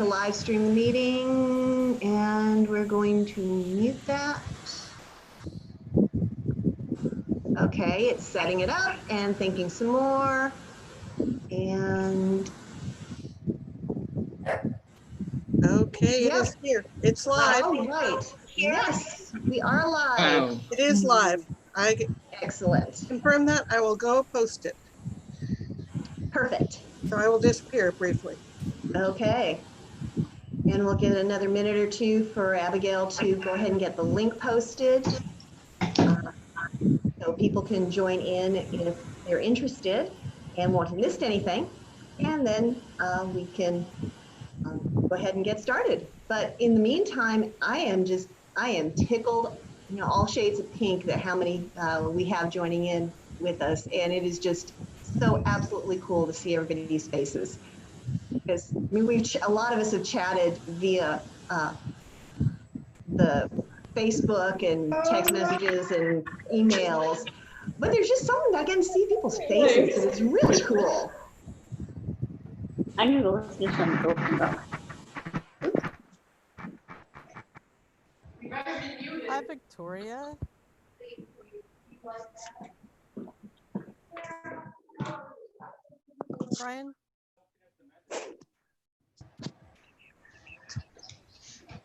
to live stream the meeting, and we're going to mute that. Okay, it's setting it up and thinking some more. And okay, yep. It is here. It's live. All right. Yes, we are live. Wow. It is live. I Excellent. confirm that. I will go post it. Perfect. So I will disappear briefly. Okay. And we'll get another minute or two for Abigail to go ahead and get the link posted. So people can join in if they're interested and won't have missed anything. And then we can go ahead and get started. But in the meantime, I am tickled, all shades of pink that how many we have joining in with us. And it is just so absolutely cool to see everybody's faces. Because I mean, a lot of us have chatted via the Facebook and text messages and emails, but there's just something about getting to see people's faces, and it's really cool. I'm gonna go listen to some broken book. Hi, Victoria. Brian?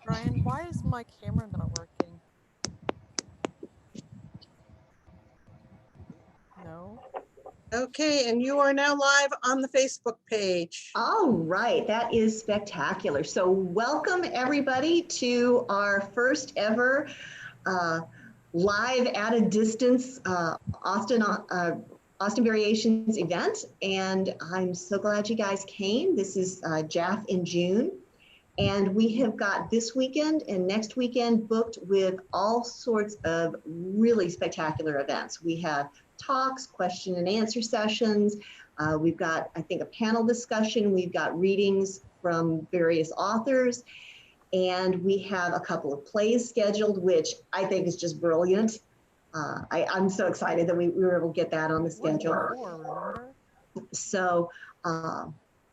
Brian, why is my camera not working? No. Okay, and you are now live on the Facebook page. All right, that is spectacular. So welcome everybody to our first ever live at a distance Austin Variations event. And I'm so glad you guys came. This is JAFF in June. And we have got this weekend and next weekend booked with all sorts of really spectacular events. We have talks, question and answer sessions. We've got, I think, a panel discussion. We've got readings from various authors. And we have a couple of plays scheduled, which I think is just brilliant. I'm so excited that we were able to get that on the schedule. So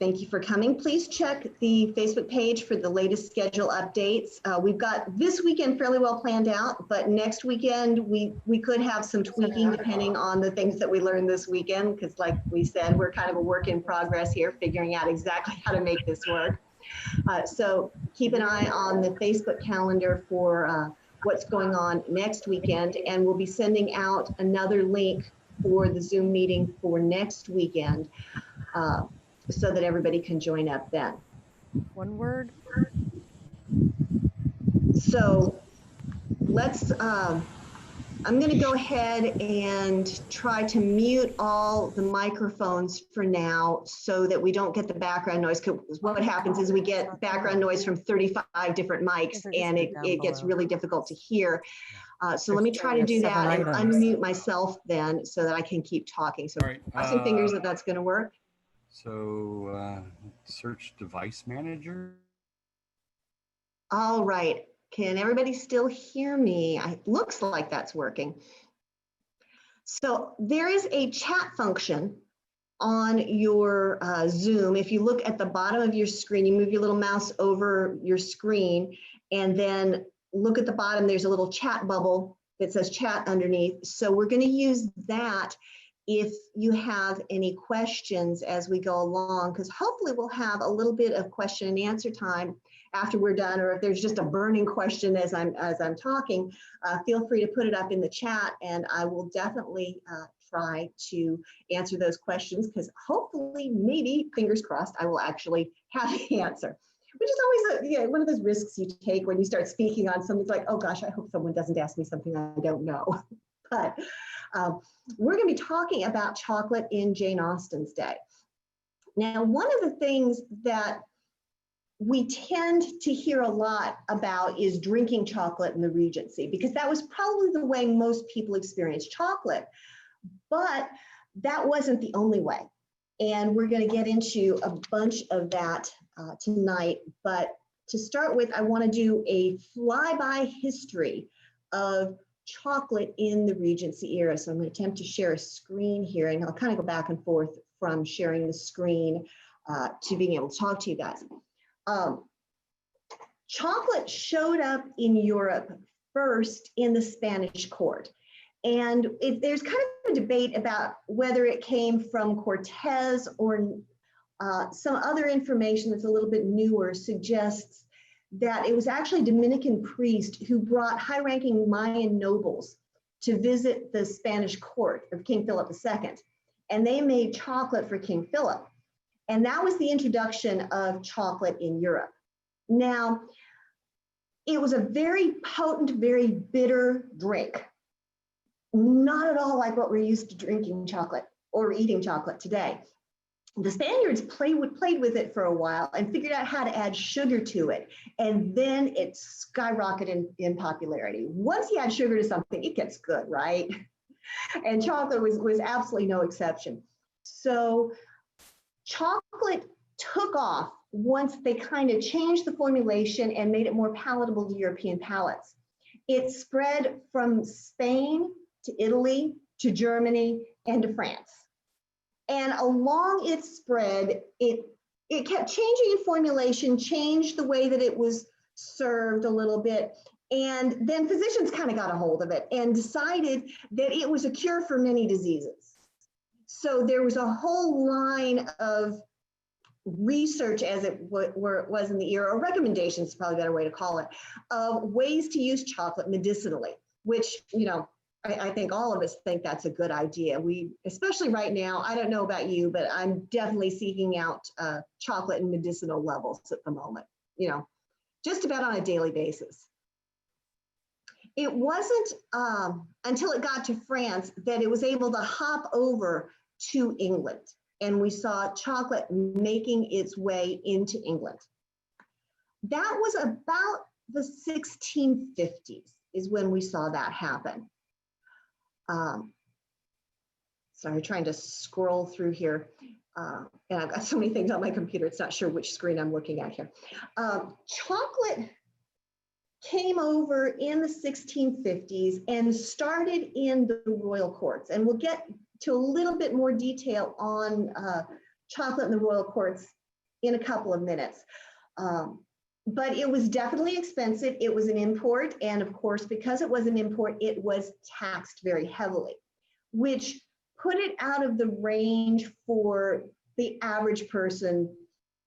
thank you for coming. Please check the Facebook page for the latest schedule updates. We've got this weekend fairly well planned out, but next weekend we could have some tweaking depending on the things that we learned this weekend, because like we said, we're kind of a work in progress here, figuring out exactly how to make this work. So keep an eye on the Facebook calendar for what's going on next weekend, and we'll be sending out another link for the Zoom meeting for next weekend. So that everybody can join up then. One word. So let's, I'm going to go ahead and try to mute all the microphones for now so that we don't get the background noise. Because what happens is we get background noise from 35 different mics and it gets really difficult to hear. So let me try to do that and unmute myself then so that I can keep talking. So crossing fingers that that's going to work. So search device manager. All right. Can everybody still hear me? It looks like that's working. So there is a chat function on your Zoom. If you look at the bottom of your screen, you move your little mouse over your screen and then look at the bottom, there's a little chat bubble that says chat underneath. So we're going to use that if you have any questions as we go along, because hopefully we'll have a little bit of question and answer time after we're done, or if there's just a burning question as I'm talking, feel free to put it up in the chat and I will definitely try to answer those questions, because hopefully, maybe, fingers crossed, I will actually have the answer. Which is always one of those risks you take when you start speaking on something. Like, oh gosh, I hope someone doesn't ask me something I don't know. But we're going to be talking about chocolate in Jane Austen's day. Now, one of the things that we tend to hear a lot about is drinking chocolate in the Regency, because that was probably the way most people experienced chocolate. But that wasn't the only way. And we're going to get into a bunch of that tonight. But to start with, I want to do a flyby history of chocolate in the Regency era. So I'm going to attempt to share a screen here, and I'll kind of go back and forth from sharing the screen to being able to talk to you guys. Chocolate showed up in Europe first in the Spanish court. And there's kind of a debate about whether it came from Cortez or some other information that's a little bit newer suggests that it was actually a Dominican priest who brought high-ranking Mayan nobles to visit the Spanish court of King Philip II. And they made chocolate for King Philip. And that was the introduction of chocolate in Europe. Now, it was a very potent, very bitter drink. Not at all like what we're used to drinking chocolate or eating chocolate today. The Spaniards played with it for a while and figured out how to add sugar to it. And then it skyrocketed in popularity. Once you add sugar to something, it gets good, right? And chocolate was absolutely no exception. So chocolate took off once they kind of changed the formulation and made it more palatable to European palates. It spread from Spain to Italy, to Germany, and to France. And along its spread, it kept changing in formulation, changed the way that it was served a little bit. And then physicians kind of got a hold of it and decided that it was a cure for many diseases. So there was a whole line of research, as it was in the era, or recommendations is probably a better way to call it, of ways to use chocolate medicinally, which, you know, I think all of us think that's a good idea. We, especially right now, I don't know about you, but I'm definitely seeking out chocolate in medicinal levels at the moment, you know, just about on a daily basis. It wasn't until it got to France that it was able to hop over to England, and we saw chocolate making its way into England. That was about the 1650s is when we saw that happen. Sorry, trying to scroll through here. And I've got so many things on my computer, it's not sure which screen I'm looking at here. Chocolate came over in the 1650s and started in the royal courts. And we'll get to a little bit more detail on chocolate in the royal courts in a couple of minutes. But it was definitely expensive. It was an import. And of course, because it was an import, it was taxed very heavily, which put it out of the range for the average person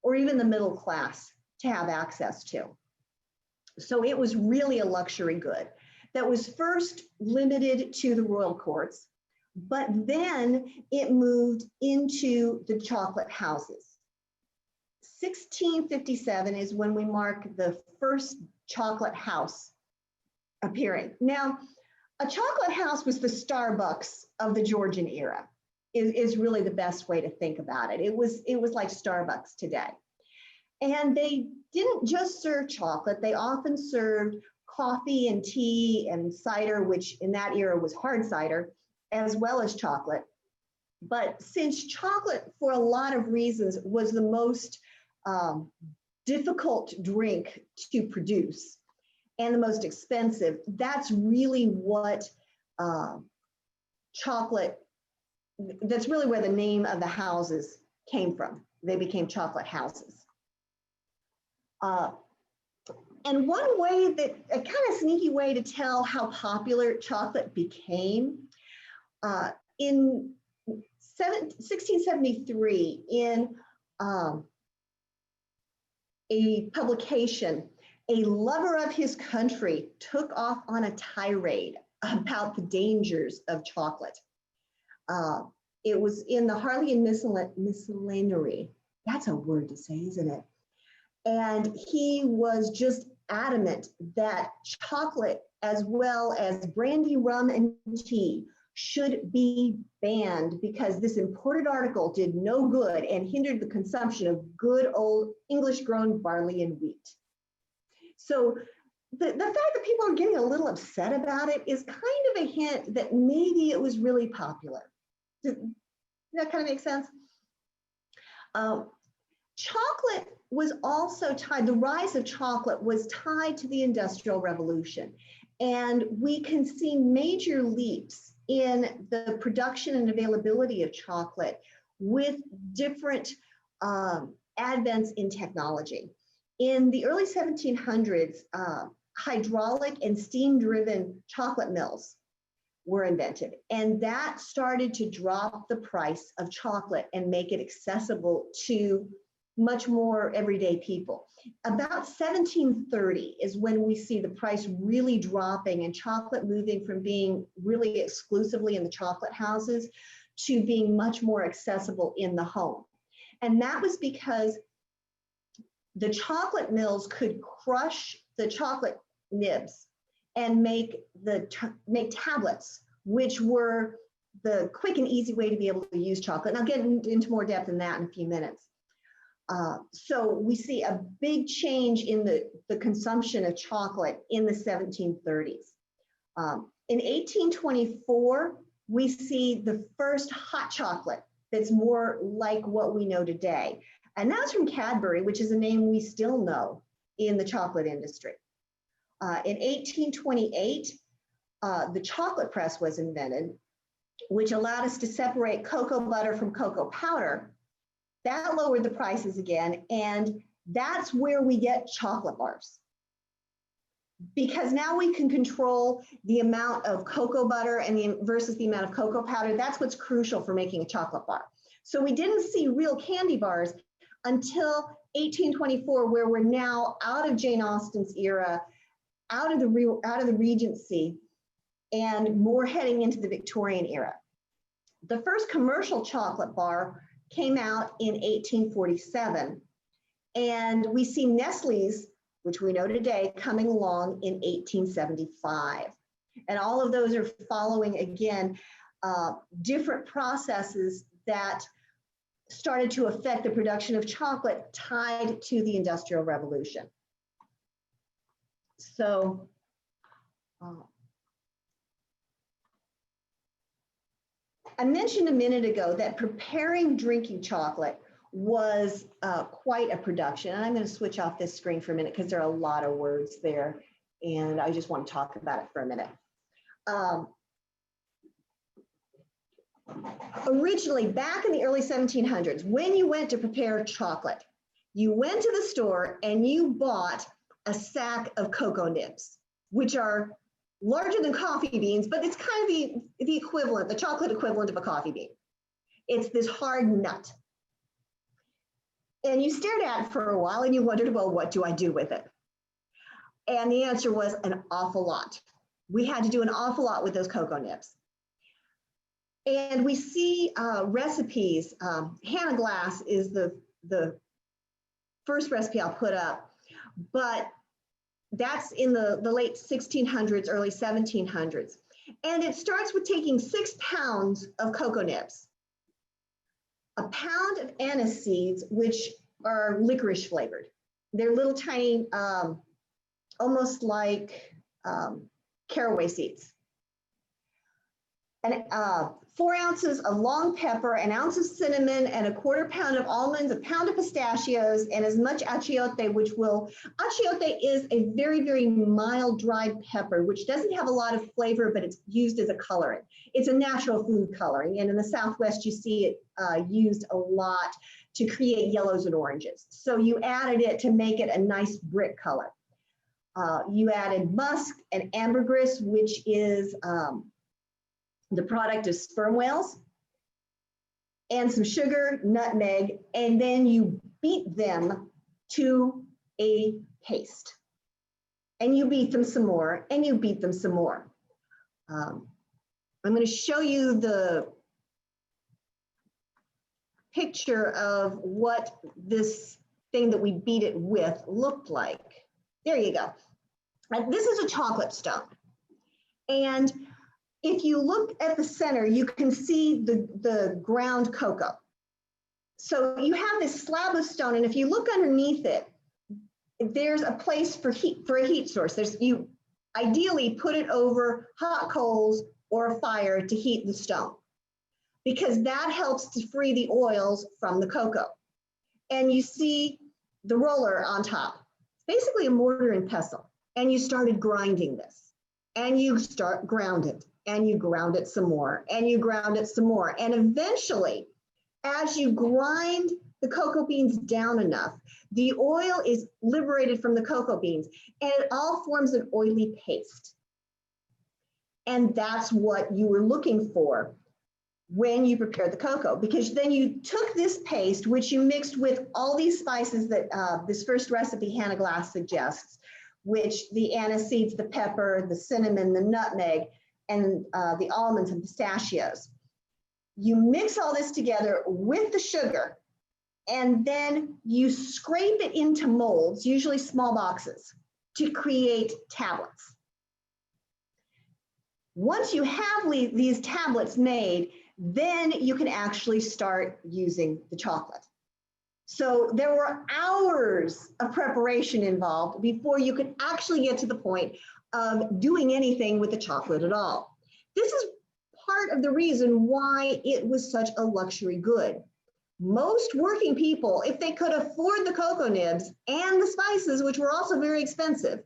or even the middle class to have access to. So it was really a luxury good that was first limited to the royal courts, but then it moved into the chocolate houses. 1657 is when we mark the first chocolate house appearing. Now, a chocolate house was the Starbucks of the Georgian era, is really the best way to think about it. It was like Starbucks today. And they didn't just serve chocolate, they often served coffee and tea and cider, which in that era was hard cider, as well as chocolate. But since chocolate, for a lot of reasons, was the most difficult drink to produce and the most expensive, that's really what chocolate, that's really where the name of the houses came from. They became chocolate houses. And one way that, a kind of sneaky way to tell how popular chocolate became, in 1673, in a publication, a lover of his country took off on a tirade about the dangers of chocolate. It was in the Harleian Miscellany. That's a word to say, isn't it? And he was just adamant that chocolate, as well as brandy, rum, and tea, should be banned because this imported article did no good and hindered the consumption of good old English-grown barley and wheat. So the fact that people are getting a little upset about it is kind of a hint that maybe it was really popular. Does that kind of make sense? Chocolate was also tied, the rise of chocolate was tied to the Industrial Revolution. And we can see major leaps in the production and availability of chocolate with different advents in technology. In the early 1700s, hydraulic and steam-driven chocolate mills were invented, and that started to drop the price of chocolate and make it accessible to much more everyday people. About 1730 is when we see the price really dropping and chocolate moving from being really exclusively in the chocolate houses to being much more accessible in the home. And that was because the chocolate mills could crush the chocolate nibs and make tablets, which were the quick and easy way to be able to use chocolate. And I'll get into more depth in that in a few minutes. So we see a big change in the consumption of chocolate in the 1730s. In 1824, we see the first hot chocolate that's more like what we know today. And that's from Cadbury, which is a name we still know in the chocolate industry. In 1828, the chocolate press was invented, which allowed us to separate cocoa butter from cocoa powder. That lowered the prices again, and that's where we get chocolate bars. Because now we can control the amount of cocoa butter and versus the amount of cocoa powder. That's what's crucial for making a chocolate bar. So we didn't see real candy bars until 1824, where we're now out of Jane Austen's era, out of the Regency, and more heading into the Victorian era. The first commercial chocolate bar came out in 1847, and we see Nestle's, which we know today, coming along in 1875. And all of those are following, again, different processes that started to affect the production of chocolate tied to the Industrial Revolution. So, I mentioned a minute ago that preparing drinking chocolate was quite a production. And I'm going to switch off this screen for a minute because there are a lot of words there, and I just want to talk about it for a minute. Originally, back in the early 1700s, when you went to prepare chocolate, you went to the store and you bought a sack of cocoa nibs, which are larger than coffee beans, but it's kind of the equivalent, the chocolate equivalent of a coffee bean. It's this hard nut. And you stared at it for a while and you wondered, well, what do I do with it? And the answer was an awful lot. We had to do an awful lot with those cocoa nibs. And we see recipes. Hannah Glass is the first recipe I'll put up, but that's in the late 1600s, early 1700s. And it starts with taking 6 pounds of cocoa nibs, a pound of anise seeds, which are licorice flavored. They're little tiny, almost like caraway seeds. And 4 ounces of long pepper, an ounce of cinnamon, and a 1/4 pound of almonds, a pound of pistachios, and as much achiote, achiote is a very, very mild dried pepper, which doesn't have a lot of flavor, but it's used as a colorant. It's a natural food coloring, and in the Southwest, you see it used a lot to create yellows and oranges. So you added it to make it a nice brick color. You added musk and ambergris, which is the product of sperm whales, and some sugar, nutmeg, and then you beat them to a paste. And you beat them some more, and you beat them some more. I'm going to show you the picture of what this thing that we beat it with looked like. There you go. This is a chocolate stone. And if you look at the center, you can see the ground cocoa. So you have this slab of stone, and if you look underneath it, there's a place for a heat source. You ideally put it over hot coals or a fire to heat the stone, because that helps to free the oils from the cocoa. And you see the roller on top. It's basically a mortar and pestle. And you started grinding this, and you ground it. And you ground it some more, and you ground it some more. And eventually, as you grind the cocoa beans down enough. The oil is liberated from the cocoa beans and it all forms an oily paste. And that's what you were looking for when you prepared the cocoa, because then you took this paste, which you mixed with all these spices that this first recipe Hannah Glass suggests, which the anise seeds, the pepper, the cinnamon, the nutmeg, and the almonds and pistachios. You mix all this together with the sugar, and then you scrape it into molds, usually small boxes, to create tablets. Once you have these tablets made, then you can actually start using the chocolate. So there were hours of preparation involved before you could actually get to the point of doing anything with the chocolate at all. This is part of the reason why it was such a luxury good. Most working people, if they could afford the cocoa nibs and the spices, which were also very expensive,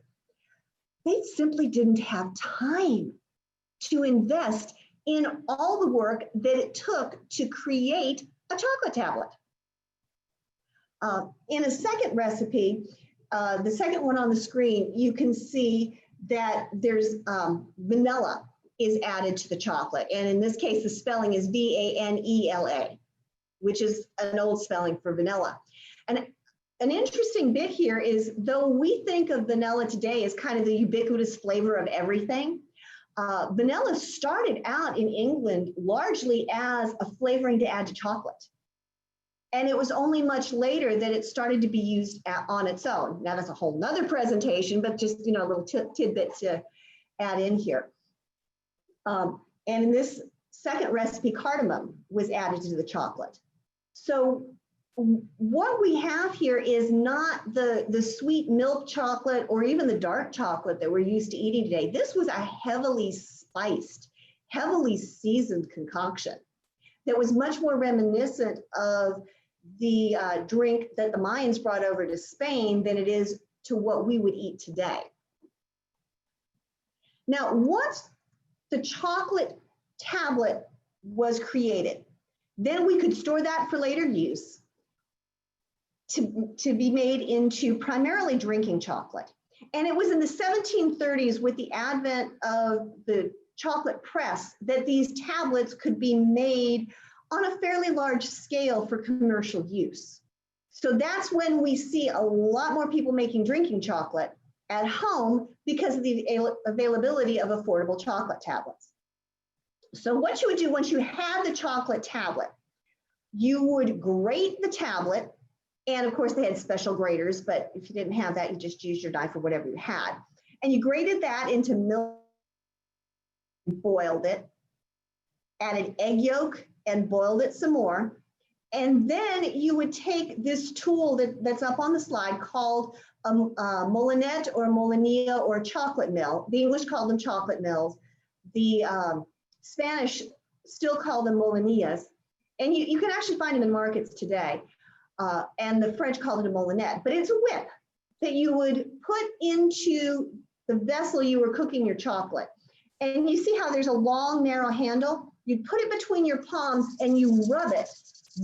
they simply didn't have time to invest in all the work that it took to create a chocolate tablet. In a second recipe, the second one on the screen, you can see that there's vanilla is added to the chocolate. And in this case, the spelling is V-A-N-E-L-A, which is an old spelling for vanilla. And an interesting bit here is, though we think of vanilla today as kind of the ubiquitous flavor of everything, vanilla started out in England largely as a flavoring to add to chocolate. And it was only much later that it started to be used on its own. Now that's a whole nother presentation, but just, you know, a little tidbit to add in here. And in this second recipe, cardamom was added to the chocolate. So what we have here is not the sweet milk chocolate or even the dark chocolate that we're used to eating today. This was a heavily spiced, heavily seasoned concoction that was much more reminiscent of the drink that the Mayans brought over to Spain than it is to what we would eat today. Now, once the chocolate tablet was created, then we could store that for later use to be made into primarily drinking chocolate. And it was in the 1730s with the advent of the chocolate press that these tablets could be made on a fairly large scale for commercial use. So that's when we see a lot more people making drinking chocolate at home because of the availability of affordable chocolate tablets. So what you would do once you had the chocolate tablet, you would grate the tablet. And of course they had special graters, but if you didn't have that, you just used your knife or whatever you had. And you grated that into milk, boiled it, added egg yolk and boiled it some more. And then you would take this tool that's up on the slide called a molinet or a molinilla or a chocolate mill. The English called them chocolate mills. The Spanish still call them molinillas. And you can actually find them in markets today. And the French called it a molinet, but it's a whip that you would put into the vessel you were cooking your chocolate. And you see how there's a long, narrow handle? You put it between your palms and you rub it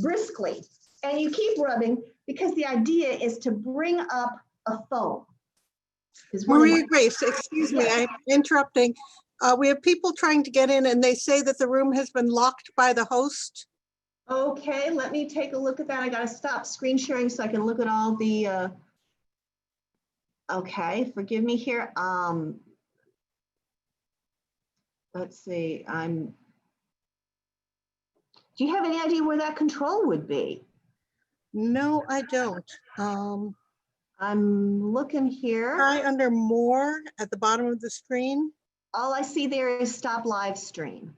briskly. And you keep rubbing because the idea is to bring up a foam. Maria Grace, excuse me, I'm interrupting. We have people trying to get in and they say that the room has been locked by the host. Okay, let me take a look at that. I gotta stop screen sharing so I can look at all the, okay, forgive me here. Let's see, do you have any idea where that control would be? No, I don't. I'm looking here. Try under more at the bottom of the screen. All I see there is stop live stream.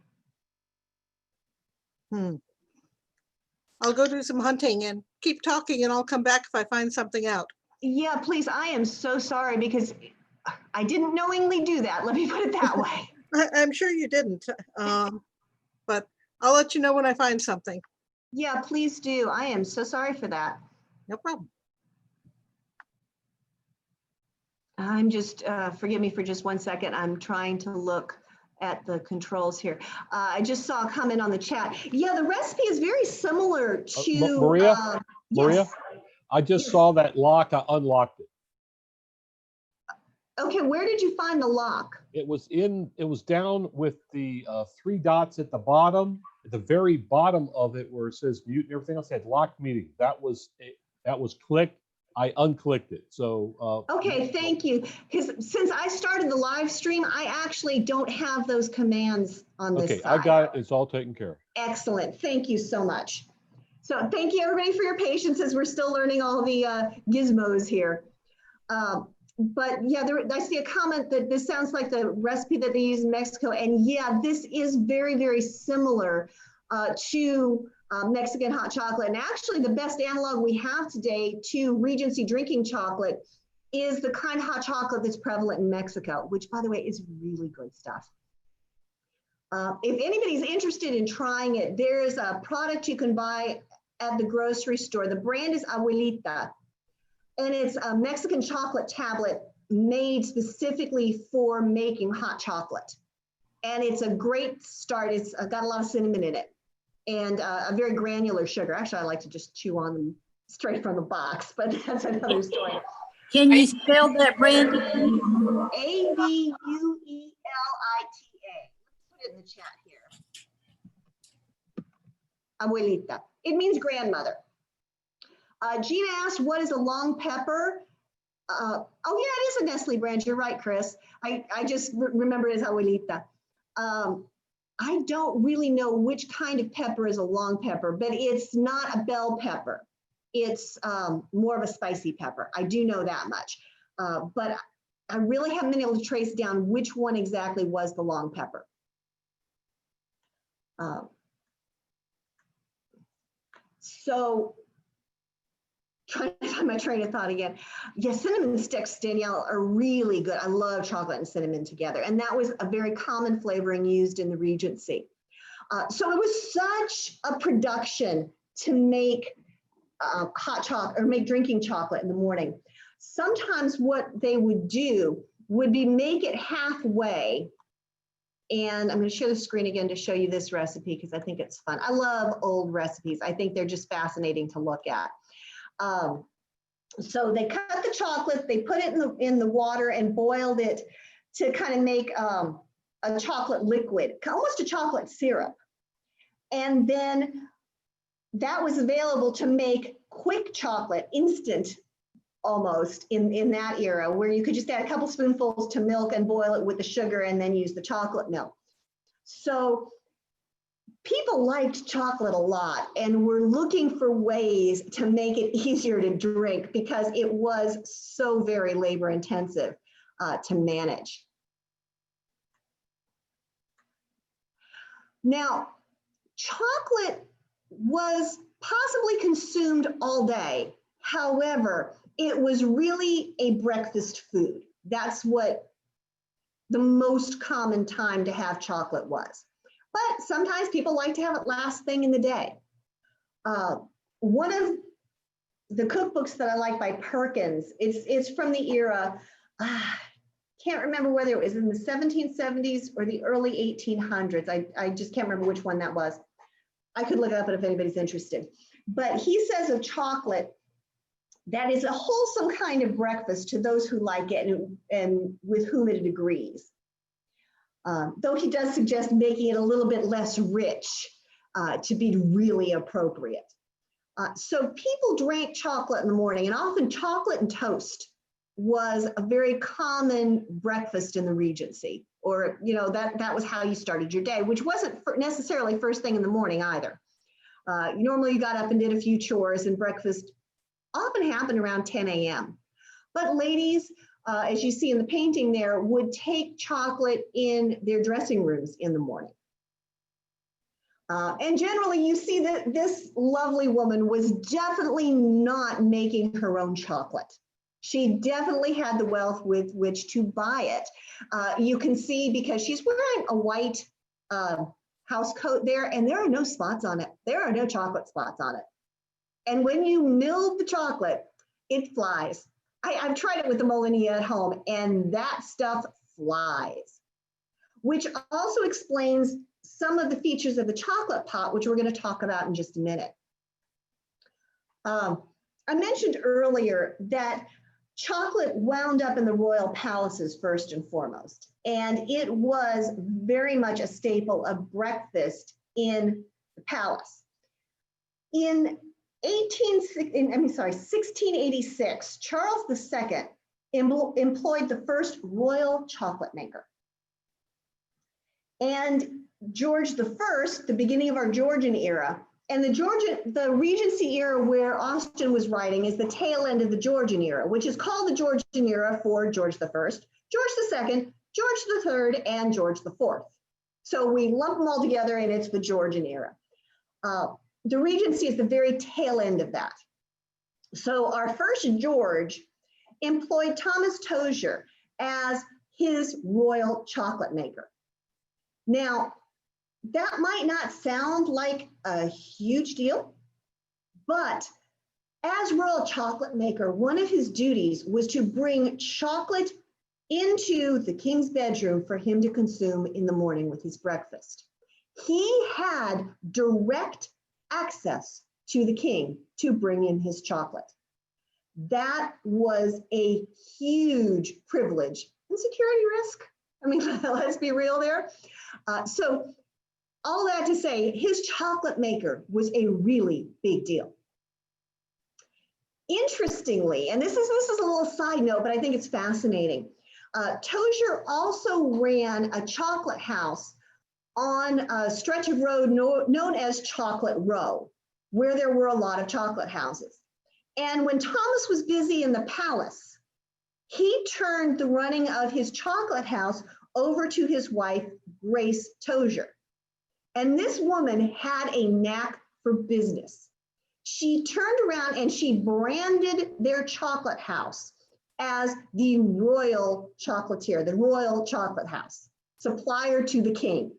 I'll go do some hunting and keep talking and I'll come back if I find something out. Yeah, please, I am so sorry because I didn't knowingly do that. Let me put it that way. I'm sure you didn't, but I'll let you know when I find something. Yeah, please do. I am so sorry for that. No problem. I'm just, forgive me for just 1 second. I'm trying to look at the controls here. I just saw a comment on the chat. Yeah, the recipe is very similar to Maria? Maria, Yes. I just Yes. saw that lock. I unlocked it. Okay, where did you find the lock? It was down with the 3 dots at the bottom, at the very bottom of it where it says mute and everything else had lock meeting. That was clicked. I unclicked it. So Okay, thank you. Because since I started the live stream, I actually don't have those commands on this okay, side. I got it. It's all taken care of. Excellent. Thank you so much. So thank you everybody for your patience as we're still learning all the gizmos here. But yeah, I see a comment that this sounds like the recipe that they use in Mexico. And yeah, this is very, very similar to Mexican hot chocolate. And actually the best analog we have today to Regency drinking chocolate is the kind of hot chocolate that's prevalent in Mexico, which by the way is really good stuff. If anybody's interested in trying it, there is a product you can buy at the grocery store. The brand is Abuelita. And it's a Mexican chocolate tablet made specifically for making hot chocolate. And it's a great start. It's got a lot of cinnamon in it and a very granular sugar. Actually, I like to just chew on them straight from the box, but that's another story. Can you spell that brand? Abuelita. Let's put it in the chat here. Abuelita. It means grandmother. Gina asked, what is a long pepper? Oh yeah, it is a Nestle brand. You're right, Chris. I just remember it as Abuelita. I don't really know which kind of pepper is a long pepper, but it's not a bell pepper. It's more of a spicy pepper. I do know that much. But I really haven't been able to trace down which one exactly was the long pepper. So, trying to find my train of thought again. Yeah, cinnamon sticks, Danielle, are really good. I love chocolate and cinnamon together. And that was a very common flavoring used in the Regency. So it was such a production to make hot chocolate or make drinking chocolate in the morning. Sometimes what they would do would be make it halfway. And I'm going to share the screen again to show you this recipe because I think it's fun. I love old recipes. I think they're just fascinating to look at. So they cut the chocolate, they put it in the water and boiled it to kind of make a chocolate liquid, almost a chocolate syrup. And then that was available to make quick chocolate, instant almost in that era, where you could just add a couple spoonfuls to milk and boil it with the sugar and then use the chocolate milk. So people liked chocolate a lot and were looking for ways to make it easier to drink because it was so very labor intensive to manage. Now, chocolate was possibly consumed all day. However, it was really a breakfast food. That's what the most common time to have chocolate was. But sometimes people like to have it last thing in the day. One of the cookbooks that I like by Perkins, it's from the era, can't remember whether it was in the 1770s or the early 1800s. I just can't remember which one that was. I could look it up if anybody's interested. But he says of chocolate, that is a wholesome kind of breakfast to those who like it and with whom it agrees. Though he does suggest making it a little bit less rich to be really appropriate. So people drank chocolate in the morning, and often chocolate and toast was a very common breakfast in the Regency, or that was how you started your day, which wasn't necessarily first thing in the morning either. Normally you got up and did a few chores, and breakfast often happened around 10 a.m. But ladies, as you see in the painting there, would take chocolate in their dressing rooms in the morning. And generally you see that this lovely woman was definitely not making her own chocolate. She definitely had the wealth with which to buy it. You can see because she's wearing a white house coat there, and there are no spots on it. There are no chocolate spots on it. And when you mill the chocolate, it flies. I've tried it with the Molinia at home, and that stuff flies, which also explains some of the features of the chocolate pot, which we're going to talk about in just a minute. I mentioned earlier that chocolate wound up in the royal palaces first and foremost, and it was very much a staple of breakfast in the palace. In 1686, Charles II employed the first royal chocolate maker. And George I, the beginning of our Georgian era, and the Regency era where Austen was writing is the tail end of the Georgian era, which is called the Georgian era for George I, George II, George III, and George IV. So we lump them all together and it's the Georgian era. The Regency is the very tail end of that. So our first George employed Thomas Tozier as his royal chocolate maker. Now, that might not sound like a huge deal, but as royal chocolate maker, one of his duties was to bring chocolate into the king's bedroom for him to consume in the morning with his breakfast. He had direct access to the king to bring in his chocolate. That was a huge privilege and security risk. I mean, let's be real there. So all that to say, his chocolate maker was a really big deal. Interestingly, and this is a little side note, but I think it's fascinating. Tozier also ran a chocolate house on a stretch of road known as Chocolate Row, where there were a lot of chocolate houses. And when Thomas was busy in the palace, he turned the running of his chocolate house over to his wife, Grace Tozier. And this woman had a knack for business. She turned around and she branded their chocolate house as the Royal Chocolatier, the Royal Chocolate House, supplier to the king,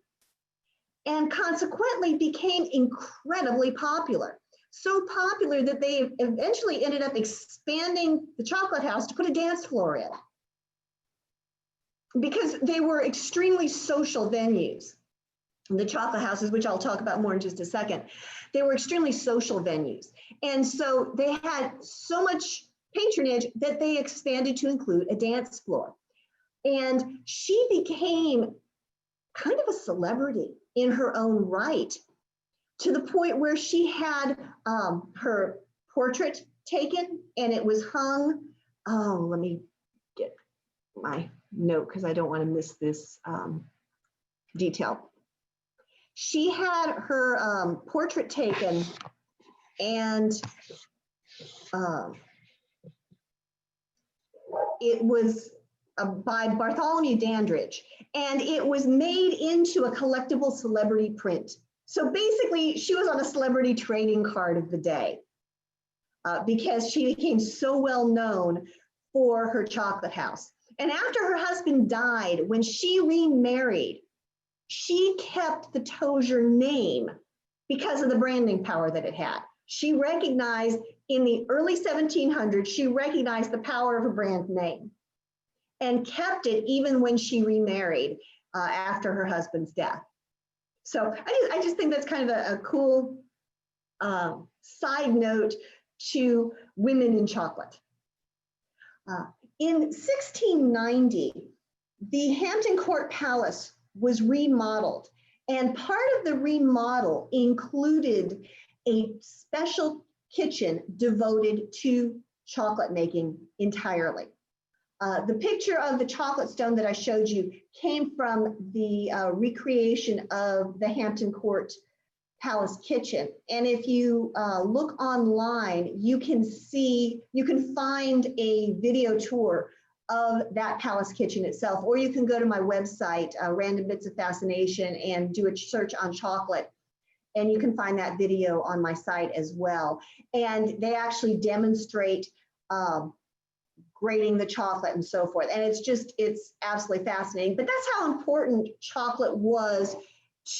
and consequently became incredibly popular. So popular that they eventually ended up expanding the chocolate house to put a dance floor in, because they were extremely social venues. The chocolate houses, which I'll talk about more in just a second, they were extremely social venues. And so they had so much patronage that they expanded to include a dance floor. And she became kind of a celebrity in her own right, to the point where she had her portrait taken and it was hung. Oh, let me get my note because I don't want to miss this detail. She had her portrait taken and it was by Bartholomew Dandridge, and it was made into a collectible celebrity print. So basically, she was on a celebrity trading card of the day because she became so well known for her chocolate house. And after her husband died, when she remarried, she kept the Tozier name because of the branding power that it had. She recognized in the early 1700s, she recognized the power of a brand name and kept it even when she remarried after her husband's death. So I just think that's kind of a cool side note to women in chocolate. In 1690, the Hampton Court Palace was remodeled, and part of the remodel included a special kitchen devoted to chocolate making entirely. The picture of the chocolate stone that I showed you came from the recreation of the Hampton Court Palace kitchen. And if you look online, you can find a video tour of that palace kitchen itself, or you can go to my website, Random Bits of Fascination, and do a search on chocolate. And you can find that video on my site as well. And they actually demonstrate grating the chocolate and so forth. And it's absolutely fascinating. But that's how important chocolate was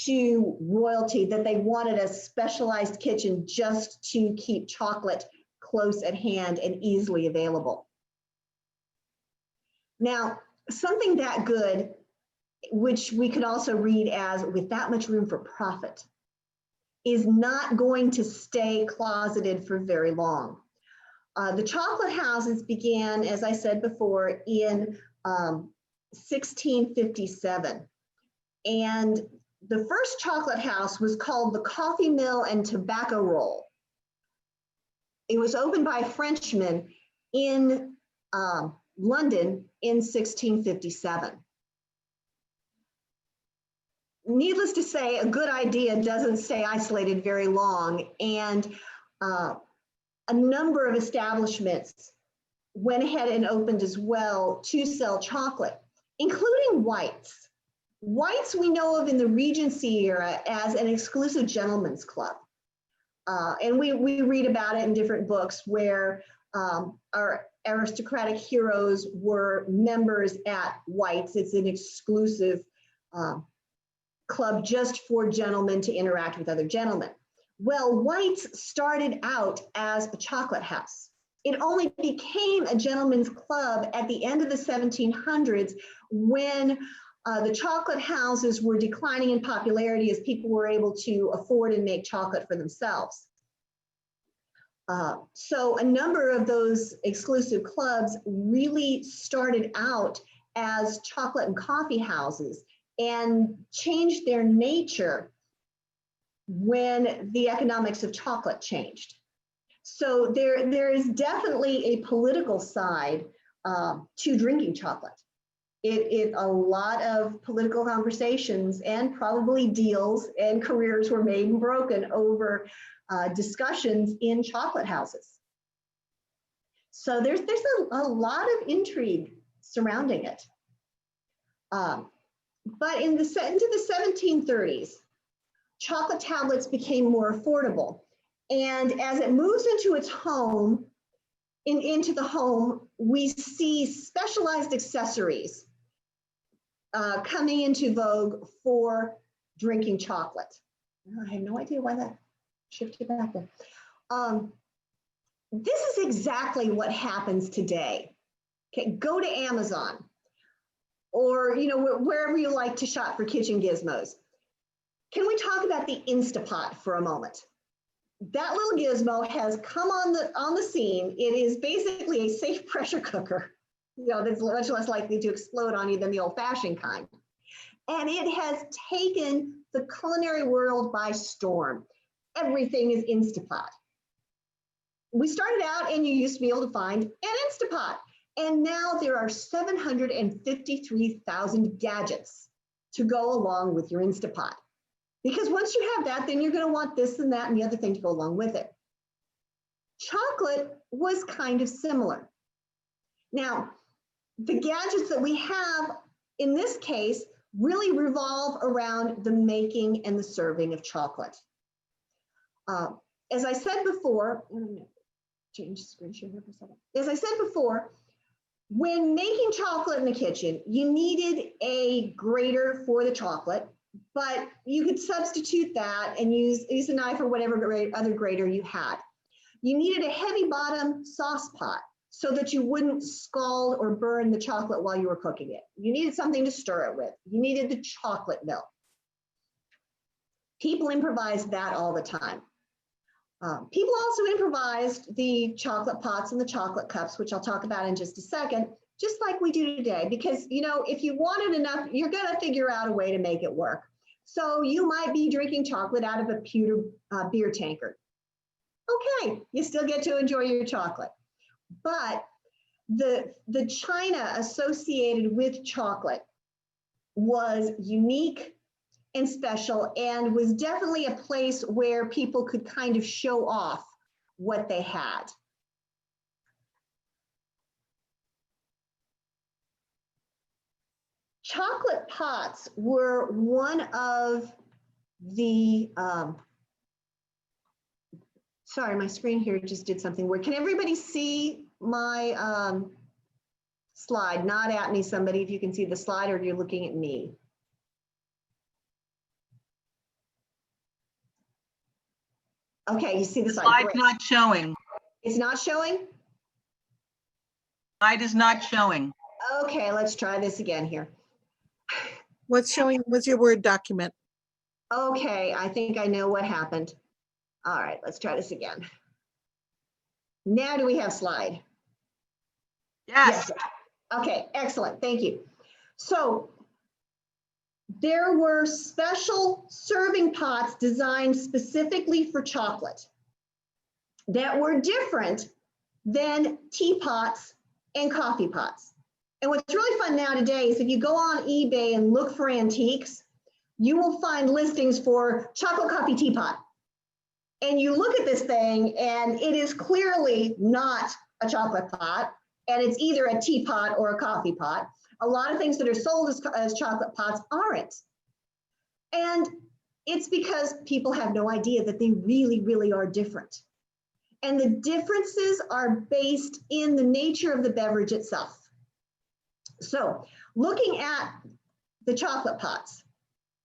to royalty, that they wanted a specialized kitchen just to keep chocolate close at hand and easily available. Now, something that good, which we could also read as with that much room for profit, is not going to stay closeted for very long. The chocolate houses began, as I said before, in 1657. And the first chocolate house was called the Coffee Mill and Tobacco Roll. It was opened by Frenchmen in London in 1657. Needless to say, a good idea doesn't stay isolated very long, and a number of establishments went ahead and opened as well to sell chocolate, including White's. White's we know of in the Regency era as an exclusive gentleman's club. And we read about it in different books where our aristocratic heroes were members at White's. It's an exclusive club just for gentlemen to interact with other gentlemen. Well, White's started out as a chocolate house. It only became a gentleman's club at the end of the 1700s when the chocolate houses were declining in popularity as people were able to afford and make chocolate for themselves. So a number of those exclusive clubs really started out as chocolate and coffee houses and changed their nature when the economics of chocolate changed. So there is definitely a political side to drinking chocolate. A lot of political conversations and probably deals and careers were made and broken over discussions in chocolate houses. So there's a lot of intrigue surrounding it. But into the 1730s, chocolate tablets became more affordable. And as it moves into its home, into the home, we see specialized accessories coming into vogue for drinking chocolate. I have no idea why that shifted back there. This is exactly what happens today. Okay, go to Amazon or wherever you like to shop for kitchen gizmos. Can we talk about the Instapot for a moment? That little gizmo has come on the scene. It is basically a safe pressure cooker, that's much less likely to explode on you than the old-fashioned kind. And it has taken the culinary world by storm. Everything is Instapot. We started out and you used to be able to find an Instapot. And now there are 753,000 gadgets to go along with your Instapot. Because once you have that, then you're going to want this and that and the other thing to go along with it. Chocolate was kind of similar. Now, the gadgets that we have in this case really revolve around the making and the serving of chocolate. As I said before, I'm going to change the screen share here for a second. As I said before, when making chocolate in the kitchen, you needed a grater for the chocolate, but you could substitute that and use a knife or whatever other grater you had. You needed a heavy bottom sauce pot so that you wouldn't scald or burn the chocolate while you were cooking it. You needed something to stir it with. You needed the chocolate milk. People improvised that all the time. People also improvised the chocolate pots and the chocolate cups, which I'll talk about in just a second, just like we do today, because if you wanted enough, you're gonna figure out a way to make it work. So you might be drinking chocolate out of a pewter beer tankard. Okay, you still get to enjoy your chocolate. But the china associated with chocolate was unique and special and was definitely a place where people could kind of show off what they had. Chocolate pots were one of the, sorry, my screen here just did something weird. Can everybody see my slide? Nod at me, somebody, if you can see the slide or if you're looking at me. Okay, you see the slide. Slide's Great. not showing. It's not showing? Slide is not showing. Okay, let's try this again here. What's showing? What's your Word document? Okay, I think I know what happened. All right, let's try this again. Now do we have slide? Yes. Okay, excellent, thank you. So there were special serving pots designed specifically for chocolate that were different than teapots and coffee pots. And what's really fun now today is if you go on eBay and look for antiques, you will find listings for chocolate coffee teapot. And you look at this thing and it is clearly not a chocolate pot, and it's either a teapot or a coffee pot. A lot of things that are sold as chocolate pots aren't. And it's because people have no idea that they really, really are different. And the differences are based in the nature of the beverage itself. So looking at the chocolate pots,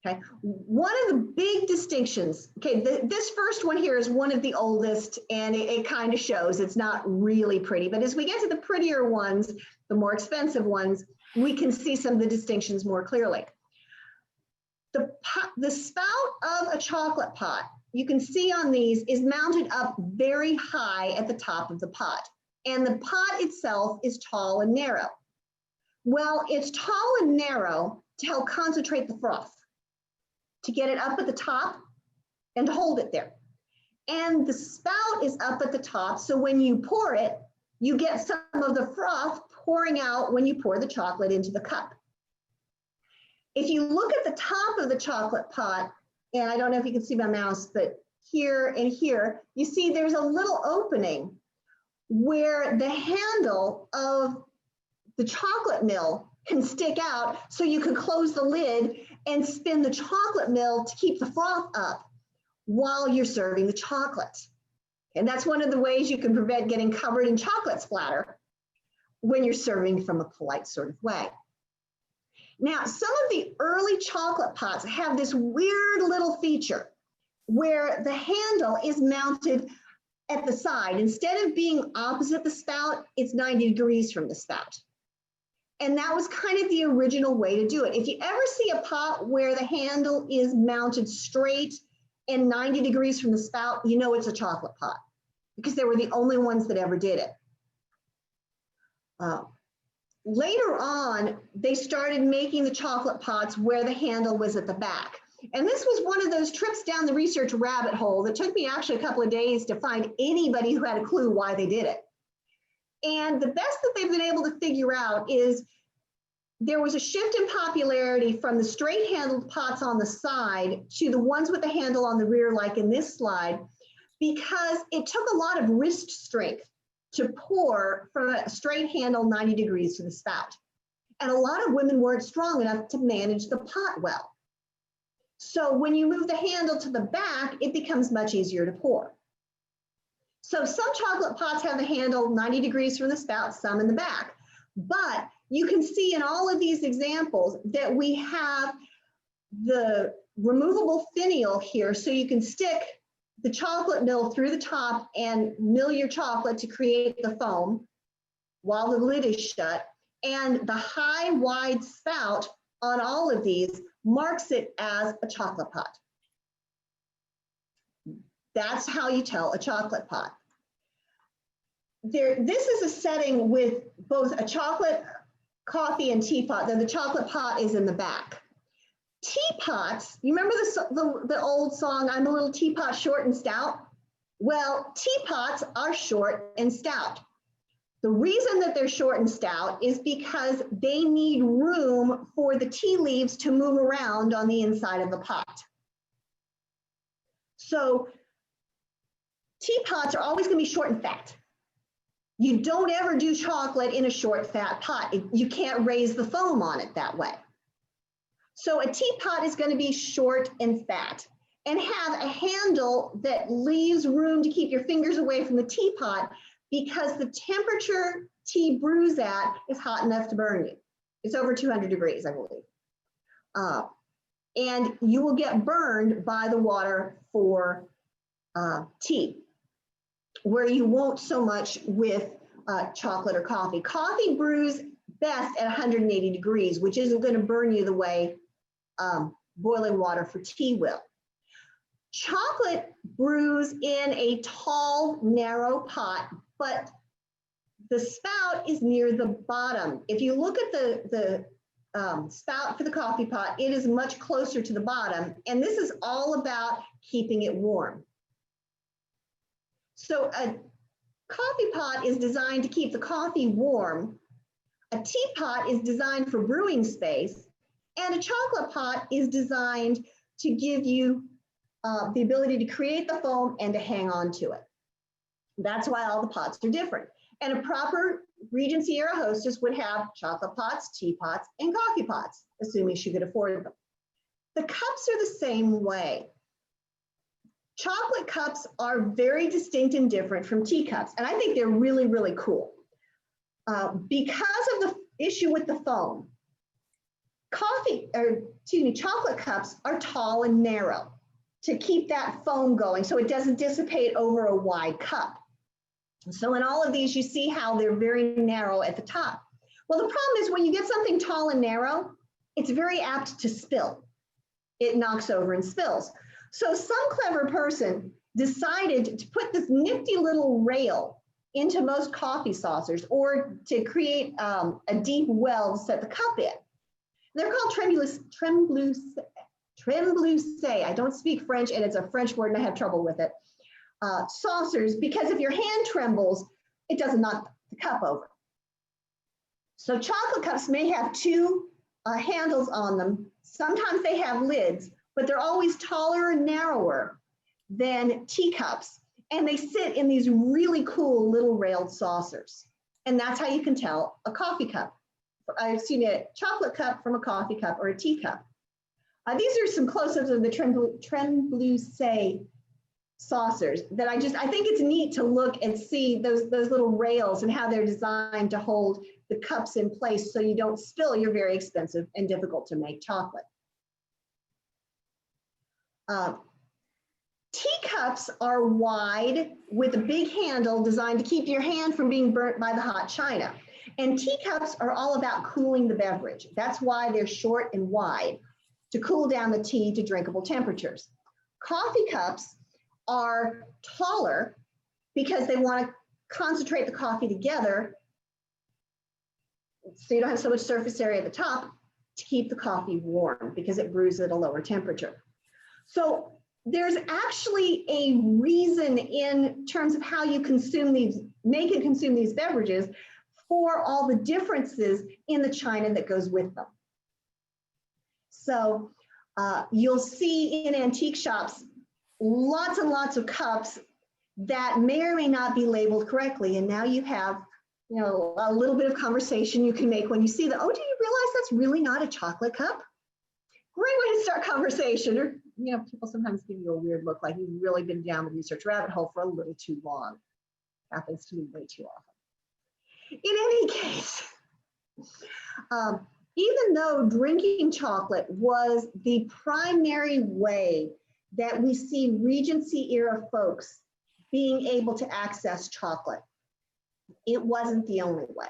okay, one of the big distinctions, okay, this first one here is one of the oldest, and it kind of shows it's not really pretty, but as we get to the prettier ones, the more expensive ones, we can see some of the distinctions more clearly. The spout of a chocolate pot, you can see on these, is mounted up very high at the top of the pot, and the pot itself is tall and narrow. Well, it's tall and narrow to help concentrate the froth, to get it up at the top and to hold it there. And the spout is up at the top, so when you pour it, you get some of the froth pouring out when you pour the chocolate into the cup. If you look at the top of the chocolate pot, and I don't know if you can see my mouse, but here and here, you see there's a little opening where the handle of the chocolate mill can stick out, so you can close the lid and spin the chocolate mill to keep the froth up while you're serving the chocolate. And that's one of the ways you can prevent getting covered in chocolate splatter when you're serving from a polite sort of way. Now, some of the early chocolate pots have this weird little feature where the handle is mounted at the side. Instead of being opposite the spout, it's 90 degrees from the spout. And that was kind of the original way to do it. If you ever see a pot where the handle is mounted straight and 90 degrees from the spout, you know it's a chocolate pot, because they were the only ones that ever did it. Later on, they started making the chocolate pots where the handle was at the back. And this was one of those trips down the research rabbit hole that took me actually a couple of days to find anybody who had a clue why they did it. And the best that they've been able to figure out is there was a shift in popularity from the straight handled pots on the side to the ones with the handle on the rear, like in this slide, because it took a lot of wrist strength to pour from a straight handle 90 degrees to the spout. And a lot of women weren't strong enough to manage the pot well. So when you move the handle to the back, it becomes much easier to pour. So some chocolate pots have the handle 90 degrees from the spout, some in the back. But you can see in all of these examples that we have the removable finial here, so you can stick the chocolate mill through the top and mill your chocolate to create the foam while the lid is shut. And the high, wide spout on all of these marks it as a chocolate pot. That's how you tell a chocolate pot. This is a setting with both a chocolate, coffee, and teapot, though the chocolate pot is in the back. Teapots, you remember the old song, I'm a little teapot short and stout? Well, teapots are short and stout. The reason that they're short and stout is because they need room for the tea leaves to move around on the inside of the pot. So teapots are always going to be short and fat. You don't ever do chocolate in a short, fat pot. You can't raise the foam on it that way. So a teapot is going to be short and fat and have a handle that leaves room to keep your fingers away from the teapot, because the temperature tea brews at is hot enough to burn you. It's over 200 degrees, I believe. And you will get burned by the water for tea, where you won't so much with chocolate or coffee. Coffee brews best at 180 degrees, which isn't going to burn you the way boiling water for tea will. Chocolate brews in a tall, narrow pot, but the spout is near the bottom. If you look at the spout for the coffee pot, it is much closer to the bottom, and this is all about keeping it warm. So a coffee pot is designed to keep the coffee warm. A teapot is designed for brewing space, and a chocolate pot is designed to give you the ability to create the foam and to hang on to it. That's why all the pots are different. And a proper Regency era hostess would have chocolate pots, teapots, and coffee pots, assuming she could afford them. The cups are the same way. Chocolate cups are very distinct and different from teacups, and I think they're really, really cool. Because of the issue with the foam, chocolate cups are tall and narrow to keep that foam going so it doesn't dissipate over a wide cup. So in all of these, you see how they're very narrow at the top. Well, the problem is when you get something tall and narrow, it's very apt to spill. It knocks over and spills. So some clever person decided to put this nifty little rail into most coffee saucers, or to create a deep well to set the cup in. They're called tremblouse. I don't speak French, and it's a French word and I have trouble with it. Saucers, because if your hand trembles, it doesn't knock the cup over. So chocolate cups may have two handles on them. Sometimes they have lids, but they're always taller and narrower than teacups. And they sit in these really cool little railed saucers. And that's how you can tell a coffee cup. I've seen a chocolate cup from a coffee cup or a teacup. These are some close-ups of the tremblouse saucers that I think it's neat to look and see those little rails and how they're designed to hold the cups in place so you don't spill your very expensive and difficult to make chocolate. Teacups are wide with a big handle designed to keep your hand from being burnt by the hot china. And teacups are all about cooling the beverage. That's why they're short and wide, to cool down the tea to drinkable temperatures. Coffee cups are taller because they want to concentrate the coffee together so you don't have so much surface area at the top to keep the coffee warm because it brews at a lower temperature. So there's actually a reason in terms of how you make and consume these beverages for all the differences in the china that goes with them. So you'll see in antique shops lots and lots of cups that may or may not be labeled correctly. And now you have, a little bit of conversation you can make when you see that. Oh, do you realize that's really not a chocolate cup? Great way to start conversation. Or, people sometimes give you a weird look like you've really been down the research rabbit hole for a little too long. Happens to me way too often. In any case, even though drinking chocolate was the primary way that we see Regency era folks being able to access chocolate, it wasn't the only way.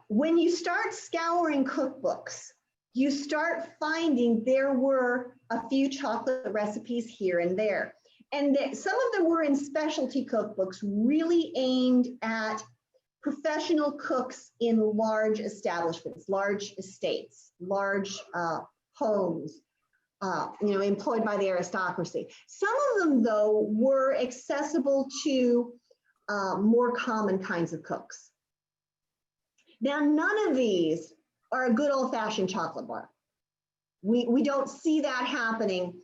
When you start scouring cookbooks, you start finding there were a few chocolate recipes here and there. And some of them were in specialty cookbooks really aimed at professional cooks in large establishments, large estates, large homes, employed by the aristocracy. Some of them, though, were accessible to more common kinds of cooks. Now, none of these are a good old-fashioned chocolate bar. We don't see that happening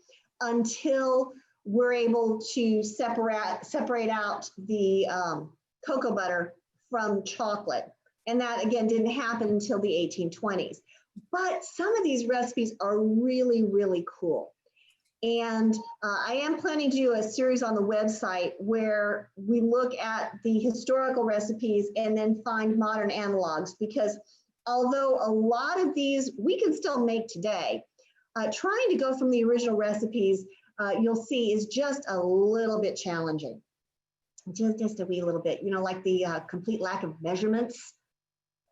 until we're able to separate out the cocoa butter from chocolate. And that, again, didn't happen until the 1820s. But some of these recipes are really, really cool. And I am planning to do a series on the website where we look at the historical recipes and then find modern analogs, because although a lot of these we can still make today, trying to go from the original recipes, you'll see, is just a little bit challenging. Just a wee little bit, like the complete lack of measurements.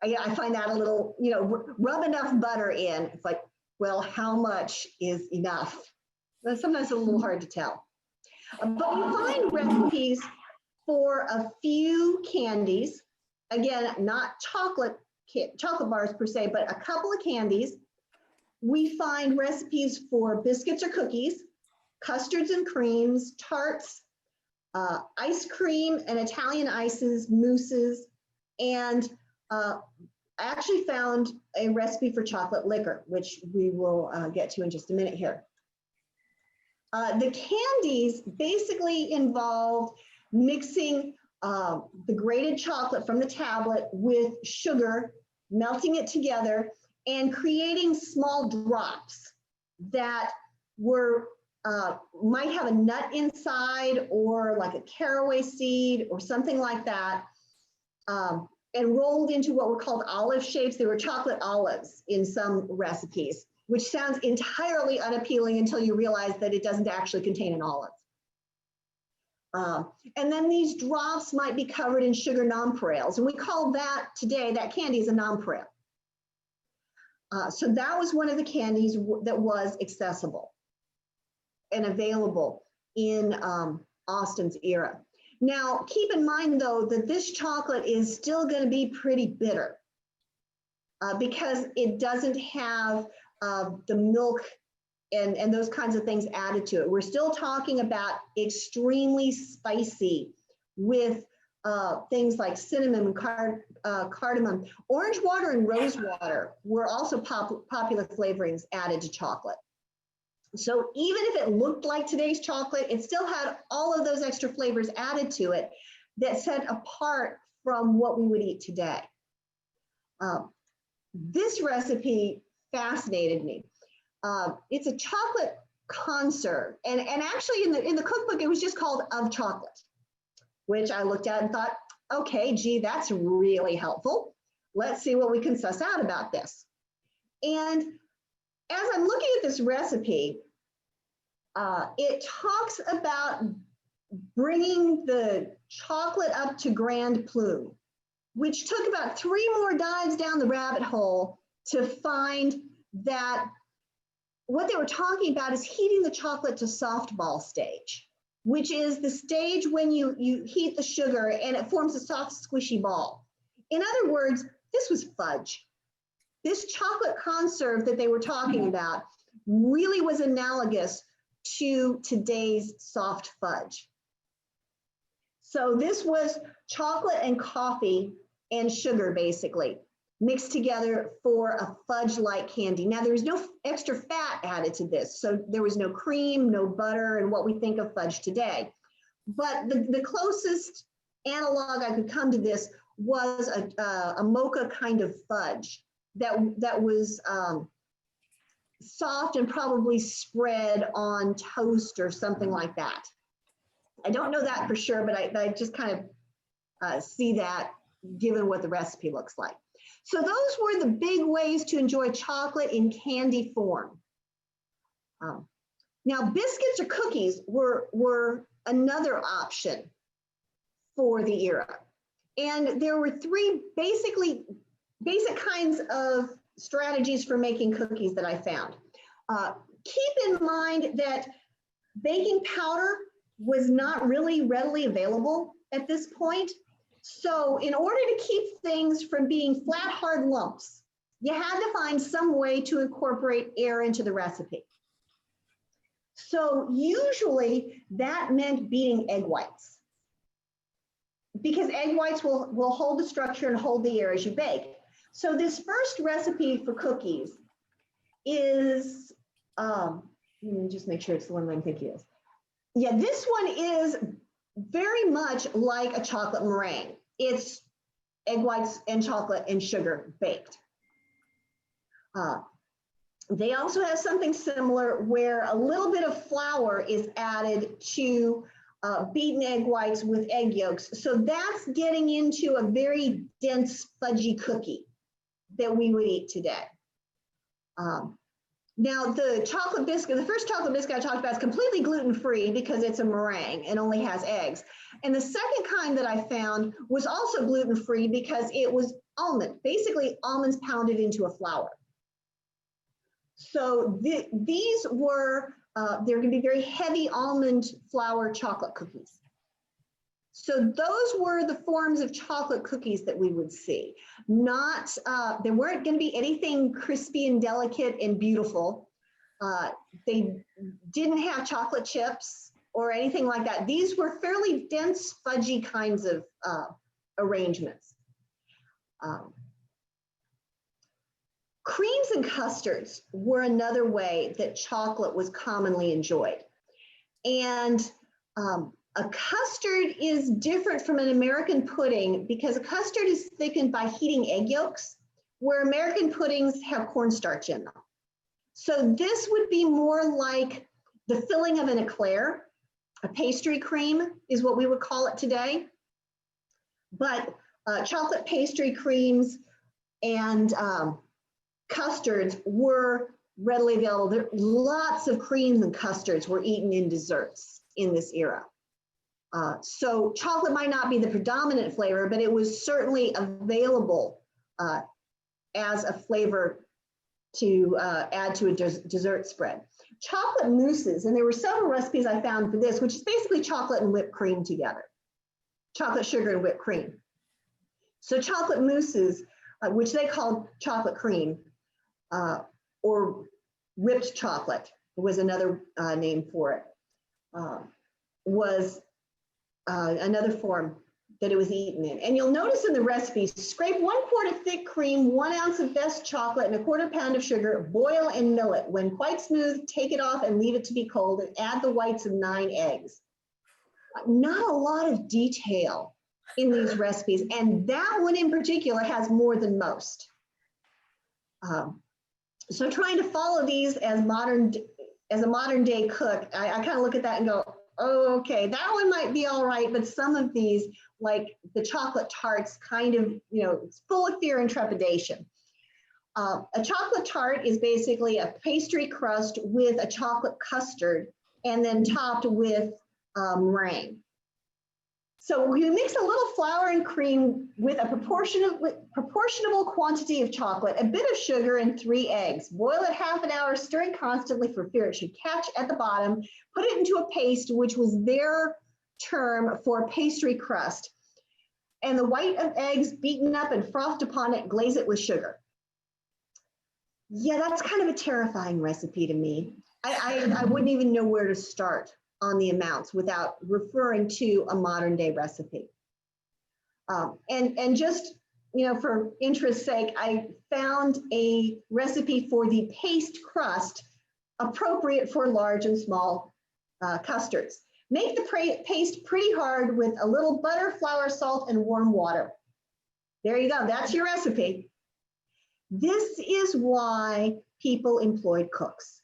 I find that a little, rub enough butter in. It's like, well, how much is enough? Sometimes it's a little hard to tell. But we find recipes for a few candies. Again, not chocolate bars per se, but a couple of candies. We find recipes for biscuits or cookies, custards and creams, tarts, ice cream and Italian ices, mousses, and I actually found a recipe for chocolate liquor, which we will get to in just a minute here. The candies basically involved mixing the grated chocolate from the tablet with sugar, melting it together, and creating small drops that were might have a nut inside or like a caraway seed or something like that, and rolled into what were called olive shapes. They were chocolate olives in some recipes, which sounds entirely unappealing until you realize that it doesn't actually contain an olive. And then these drops might be covered in sugar nonpareils, and we call that today, that candy is a nonpareil. So that was one of the candies that was accessible and available in Austen's era. Now, keep in mind though, that this chocolate is still going to be pretty bitter because it doesn't have the milk and those kinds of things added to it. We're still talking about extremely spicy with things like cinnamon, cardamom. Orange water and rose water were also popular flavorings added to chocolate. So even if it looked like today's chocolate, it still had all of those extra flavors added to it that set apart from what we would eat today. This recipe fascinated me. It's a chocolate conserve, and actually in the cookbook it was just called Of Chocolate, which I looked at and thought, okay, gee, that's really helpful. Let's see what we can suss out about this. And as I'm looking at this recipe, it talks about bringing the chocolate up to grand plume, which took about 3 more dives down the rabbit hole to find that what they were talking about is heating the chocolate to softball stage, which is the stage when you heat the sugar and it forms a soft, squishy ball. In other words, this was fudge. This chocolate conserve that they were talking about really was analogous to today's soft fudge. So this was chocolate and coffee and sugar basically mixed together for a fudge-like candy. Now there was no extra fat added to this, so there was no cream, no butter, and what we think of fudge today. But the closest analog I could come to this was a mocha kind of fudge that was soft and probably spread on toast or something like that. I don't know that for sure, but I just kind of see that given what the recipe looks like. So those were the big ways to enjoy chocolate in candy form. Now biscuits or cookies were another option for the era. And there were 3 basic kinds of strategies for making cookies that I found. Keep in mind that baking powder was not really readily available at this point. So in order to keep things from being flat, hard lumps, you had to find some way to incorporate air into the recipe. So usually that meant beating egg whites, because egg whites will hold the structure and hold the air as you bake. So this first recipe for cookies is, let me just make sure it's the one I'm thinking of. Yeah, this one is very much like a chocolate meringue. It's egg whites and chocolate and sugar baked. They also have something similar where a little bit of flour is added to beaten egg whites with egg yolks. So that's getting into a very dense, fudgy cookie that we would eat today. Now the chocolate biscuit, the first chocolate biscuit I talked about is completely gluten-free because it's a meringue and only has eggs. And the second kind that I found was also gluten-free because it was almond, basically almonds pounded into a flour. So these were they're going to be very heavy almond flour chocolate cookies. So those were the forms of chocolate cookies that we would see. Not, there weren't going to be anything crispy and delicate and beautiful. They didn't have chocolate chips or anything like that. These were fairly dense, fudgy kinds of arrangements. Creams and custards were another way that chocolate was commonly enjoyed. And a custard is different from an American pudding because a custard is thickened by heating egg yolks, where American puddings have cornstarch in them. So this would be more like the filling of an eclair. A pastry cream is what we would call it today. But chocolate pastry creams and custards were readily available. There, lots of creams and custards were eaten in desserts in this era. So chocolate might not be the predominant flavor, but it was certainly available as a flavor to add to a dessert spread. Chocolate mousses, and there were several recipes I found for this, which is basically chocolate and whipped cream together. Chocolate, sugar, and whipped cream. So chocolate mousses, which they called chocolate cream, or whipped chocolate was another name for it, was another form that it was eaten in. And you'll notice in the recipe, scrape 1 quart of thick cream, 1 ounce of best chocolate, and a 1/4 pound of sugar, boil and mill it. When quite smooth, take it off and leave it to be cold and add the whites of 9 eggs. Not a lot of detail in these recipes, and that one in particular has more than most. So trying to follow these as a modern day cook, I kind of look at that and go, oh, okay, that one might be all right, but some of these, like the chocolate tarts, kind of, you know, it's full of fear and trepidation. A chocolate tart is basically a pastry crust with a chocolate custard and then topped with meringue. So you mix a little flour and cream with a proportionable quantity of chocolate, a bit of sugar, and 3 eggs. Boil it half an hour, stirring constantly for fear it should catch at the bottom. Put it into a paste, which was their term for pastry crust. And the white of eggs beaten up and frothed upon it, glaze it with sugar. Yeah, that's kind of a terrifying recipe to me. I wouldn't even know where to start on the amounts without referring to a modern day recipe. And just, you know, for interest's sake, I found a recipe for the paste crust appropriate for large and small custards. Make the paste pretty hard with a little butter, flour, salt, and warm water. There you go, that's your recipe. This is why people employed cooks.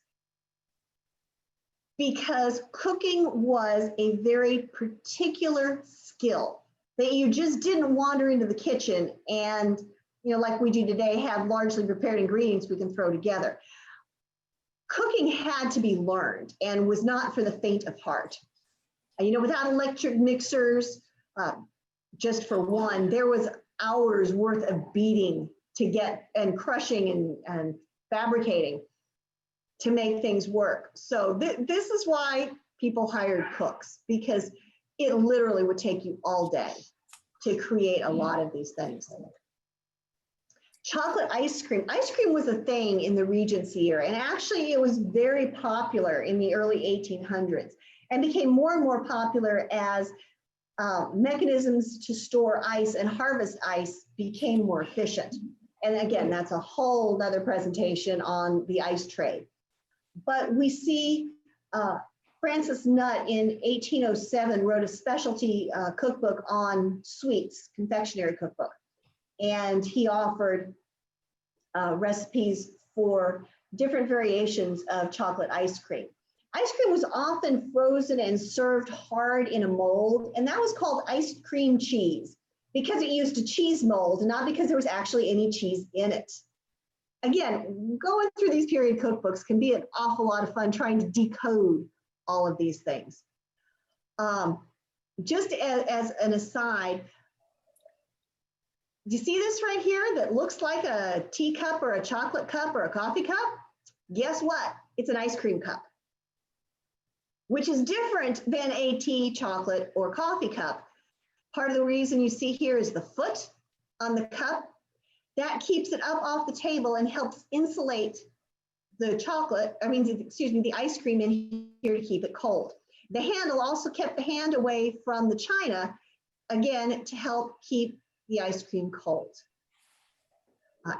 Because cooking was a very particular skill that you just didn't wander into the kitchen and, you know, like we do today, have largely prepared ingredients we can throw together. Cooking had to be learned and was not for the faint of heart. You know, without electric mixers, just for one, there was hours worth of beating to get, and crushing and fabricating to make things work. So this is why people hired cooks, because it literally would take you all day to create a lot of these things. Chocolate ice cream. Ice cream was a thing in the Regency era, and actually it was very popular in the early 1800s and became more and more popular as mechanisms to store ice and harvest ice became more efficient. And again, that's a whole other presentation on the ice trade. But we see Francis Nutt in 1807 wrote a specialty cookbook on sweets, confectionery cookbook. And he offered recipes for different variations of chocolate ice cream. Ice cream was often frozen and served hard in a mold, and that was called ice cream cheese because it used a cheese mold, not because there was actually any cheese in it. Again, going through these period cookbooks can be an awful lot of fun trying to decode all of these things. Just as an aside, do you see this right here that looks like a teacup or a chocolate cup or a coffee cup? Guess what? It's an ice cream cup. which is different than a tea, chocolate, or coffee cup. Part of the reason you see here is the foot on the cup. That keeps it up off the table and helps insulate the the ice cream in here to keep it cold. The handle also kept the hand away from the china, again, to help keep the ice cream cold.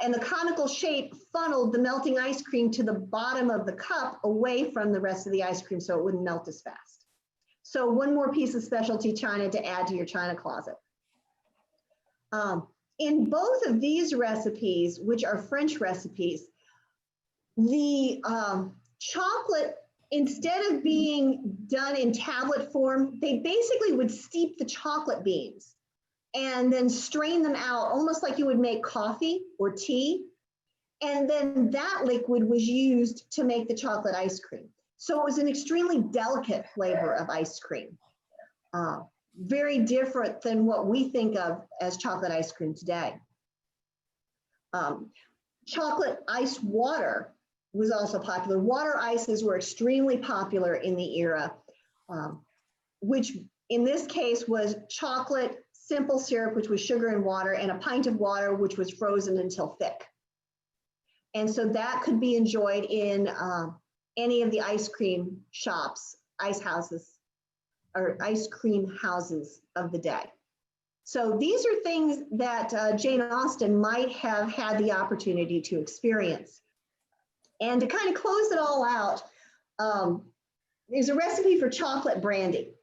And the conical shape funneled the melting ice cream to the bottom of the cup away from the rest of the ice cream so it wouldn't melt as fast. So one more piece of specialty china to add to your china closet. In both of these recipes, which are French recipes, the chocolate, instead of being done in tablet form, they basically would steep the chocolate beans and then strain them out, almost like you would make coffee or tea. And then that liquid was used to make the chocolate ice cream. So it was an extremely delicate flavor of ice cream. Very different than what we think of as chocolate ice cream today. Chocolate ice water was also popular. Water ices were extremely popular in the era, which in this case was chocolate, simple syrup, which was sugar and water, and a pint of water, which was frozen until thick. And so that could be enjoyed in any of the ice cream shops, ice houses, or ice cream houses of the day. So these are things that Jane Austen might have had the opportunity to experience. And to kind of close it all out, there's a recipe for chocolate brandy.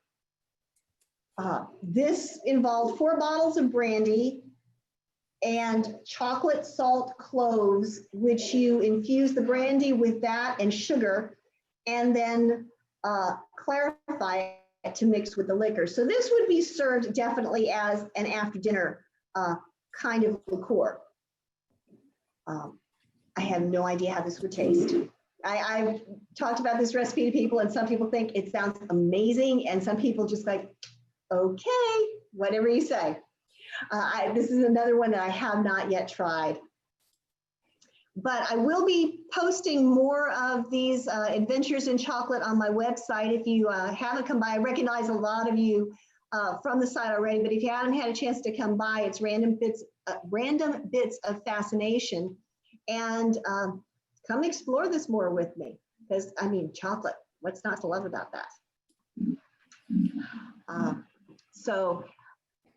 This involved 4 bottles of brandy and chocolate, salt, cloves, which you infuse the brandy with that and sugar, and then clarify it to mix with the liquor. So this would be served definitely as an after dinner kind of liqueur. I have no idea how this would taste. I've talked about this recipe to people, and some people think it sounds amazing, and some people just like, okay, whatever you say. This is another one that I have not yet tried. But I will be posting more of these adventures in chocolate on my website. If you haven't come by, I recognize a lot of you from the site already, but if you haven't had a chance to come by, it's Random Bits of Fascination. And come explore this more with me, because I mean, chocolate, what's not to love about that? So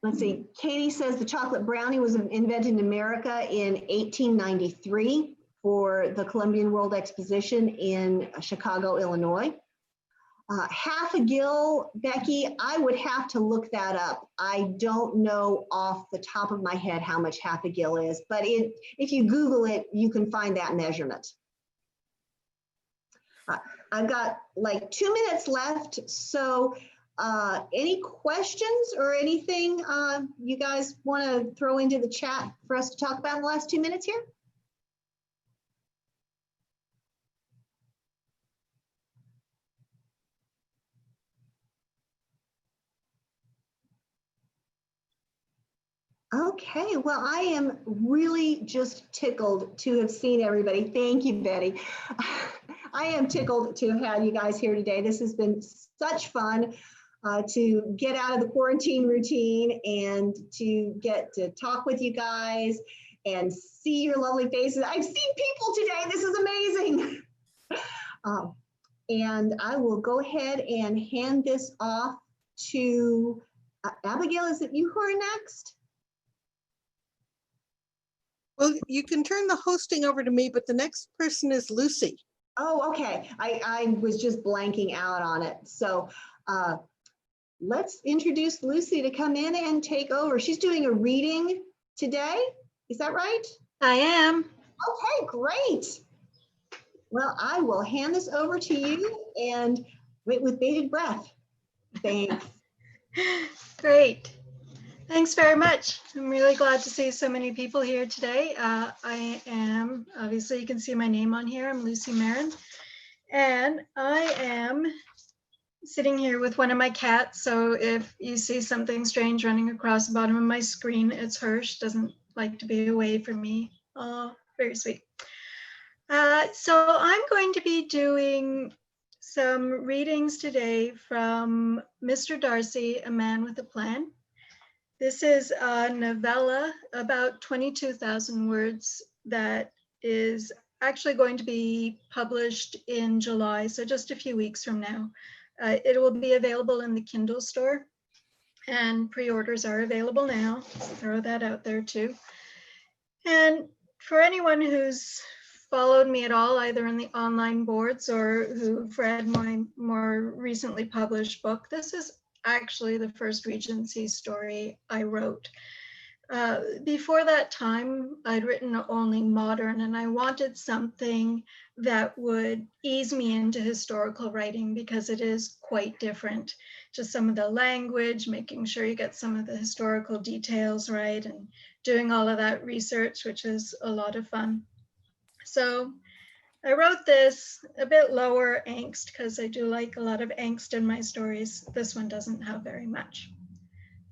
let's see, Katie says the chocolate brownie was invented in America in 1893 for the Columbian World Exposition in Chicago, Illinois. Half a gill, Becky, I would have to look that up. I don't know off the top of my head how much half a gill is, but if you Google it, you can find that measurement. I've got like 2 minutes left, so any questions or anything you guys want to throw into the chat for us to talk about in the last 2 minutes here? Okay, well, I am really just tickled to have seen everybody. Thank you, Betty. I am tickled to have had you guys here today. This has been such fun to get out of the quarantine routine and to get to talk with you guys and see your lovely faces. I've seen people today. This is amazing. And I will go ahead and hand this off to Abigail. Is it you who are next? Well, you can turn the hosting over to me, but the next person is Lucy. Oh, okay. I was just blanking out on it. So let's introduce Lucy to come in and take over. She's doing a reading today. Is that right? I am. Okay, great. Well, I will hand this over to you and wait with bated breath. Thanks. Great. Thanks very much. I'm really glad to see so many people here today. I am, obviously you can see my name on here. I'm Lucy Marin, and I am sitting here with one of my cats. So if you see something strange running across the bottom of my screen, it's her. She doesn't like to be away from me. Oh, very sweet. So I'm going to be doing some readings today from Mr. Darcy, A Man with a Plan. This is a novella, about 22,000 words, that is actually going to be published in July, so just a few weeks from now. It will be available in the Kindle store, and pre-orders are available now. Throw that out there too. And for anyone who's followed me at all, either in the online boards or who've read my more recently published book, this is actually the first Regency story I wrote. Before that time, I'd written only modern, and I wanted something that would ease me into historical writing because it is quite different. Just some of the language, making sure you get some of the historical details right, and doing all of that research, which is a lot of fun. So I wrote this a bit lower angst because I do like a lot of angst in my stories. This one doesn't have very much.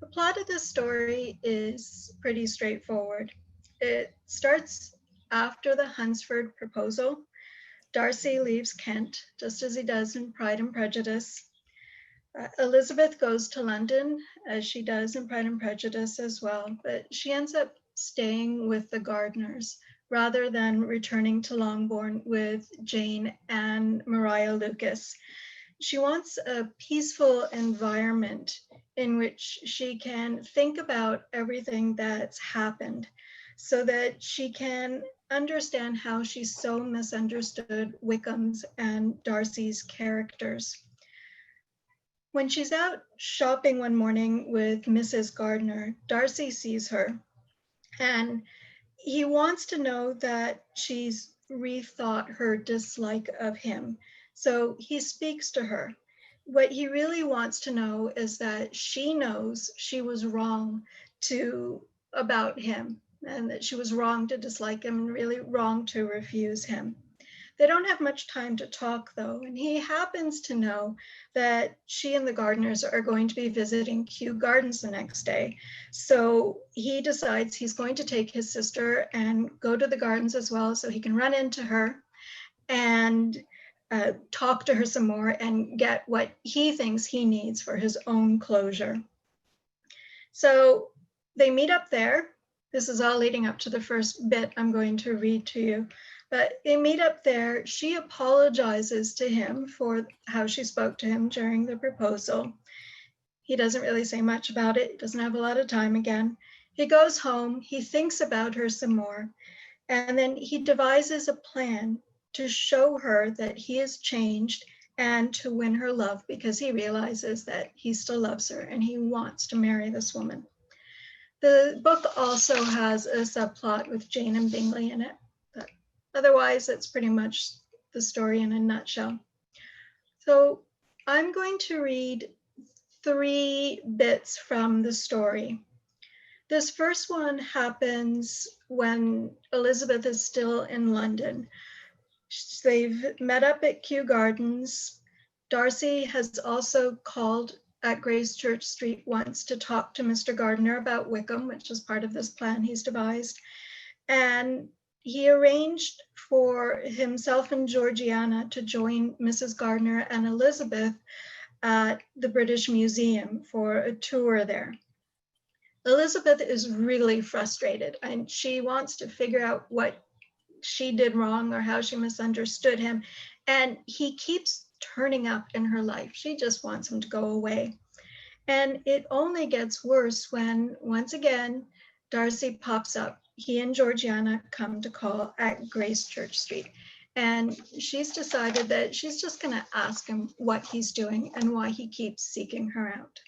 The plot of this story is pretty straightforward. It starts after the Hunsford proposal. Darcy leaves Kent, just as he does in Pride and Prejudice. Elizabeth goes to London, as she does in Pride and Prejudice as well, but she ends up staying with the Gardiners rather than returning to Longbourn with Jane and Maria Lucas. She wants a peaceful environment in which she can think about everything that's happened so that she can understand how she so misunderstood Wickham's and Darcy's characters. When she's out shopping one morning with Mrs. Gardiner, Darcy sees her, and he wants to know that she's rethought her dislike of him. So he speaks to her. What he really wants to know is that she knows she was wrong about him, and that she was wrong to dislike him and really wrong to refuse him. They don't have much time to talk though, and he happens to know that she and the Gardiners are going to be visiting Kew Gardens the next day. So he decides he's going to take his sister and go to the gardens as well so he can run into her and talk to her some more and get what he thinks he needs for his own closure. So they meet up there. This is all leading up to the first bit I'm going to read to you. But they meet up there. She apologizes to him for how she spoke to him during the proposal. He doesn't really say much about it. He doesn't have a lot of time again. He goes home. He thinks about her some more. And then he devises a plan to show her that he has changed and to win her love, because he realizes that he still loves her and he wants to marry this woman. The book also has a subplot with Jane and Bingley in it. But otherwise, that's pretty much the story in a nutshell. So I'm going to read 3 bits from the story. This first one happens when Elizabeth is still in London. They've met up at Kew Gardens. Darcy has also called at Grace Church Street once to talk to Mr. Gardiner about Wickham, which is part of this plan he's devised. And he arranged for himself and Georgiana to join Mrs. Gardiner and Elizabeth at the British Museum for a tour there. Elizabeth is really frustrated and she wants to figure out what she did wrong or how she misunderstood him. And he keeps turning up in her life. She just wants him to go away. And it only gets worse when, once again, Darcy pops up. He and Georgiana come to call at Grace Church Street. And she's decided that she's just going to ask him what he's doing and why he keeps seeking her out.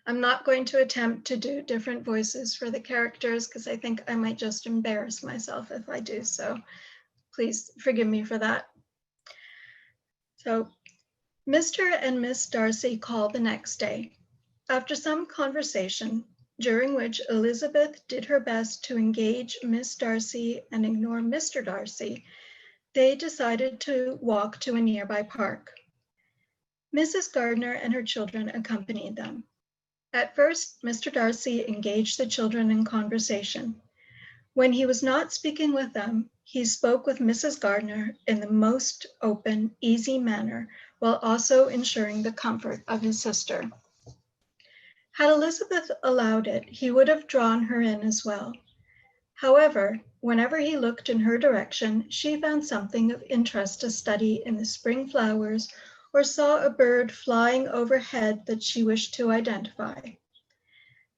I'm not going to attempt to do different voices for the characters because I think I might just embarrass myself if I do so. Please forgive me for that. So, Mr. and Miss Darcy call the next day. After some conversation, during which Elizabeth did her best to engage Miss Darcy and ignore Mr. Darcy, they decided to walk to a nearby park. Mrs. Gardiner and her children accompanied them. At first, Mr. Darcy engaged the children in conversation. When he was not speaking with them, he spoke with Mrs. Gardiner in the most open, easy manner, while also ensuring the comfort of his sister. Had Elizabeth allowed it, he would have drawn her in as well. However, whenever he looked in her direction, she found something of interest to study in the spring flowers or saw a bird flying overhead that she wished to identify.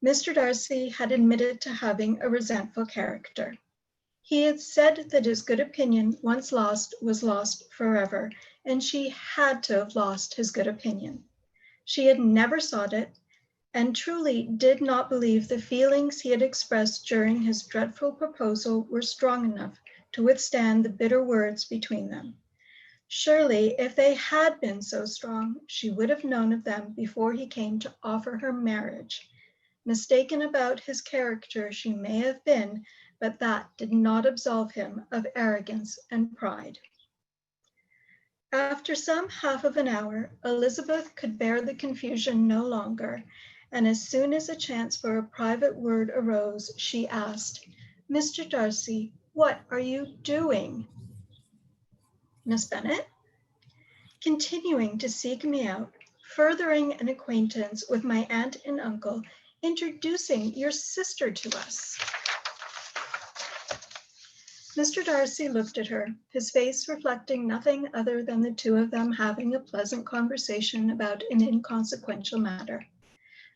Mr. Darcy had admitted to having a resentful character. He had said that his good opinion, once lost, was lost forever, and she had to have lost his good opinion. She had never sought it, and truly did not believe the feelings he had expressed during his dreadful proposal were strong enough to withstand the bitter words between them. Surely, if they had been so strong, she would have known of them before he came to offer her marriage. Mistaken about his character she may have been, but that did not absolve him of arrogance and pride. After some half of an hour, Elizabeth could bear the confusion no longer, and as soon as a chance for a private word arose, she asked, "Mr. Darcy, what are you doing?" "Miss Bennet?" "Continuing to seek me out, furthering an acquaintance with my aunt and uncle, introducing your sister to us." Mr. Darcy looked at her, his face reflecting nothing other than the two of them having a pleasant conversation about an inconsequential matter.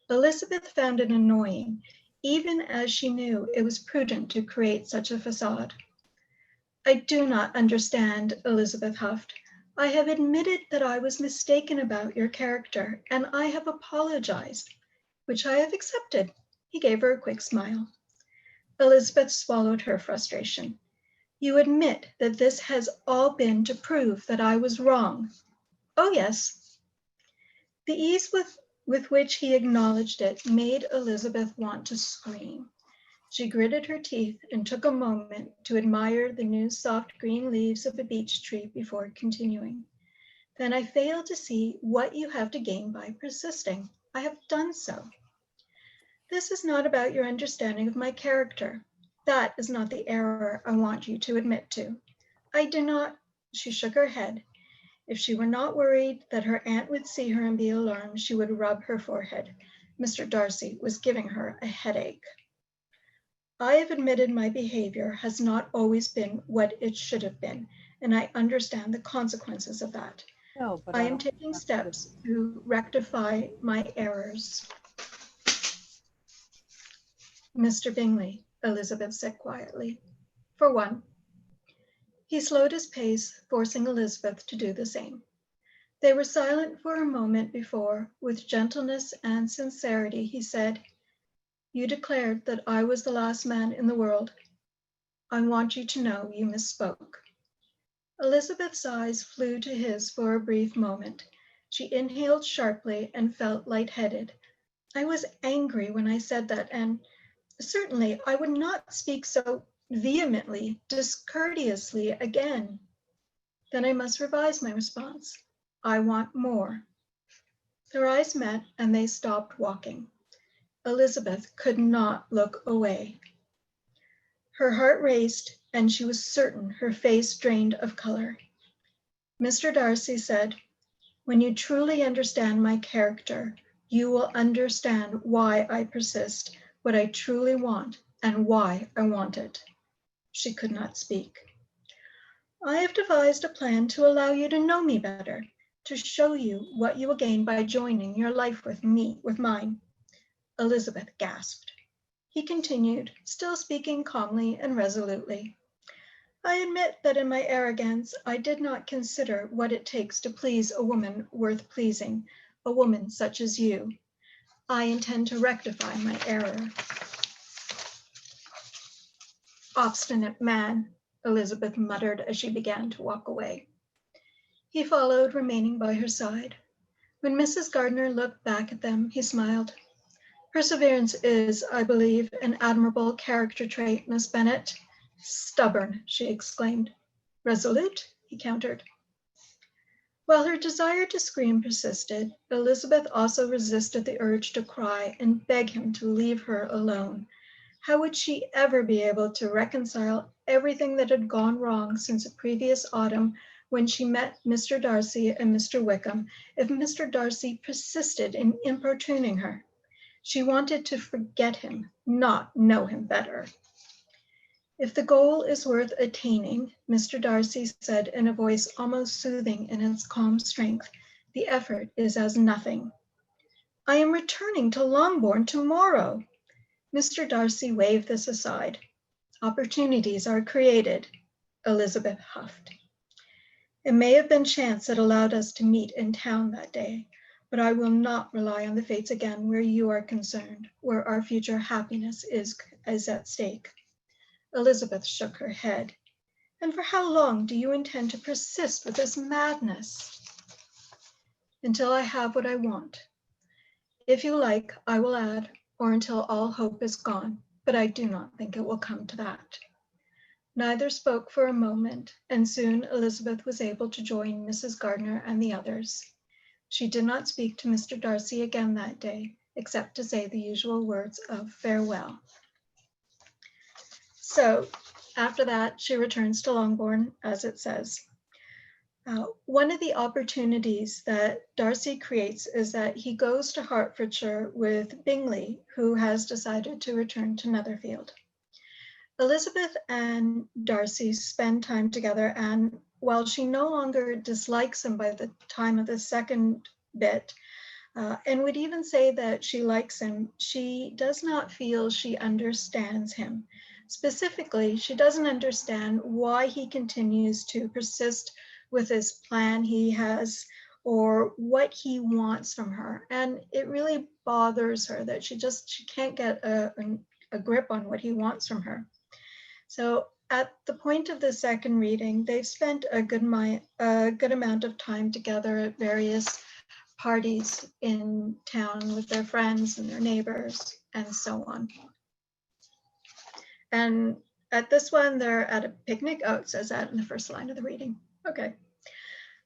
Elizabeth found it annoying, even as she knew it was prudent to create such a facade. "I do not understand," Elizabeth huffed. "I have admitted that I was mistaken about your character, and I have apologized, which I have accepted." He gave her a quick smile. Elizabeth swallowed her frustration. "You admit that this has all been to prove that I was wrong?" "Oh, yes." The ease with which he acknowledged it made Elizabeth want to scream. She gritted her teeth and took a moment to admire the new soft green leaves of a beech tree before continuing. "Then I fail to see what you have to gain by persisting. I have done so. This is not about your understanding of my character. That is not the error I want you to admit to. I do not," she shook her head. If she were not worried that her aunt would see her and be alarmed, she would rub her forehead. Mr. Darcy was giving her a headache. "I have admitted my behavior has not always been what it should have been, and I understand the consequences of that. No, but I am taking steps to rectify my errors." "Mr. Bingley," Elizabeth said quietly, "for one." He slowed his pace, forcing Elizabeth to do the same. They were silent for a moment before, with gentleness and sincerity, he said, "You declared that I was the last man in the world. I want you to know you misspoke." Elizabeth's eyes flew to his for a brief moment. She inhaled sharply and felt lightheaded. "I was angry when I said that, and certainly I would not speak so vehemently, discourteously again." "Then I must revise my response. I want more." Their eyes met and they stopped walking. Elizabeth could not look away. Her heart raced and she was certain her face drained of color. Mr. Darcy said, "When you truly understand my character, you will understand why I persist, what I truly want, and why I want it." She could not speak. "I have devised a plan to allow you to know me better, to show you what you will gain by joining your life with mine." Elizabeth gasped. He continued, still speaking calmly and resolutely. "I admit that in my arrogance, I did not consider what it takes to please a woman worth pleasing, a woman such as you. I intend to rectify my error." "Obstinate man," Elizabeth muttered as she began to walk away. He followed, remaining by her side. When Mrs. Gardiner looked back at them, he smiled. "Perseverance is, I believe, an admirable character trait, Miss Bennet." "Stubborn," she exclaimed. "Resolute," he countered. While her desire to scream persisted, Elizabeth also resisted the urge to cry and beg him to leave her alone. How would she ever be able to reconcile everything that had gone wrong since the previous autumn when she met Mr. Darcy and Mr. Wickham if Mr. Darcy persisted in importuning her? She wanted to forget him, not know him better. If the goal is worth attaining, Mr. Darcy said in a voice almost soothing in its calm strength, the effort is as nothing. I am returning to Longbourn tomorrow. Mr. Darcy waved this aside. Opportunities are created, Elizabeth huffed. It may have been chance that allowed us to meet in town that day, but I will not rely on the fates again where you are concerned, where our future happiness is at stake. Elizabeth shook her head. And for how long do you intend to persist with this madness? Until I have what I want. If you like, I will add, or until all hope is gone, but I do not think it will come to that. Neither spoke for a moment, and soon Elizabeth was able to join Mrs. Gardiner and the others. She did not speak to Mr. Darcy again that day, except to say the usual words of farewell. So after that, she returns to Longbourn, as it says. One of the opportunities that Darcy creates is that he goes to Hertfordshire with Bingley, who has decided to return to Netherfield. Elizabeth and Darcy spend time together, and while she no longer dislikes him by the time of the second bit, and would even say that she likes him, she does not feel she understands him. Specifically, she doesn't understand why he continues to persist with this plan he has or what he wants from her. And it really bothers her that she can't get a grip on what he wants from her. So at the point of the second reading, they've spent a good amount of time together at various parties in town with their friends and their neighbors and so on. And at this one, they're at a picnic. Oh, it says that in the first line of the reading. Okay.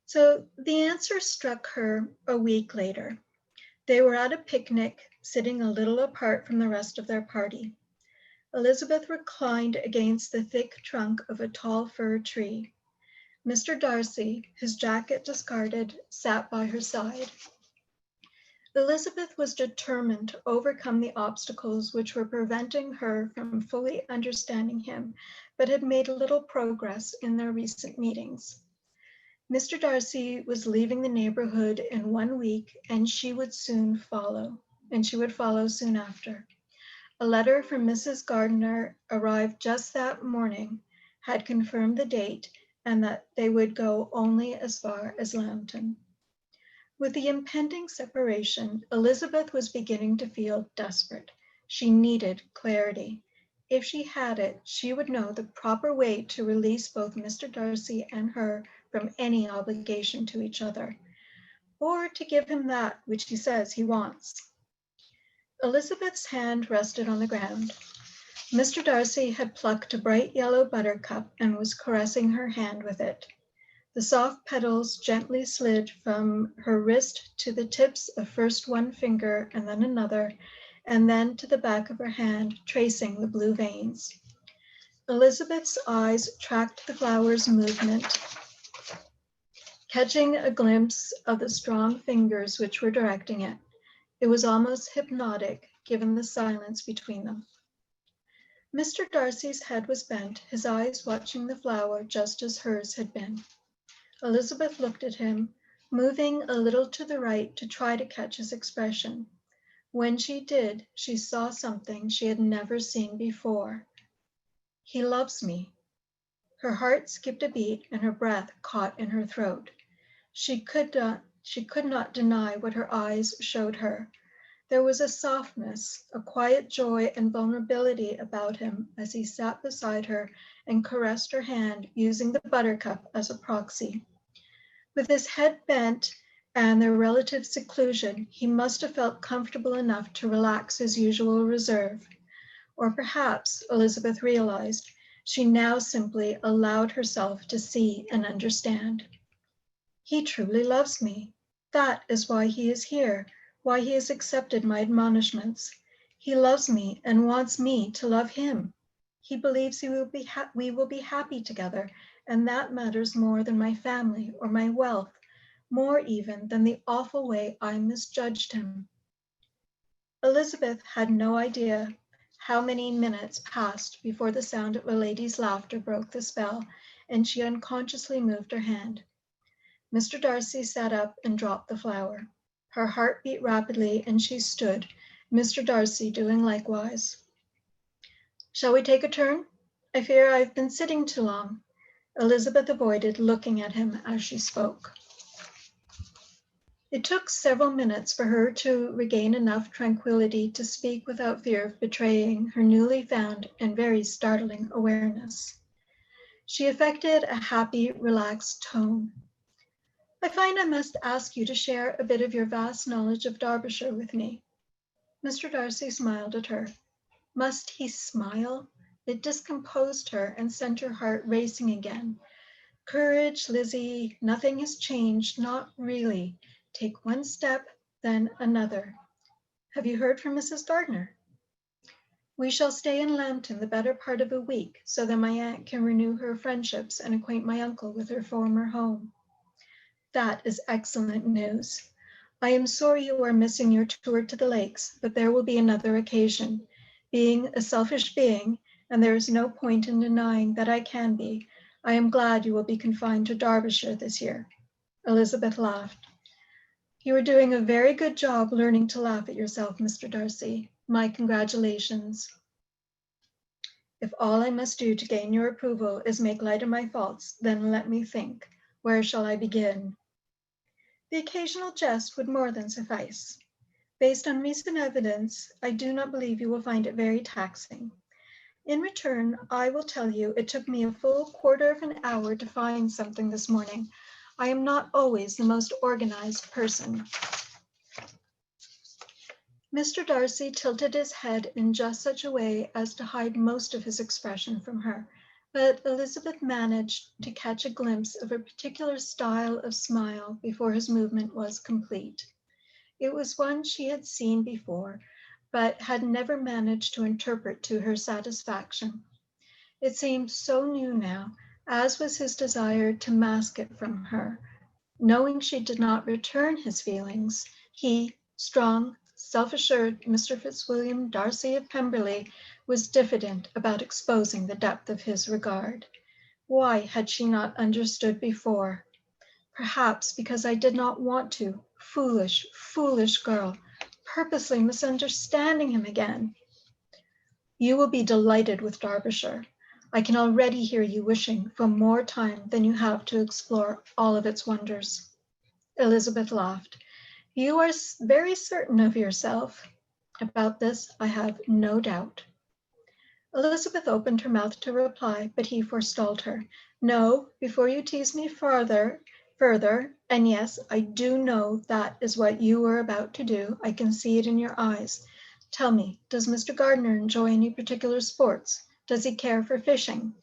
So the answer struck her a week later. They were at a picnic, sitting a little apart from the rest of their party. Elizabeth reclined against the thick trunk of a tall fir tree. Mr. Darcy, his jacket discarded, sat by her side. Elizabeth was determined to overcome the obstacles which were preventing her from fully understanding him, but had made little progress in their recent meetings. Mr. Darcy was leaving the neighborhood in 1 week, and she would follow soon after. A letter from Mrs. Gardiner arrived just that morning, had confirmed the date, and that they would go only as far as Lambton. With the impending separation, Elizabeth was beginning to feel desperate. She needed clarity. If she had it, she would know the proper way to release both Mr. Darcy and her from any obligation to each other, or to give him that which he says he wants. Elizabeth's hand rested on the ground. Mr. Darcy had plucked a bright yellow buttercup and was caressing her hand with it. The soft petals gently slid from her wrist to the tips of first one finger and then another, and then to the back of her hand, tracing the blue veins. Elizabeth's eyes tracked the flower's movement, catching a glimpse of the strong fingers which were directing it. It was almost hypnotic, given the silence between them. Mr. Darcy's head was bent, his eyes watching the flower just as hers had been. Elizabeth looked at him, moving a little to the right to try to catch his expression. When she did, she saw something she had never seen before. He loves me. Her heart skipped a beat and her breath caught in her throat. She could not deny what her eyes showed her. There was a softness, a quiet joy and vulnerability about him as he sat beside her and caressed her hand, using the buttercup as a proxy. With his head bent and their relative seclusion, he must have felt comfortable enough to relax his usual reserve. Or perhaps, Elizabeth realized, she now simply allowed herself to see and understand. He truly loves me. That is why he is here, why he has accepted my admonishments. He loves me and wants me to love him. He believes we will be happy together, and that matters more than my family or my wealth, more even than the awful way I misjudged him. Elizabeth had no idea how many minutes passed before the sound of a lady's laughter broke the spell, and she unconsciously moved her hand. Mr. Darcy sat up and dropped the flower. Her heart beat rapidly, and she stood, Mr. Darcy doing likewise. Shall we take a turn? I fear I've been sitting too long. Elizabeth avoided looking at him as she spoke. It took several minutes for her to regain enough tranquility to speak without fear of betraying her newly found and very startling awareness. She affected a happy, relaxed tone. I find I must ask you to share a bit of your vast knowledge of Derbyshire with me. Mr. Darcy smiled at her. Must he smile? It discomposed her and sent her heart racing again. Courage, Lizzie, nothing has changed, not really. Take one step, then another. Have you heard from Mrs. Gardiner? We shall stay in Lambton the better part of a week, so that my aunt can renew her friendships and acquaint my uncle with her former home. That is excellent news. I am sorry you are missing your tour to the lakes, but there will be another occasion. Being a selfish being, and there is no point in denying that I can be, I am glad you will be confined to Derbyshire this year. Elizabeth laughed. You are doing a very good job learning to laugh at yourself, Mr. Darcy. My congratulations. If all I must do to gain your approval is make light of my faults, then let me think. Where shall I begin? The occasional jest would more than suffice. Based on recent evidence, I do not believe you will find it very taxing. In return, I will tell you it took me a full quarter of an hour to find something this morning. I am not always the most organized person. Mr. Darcy tilted his head in just such a way as to hide most of his expression from her, but Elizabeth managed to catch a glimpse of a particular style of smile before his movement was complete. It was one she had seen before, but had never managed to interpret to her satisfaction. It seemed so new now, as was his desire to mask it from her. Knowing she did not return his feelings, he, strong, self-assured Mr. Fitzwilliam Darcy of Pemberley, was diffident about exposing the depth of his regard. Why had she not understood before? Perhaps because I did not want to. Foolish, foolish girl, purposely misunderstanding him again. You will be delighted with Derbyshire. I can already hear you wishing for more time than you have to explore all of its wonders. Elizabeth laughed. You are very certain of yourself. About this, I have no doubt. Elizabeth opened her mouth to reply, but he forestalled her. No, before you tease me further, and yes, I do know that is what you were about to do. I can see it in your eyes. Tell me, does Mr. Gardiner enjoy any particular sports? Does he care for fishing?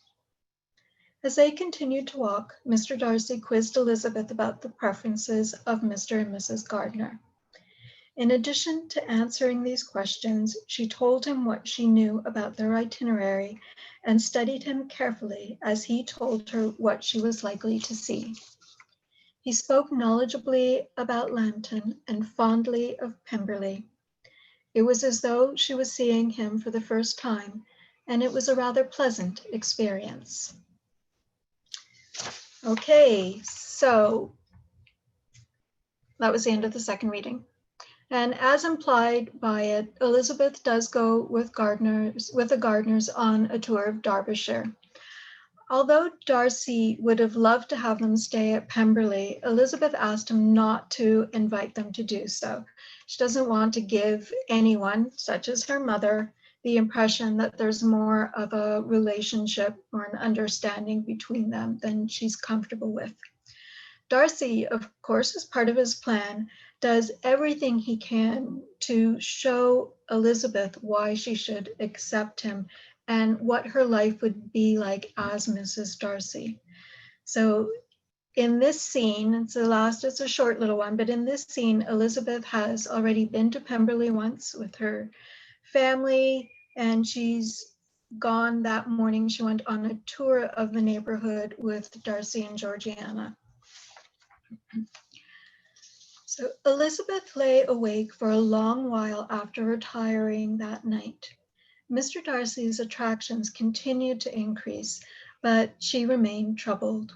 As they continued to walk, Mr. Darcy quizzed Elizabeth about the preferences of Mr. and Mrs. Gardiner. In addition to answering these questions, she told him what she knew about their itinerary and studied him carefully as he told her what she was likely to see. He spoke knowledgeably about Lambton and fondly of Pemberley. It was as though she was seeing him for the first time, and it was a rather pleasant experience. Okay, so that was the end of the second reading. And as implied by it, Elizabeth does go with the Gardiners on a tour of Derbyshire. Although Darcy would have loved to have them stay at Pemberley, Elizabeth asked him not to invite them to do so. She doesn't want to give anyone, such as her mother, the impression that there's more of a relationship or an understanding between them than she's comfortable with. Darcy, of course, as part of his plan, does everything he can to show Elizabeth why she should accept him and what her life would be like as Mrs. Darcy. So in this scene, it's a short little one, but in this scene, Elizabeth has already been to Pemberley once with her family, and she's gone that morning. She went on a tour of the neighborhood with Darcy and Georgiana. So Elizabeth lay awake for a long while after retiring that night. Mr. Darcy's attractions continued to increase, but she remained troubled.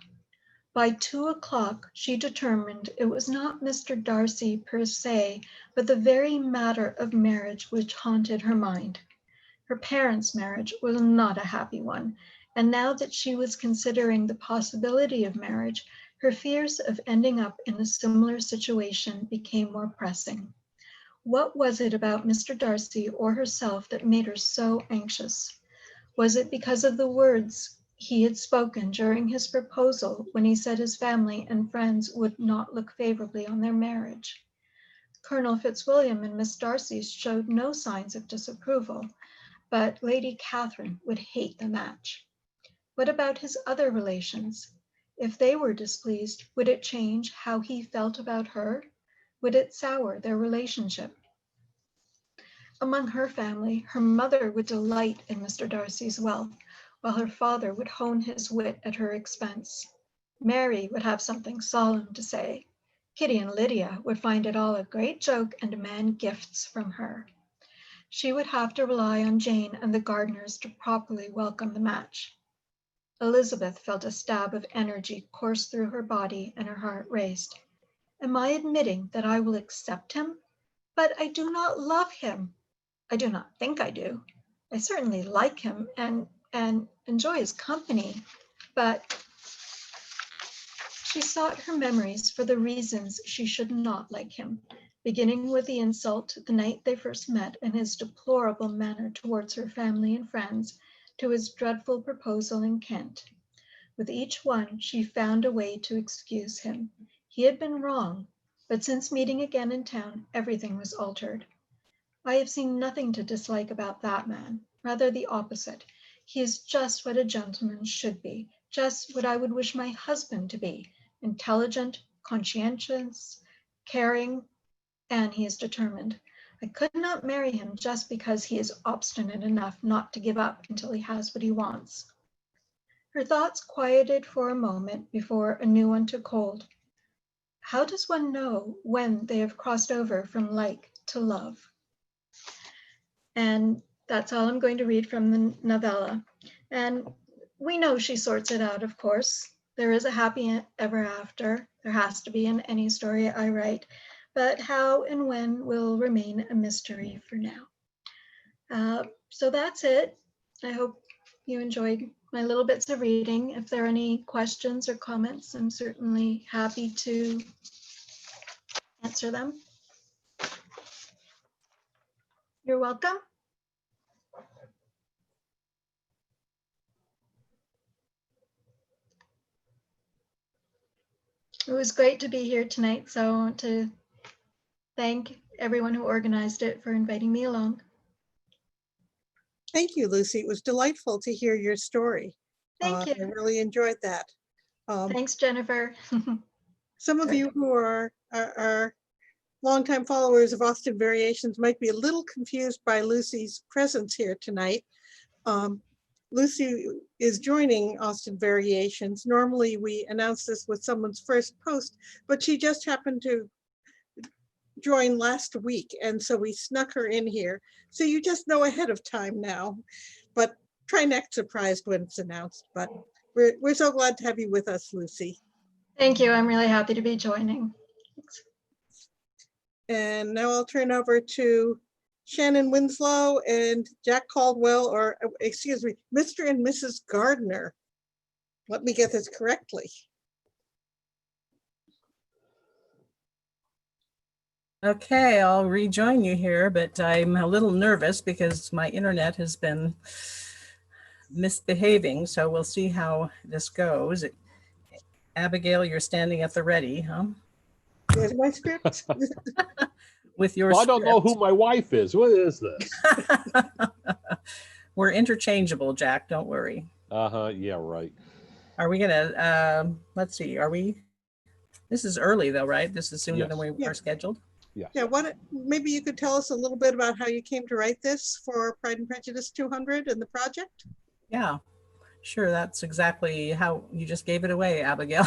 By 2 o'clock, she determined it was not Mr. Darcy per se, but the very matter of marriage which haunted her mind. Her parents' marriage was not a happy one, and now that she was considering the possibility of marriage, her fears of ending up in a similar situation became more pressing. What was it about Mr. Darcy or herself that made her so anxious? Was it because of the words he had spoken during his proposal when he said his family and friends would not look favorably on their marriage? Colonel Fitzwilliam and Miss Darcy showed no signs of disapproval, but Lady Catherine would hate the match. What about his other relations? If they were displeased, would it change how he felt about her? Would it sour their relationship? Among her family, her mother would delight in Mr. Darcy's wealth, while her father would hone his wit at her expense. Mary would have something solemn to say. Kitty and Lydia would find it all a great joke and demand gifts from her. She would have to rely on Jane and the Gardiners to properly welcome the match. Elizabeth felt a stab of energy course through her body and her heart raced. Am I admitting that I will accept him? But I do not love him. I do not think I do. I certainly like him and enjoy his company, but she sought her memories for the reasons she should not like him, beginning with the insult the night they first met and his deplorable manner towards her family and friends, to his dreadful proposal in Kent. With each one, she found a way to excuse him. He had been wrong, but since meeting again in town, everything was altered. I have seen nothing to dislike about that man, rather the opposite. He is just what a gentleman should be, just what I would wish my husband to be, intelligent, conscientious, caring, and he is determined. I could not marry him just because he is obstinate enough not to give up until he has what he wants. Her thoughts quieted for a moment before a new one took hold. How does one know when they have crossed over from like to love? And that's all I'm going to read from the novella. And we know she sorts it out, of course. There is a happy ever after. There has to be in any story I write. But how and when will remain a mystery for now. So that's it. I hope you enjoyed my little bits of reading. If there are any questions or comments, I'm certainly happy to answer them. You're welcome. It was great to be here tonight, so I want to thank everyone who organized it for inviting me along. Thank you, Lucy. It was delightful to hear your story. Thank you. I really enjoyed that. Thanks, Jennifer. Some of you who are longtime followers of Austen Variations might be a little confused by Lucy's presence here tonight. Lucy is joining Austen Variations. Normally we announce this with someone's first post, but she just happened to join last week, and so we snuck her in here. So you just know ahead of time now, but try not surprised when it's announced. But we're so glad to have you with us, Lucy. Thank you. I'm really happy to be joining. Thanks. And now I'll turn over to Shannon Winslow and Jack Caldwell, or excuse me, Mr. and Mrs. Gardiner. Let me get this correctly. Okay, I'll rejoin you here, but I'm a little nervous because my internet has been misbehaving, so we'll see how this goes. Abigail, you're standing at the ready, huh? There's my script. With your Well, I don't know script. who my wife is. What is this? We're interchangeable, Jack, don't worry. Yeah, right. Are we gonna, let's see, are we, this is early though, right? This is sooner than we Yeah. were scheduled? Yes. Yeah, maybe you could tell us a little bit about how you came to write this for Pride and Prejudice 200 and the project? Yeah, sure. That's exactly how you just gave it away, Abigail.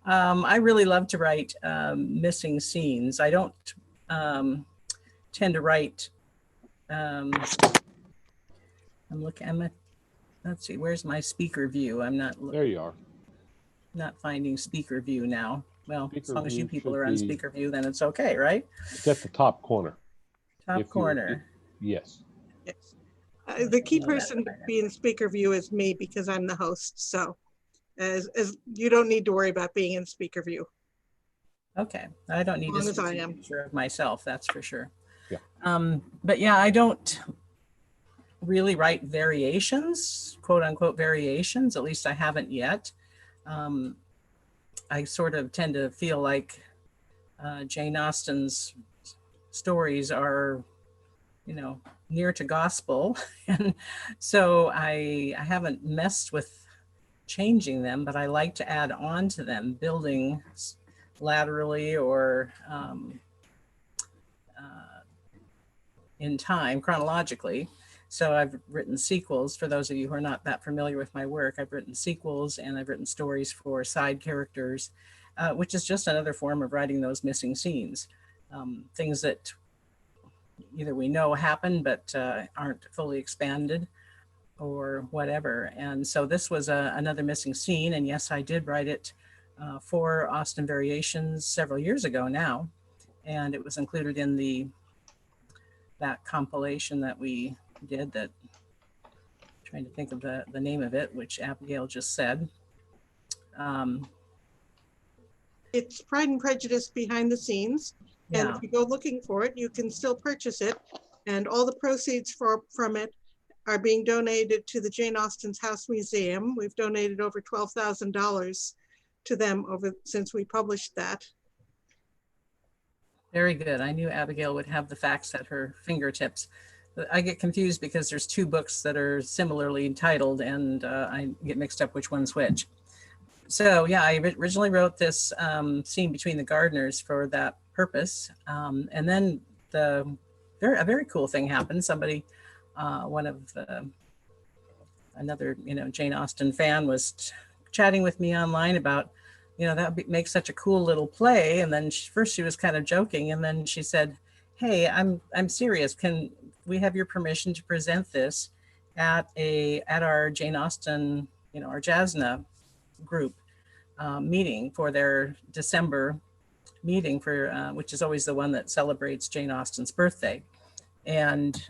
I really love to write missing scenes. I don't tend to write. Let's see, where's my speaker view? I'm not. There you are. Not finding speaker view now. Well, as long as you Speaker view people should are on be- speaker view, then it's okay, right? It's at the top corner. Top If you- corner. Yes. Yes. The key know that person to right now. be in speaker view is me because I'm the host. So as you don't need to worry about being in speaker view. Okay, I don't need to As long as see I a am. picture of myself, that's for sure. Yeah. But yeah, I don't really write variations, quote unquote variations, at least I haven't yet. I sort of tend to feel like Jane Austen's stories are, near to gospel. And so I haven't messed with changing them, but I like to add on to them, building laterally or in time, chronologically. So I've written sequels. For those of you who are not that familiar with my work, I've written sequels and I've written stories for side characters, which is just another form of writing those missing scenes. Things that either we know happen but aren't fully expanded or whatever. And so this was another missing scene. And yes, I did write it for Austen Variations several years ago now. And it was included in that compilation that we did, that trying to think of the name of it, which Abigail just said. It's Pride and Prejudice Behind the Scenes. And Yeah. if you go looking for it, you can still purchase it. And all the proceeds from it are being donated to the Jane Austen's House Museum. We've donated over $12,000 to them since we published that. Very good. I knew Abigail would have the facts at her fingertips. I get confused because there's two books that are similarly entitled, and I get mixed up which one's which. So yeah, I originally wrote this scene between the Gardiners for that purpose. And then a very cool thing happened. Somebody, another Jane Austen fan was chatting with me online about, that would make such a cool little play. And then first she was kind of joking, and then she said, "Hey, I'm serious. Can we have your permission to present this at our Jane Austen, our JASNA group meeting for their December meeting which is always the one that celebrates Jane Austen's birthday." And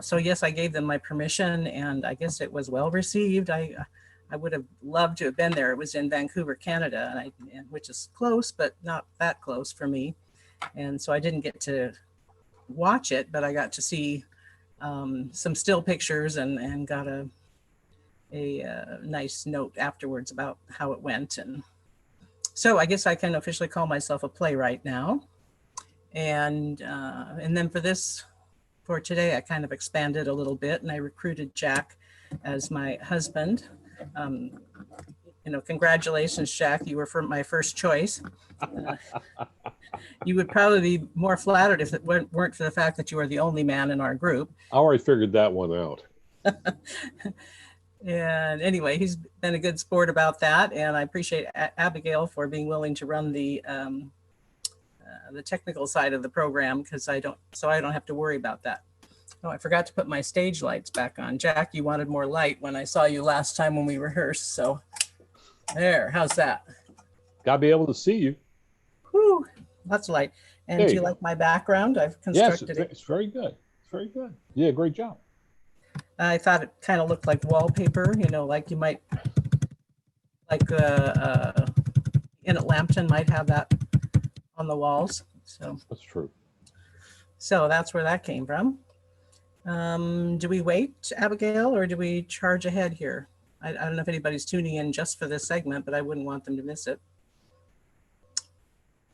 so yes, I gave them my permission, and I guess it was well received. I would have loved to have been there. It was in Vancouver, Canada, which is close, but not that close for me. And so I didn't get to watch it, but I got to see some still pictures and got a nice note afterwards about how it went. And so I guess I can officially call myself a playwright now. And then for today, I kind of expanded a little bit, and I recruited Jack as my husband. Congratulations, Jack. You were my first choice. You would probably be more flattered if it weren't for the fact that you are the only man in our group. I already figured that one out. And anyway, he's been a good sport about that. And I appreciate Abigail for being willing to run the technical side of the program, because I don't have to worry about that. Oh, I forgot to put my stage lights back on. Jack, you wanted more light when I saw you last time when we rehearsed. So there, how's that? Gotta be able to see you. Whew, lots of light. And There do you you go. like my background? I've Yes, constructed it. it's very good. It's very good. Yeah, great job. I thought it kind of looked like wallpaper, like you might, like Inn at Lambton might have that on the walls. So That's true. that's where that came from. Do we wait, Abigail, or do we charge ahead here? I don't know if anybody's tuning in just for this segment, but I wouldn't want them to miss it.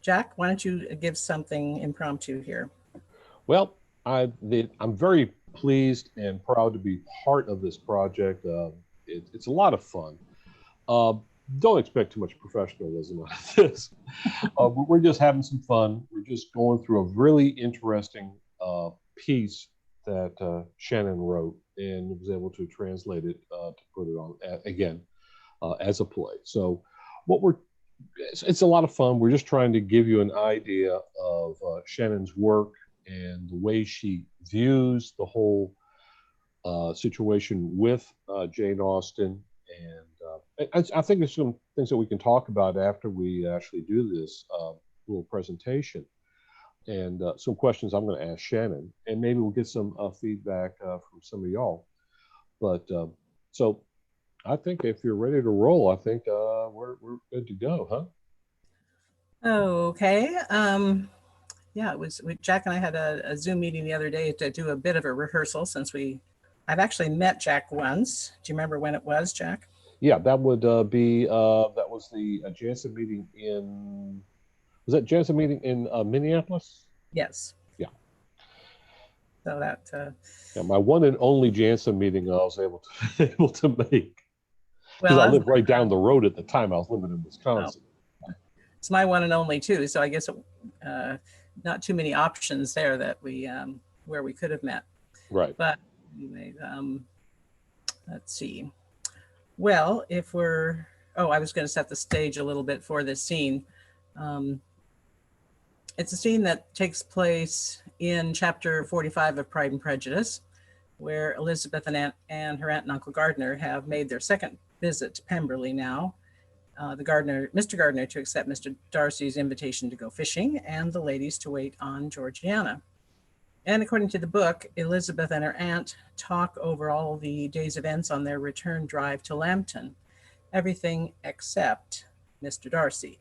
Jack, why don't you give something impromptu here? Well, I'm very pleased and proud to be part of this project. It's a lot of fun. don't expect too much professionalism out of this. We're just having some fun. We're just going through a really interesting piece that Shannon wrote and was able to translate it to put it on again as a play. So it's a lot of fun. We're just trying to give you an idea of Shannon's work and the way she views the whole situation with Jane Austen. And I think there's some things that we can talk about after we actually do this little presentation. And some questions I'm going to ask Shannon, and maybe we'll get some feedback from some of y'all. But so I think if you're ready to roll, I think we're good to go, huh? Okay. Yeah, Jack and I had a Zoom meeting the other day to do a bit of a rehearsal since I've actually met Jack once. Do you remember when it was, Jack? Yeah, that would be that was the JAFF meeting in. Was that JAFF meeting in Minneapolis? Yes. Yeah. So that. Yeah, my one and only JAFF meeting I was able to make. Because Well, I lived right down the road at the time. I was living in Wisconsin. Oh. It's my one and only too. So I guess not too many options there that where we could have met. Right. But anyway, let's see. Well, I was going to set the stage a little bit for this scene. It's a scene that takes place in chapter 45 of Pride and Prejudice, where Elizabeth and her aunt and Uncle Gardiner have made their second visit to Pemberley now. Mr. Gardiner to accept Mr. Darcy's invitation to go fishing, and the ladies to wait on Georgiana. And according to the book, Elizabeth and her aunt talk over all the day's events on their return drive to Lambton, everything except Mr. Darcy.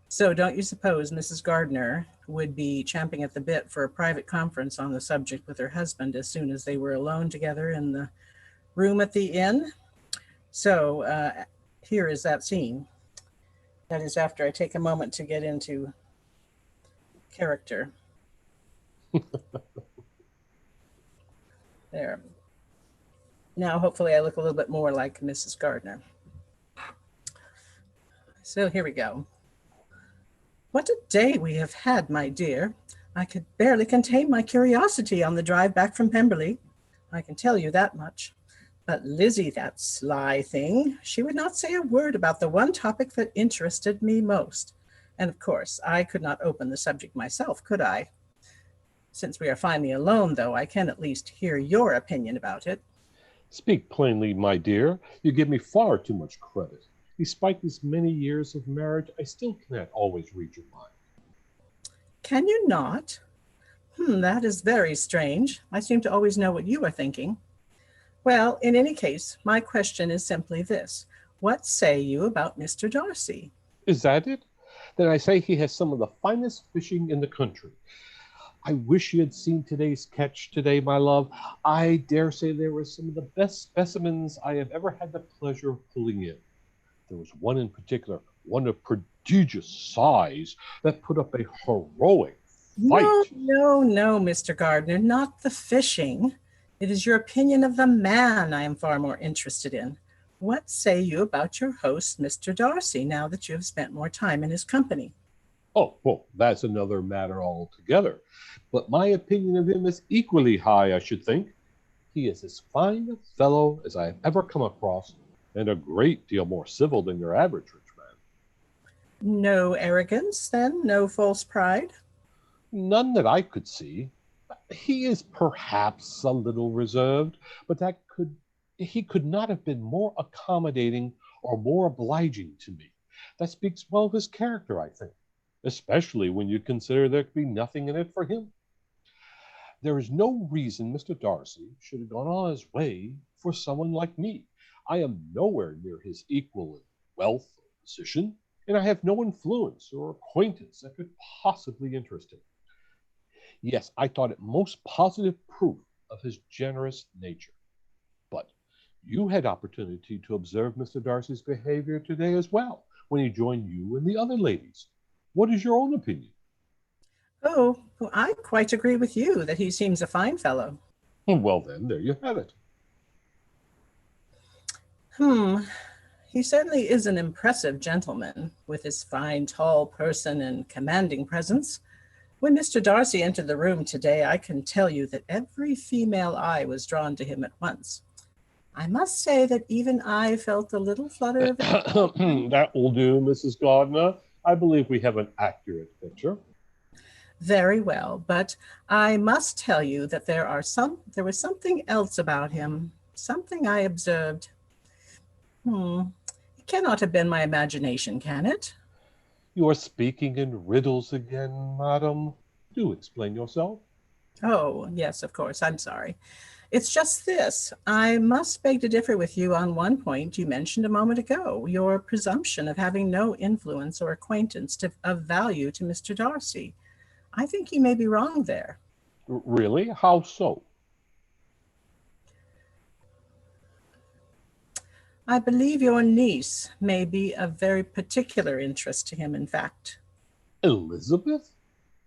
So don't you suppose Mrs. Gardiner would be champing at the bit for a private conference on the subject with her husband as soon as they were alone together in the room at the inn? So here is that scene. That is after I take a moment to get into character. There. Now, hopefully I look a little bit more like Mrs. Gardiner. So here we go. What a day we have had, my dear. I could barely contain my curiosity on the drive back from Pemberley. I can tell you that much. But Lizzie, that sly thing, she would not say a word about the one topic that interested me most. And of course, I could not open the subject myself, could I? Since we are finally alone, though, I can at least hear your opinion about it. Speak plainly, my dear. You give me far too much credit. Despite these many years of marriage, I still cannot always read your mind. Can you not? That is very strange. I seem to always know what you are thinking. Well, in any case, my question is simply this. What say you about Mr. Darcy? Is that it? Then I say he has some of the finest fishing in the country. I wish you had seen today's catch today, my love. I dare say there were some of the best specimens I have ever had the pleasure of pulling in. There was one in particular, one of prodigious size, that put up a heroic fight. No, Mr. Gardiner, not the fishing. It is your opinion of the man I am far more interested in. What say you about your host, Mr. Darcy, now that you have spent more time in his company? Oh, well, that's another matter altogether. But my opinion of him is equally high, I should think. He is as fine a fellow as I have ever come across, and a great deal more civil than your average rich man. No arrogance, then? No false pride? None that I could see. He is perhaps a little reserved, but he could not have been more accommodating or more obliging to me. That speaks well of his character, I think, especially when you consider there could be nothing in it for him. There is no reason Mr. Darcy should have gone on his way for someone like me. I am nowhere near his equal in wealth or position, and I have no influence or acquaintance that could possibly interest him. Yes, I thought it most positive proof of his generous nature. But you had opportunity to observe Mr. Darcy's behavior today as well, when he joined you and the other ladies. What is your own opinion? Oh, well, I quite agree with you that he seems a fine fellow. Well then, there you have it. He certainly is an impressive gentleman, with his fine, tall person and commanding presence. When Mr. Darcy entered the room today, I can tell you that every female eye was drawn to him at once. I must say that even I felt a little flutter of That will do, Mrs. Gardiner. I believe we have an accurate picture. Very well, but I must tell you that there was something else about him, something I observed. It cannot have been my imagination, can it? You are speaking in riddles again, madam. Do explain yourself. Oh, yes, of course. I'm sorry. It's just this. I must beg to differ with you on one point you mentioned a moment ago, your presumption of having no influence or acquaintance of value to Mr. Darcy. I think you may be wrong there. Really? How so? I believe your niece may be of very particular interest to him, in fact. Elizabeth?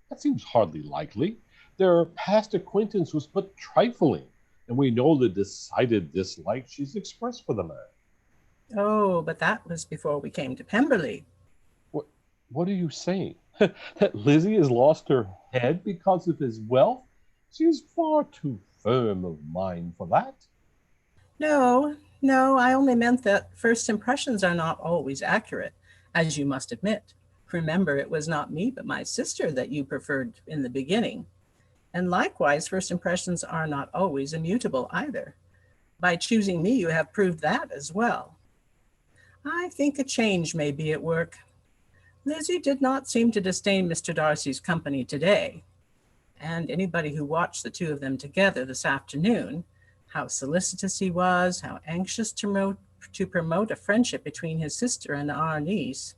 That seems hardly likely. Their past acquaintance was but trifling, and we know the decided dislike she's expressed for the man. Oh, but that was before we came to Pemberley. What are you saying? That Lizzie has lost her head because of his wealth? She is far too firm of mind for that. No, I only meant that first impressions are not always accurate, as you must admit. Remember, it was not me, but my sister that you preferred in the beginning. And likewise, first impressions are not always immutable either. By choosing me, you have proved that as well. I think a change may be at work. Lizzie did not seem to disdain Mr. Darcy's company today. And anybody who watched the two of them together this afternoon, how solicitous he was, how anxious to promote a friendship between his sister and our niece,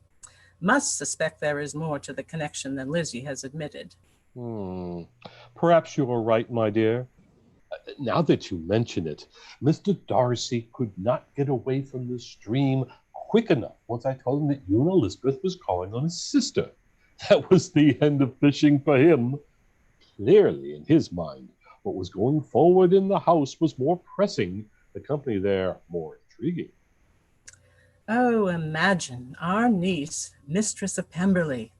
must suspect there is more to the connection than Lizzie has admitted. Perhaps you are right, my dear. Now that you mention it, Mr. Darcy could not get away from the stream quick enough once I told him that you and Elizabeth was calling on his sister. That was the end of fishing for him. Clearly, in his mind, what was going forward in the house was more pressing, the company there more intriguing. Oh, imagine our niece, mistress of Pemberley.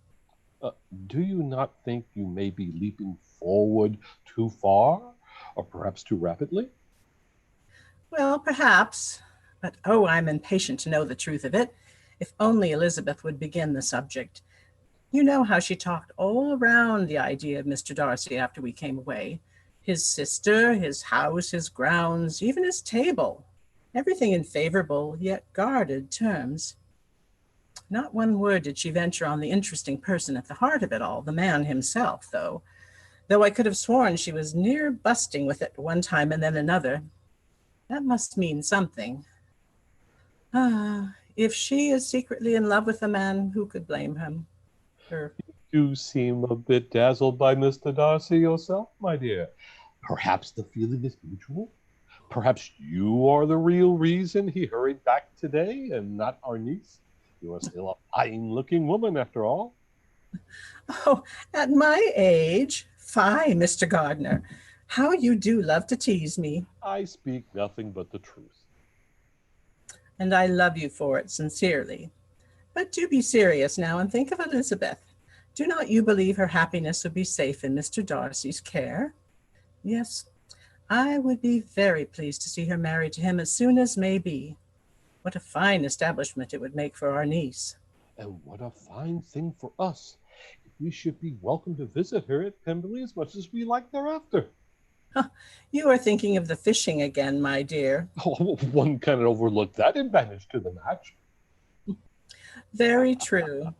Do you not think you may be leaping forward too far, or perhaps too rapidly? Well, perhaps, but oh, I'm impatient to know the truth of it. If only Elizabeth would begin the subject. You know how she talked all around the idea of Mr. Darcy after we came away. His sister, his house, his grounds, even his table. Everything in favorable yet guarded terms. Not one word did she venture on the interesting person at the heart of it all, the man himself, though I could have sworn she was near busting with it one time and then another. That must mean something. If she is secretly in love with a man, who could blame him? You seem a bit dazzled by Mr. Darcy yourself, my dear. Perhaps the feeling is mutual. Perhaps you are the real reason he hurried back today and not our niece. You are still a fine-looking woman, after all. Oh, at my age? Fie, Mr. Gardiner. How you do love to tease me. I speak nothing but the truth. And I love you for it sincerely. But do be serious now and think of Elizabeth. Do not you believe her happiness would be safe in Mr. Darcy's care? Yes, I would be very pleased to see her married to him as soon as may be. What a fine establishment it would make for our niece. And what a fine thing for us. We should be welcome to visit her at Pemberley as much as we like thereafter. You are thinking of the fishing again, my dear. Oh, one cannot overlook that advantage to the match. Very true.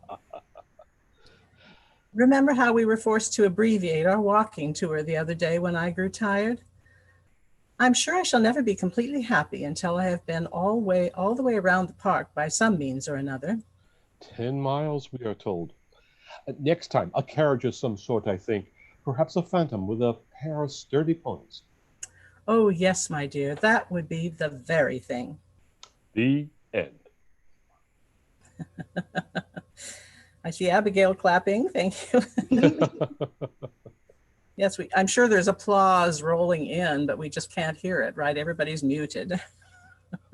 Remember how we were forced to abbreviate our walking tour the other day when I grew tired? I'm sure I shall never be completely happy until I have been all the way around the park by some means or another. 10 miles, we are told. Next time, a carriage of some sort, I think. Perhaps a phantom with a pair of sturdy ponies. Oh, yes, my dear, that would be the very thing. The end. I see Abigail clapping. Thank you. Yes, I'm sure there's applause rolling in, but we just can't hear it, right? Everybody's muted.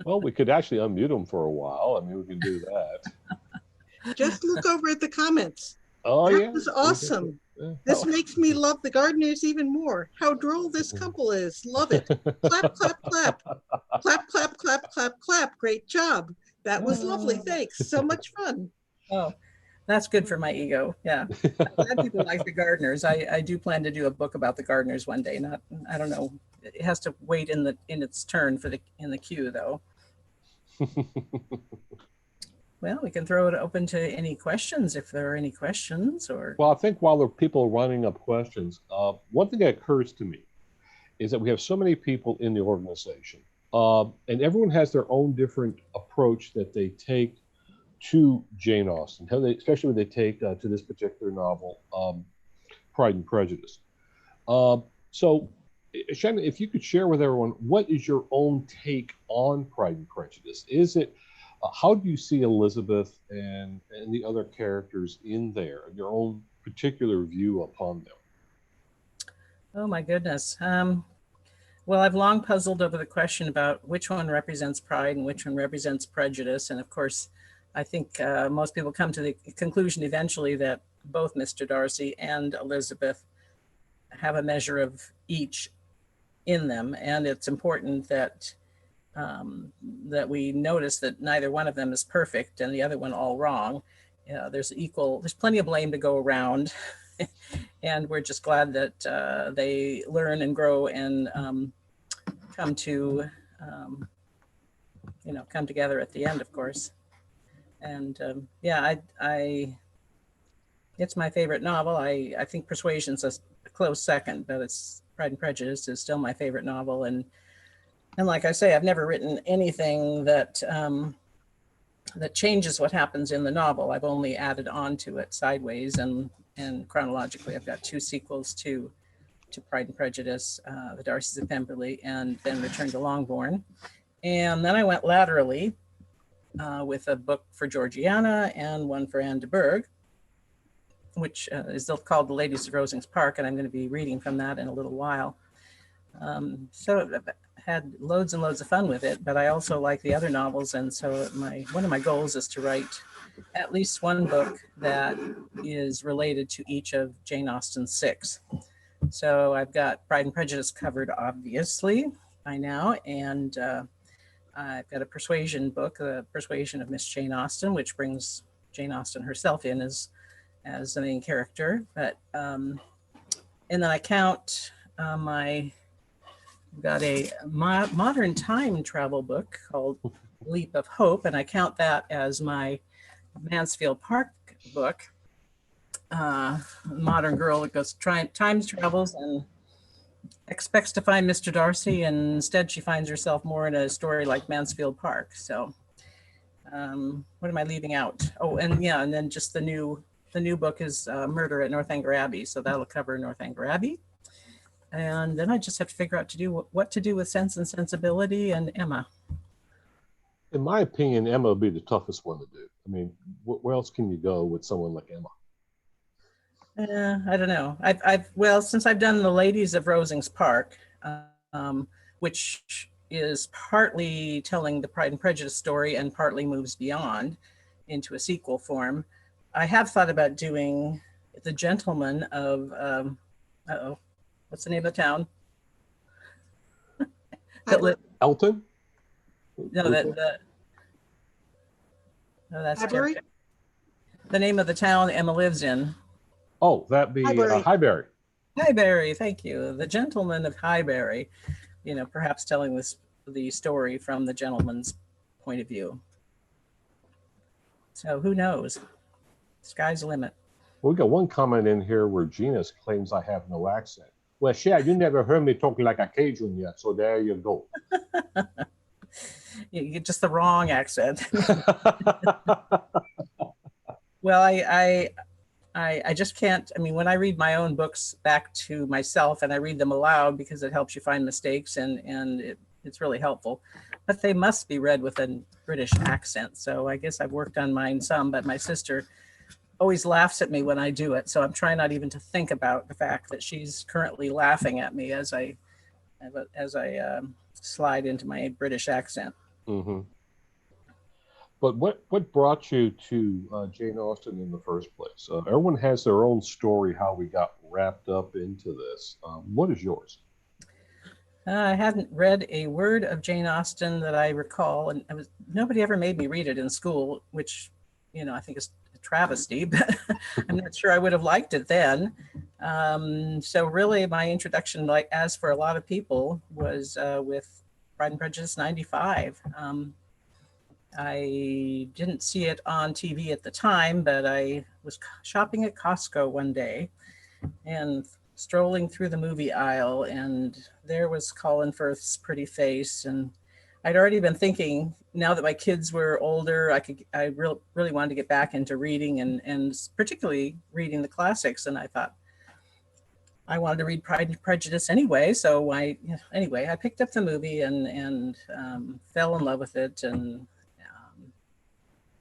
Well, we could actually unmute them for a while. I mean, we can do that. Just look over at the comments. Oh, That yeah. was awesome. Yeah. This makes me love the Gardiners even more. How droll this couple is. Love it. Clap, clap, clap. Clap, clap, clap, clap, clap. Great job. That was lovely. Thanks. So much fun. Oh, that's good for my ego. Yeah. I'm glad people like the Gardiners. I do plan to do a book about the Gardiners one day. Not, I don't know. It has to wait in its turn in the queue though. Well, we can throw it open to any questions if there are any questions or. Well, I think while there are people running up questions, one thing that occurs to me is that we have so many people in the organization, and everyone has their own different approach that they take to Jane Austen, especially when they take to this particular novel, Pride and Prejudice. So, Shannon, if you could share with everyone, what is your own take on Pride and Prejudice? Is it, how do you see Elizabeth and the other characters in there, your own particular view upon them? Oh my goodness. Well, I've long puzzled over the question about which one represents pride and which one represents prejudice. And of course, I think most people come to the conclusion eventually that both Mr. Darcy and Elizabeth have a measure of each in them. And it's important that that we notice that neither one of them is perfect and the other one all wrong. There's plenty of blame to go around. And we're just glad that they learn and grow and come together at the end, of course. And yeah, it's my favorite novel. I think Persuasion's a close second, but it's Pride and Prejudice is still my favorite novel. And like I say, I've never written anything that that changes what happens in the novel. I've only added on to it sideways and chronologically. I've got 2 sequels to Pride and Prejudice, The Darcys of Pemberley, and then Return to Longbourn. And then I went laterally with a book for Georgiana and one for Anne de Burgh, which is called The Ladies of Rosings Park, and I'm going to be reading from that in a little while. So I've had loads and loads of fun with it, but I also like the other novels, and so one of my goals is to write at least one book that is related to each of Jane Austen's 6. So I've got Pride and Prejudice covered, obviously, by now, and I've got a Persuasion book, The Persuasion of Miss Jane Austen, which brings Jane Austen herself in as the main character. But and then I count I've got a modern time travel book called Leap of Hope, and I count that as my Mansfield Park book. Modern girl that goes time travels and expects to find Mr. Darcy, and instead she finds herself more in a story like Mansfield Park. So what am I leaving out? Oh, and yeah, and then just the new book is Murder at Northanger Abbey, so that'll cover Northanger Abbey. And then I just have to figure out what to do with Sense and Sensibility and Emma. In my opinion, Emma would be the toughest one to do. I mean, where else can you go with someone like Emma? I don't know. Well, since I've done The Ladies of Rosings Park, which is partly telling the Pride and Prejudice story and partly moves beyond into a sequel form, I have thought about doing The Gentleman of, what's the name of the town? Elton? No, that's Highbury? Jeff. The name of the town Emma lives in. Oh, that'd be Highbury. Highbury, thank you. The Gentleman of Highbury, perhaps telling the story from the gentleman's point of view. So who knows? Sky's the limit. Well, we got one comment in here where Gina claims I have no accent. Well, Shad, you never heard me talking like a Cajun yet, so there you go. You get just the wrong accent. Well, I just can't. I mean, when I read my own books back to myself and I read them aloud because it helps you find mistakes and it's really helpful, but they must be read with a British accent. So I guess I've worked on mine some, but my sister always laughs at me when I do it. So I'm trying not even to think about the fact that she's currently laughing at me as I slide into my British accent. Mm-hmm. But what brought you to Jane Austen in the first place? Everyone has their own story how we got wrapped up into this. What is yours? I hadn't read a word of Jane Austen that I recall, and nobody ever made me read it in school, which, I think is a travesty, but I'm not sure I would have liked it then. So really my introduction, like as for a lot of people, was with Pride and Prejudice 95. I didn't see it on TV at the time, but I was shopping at Costco one day and strolling through the movie aisle, and there was Colin Firth's pretty face. And I'd already been thinking, now that my kids were older, I really wanted to get back into reading and particularly reading the classics. And I thought I wanted to read Pride and Prejudice anyway. So I picked up the movie and fell in love with it, and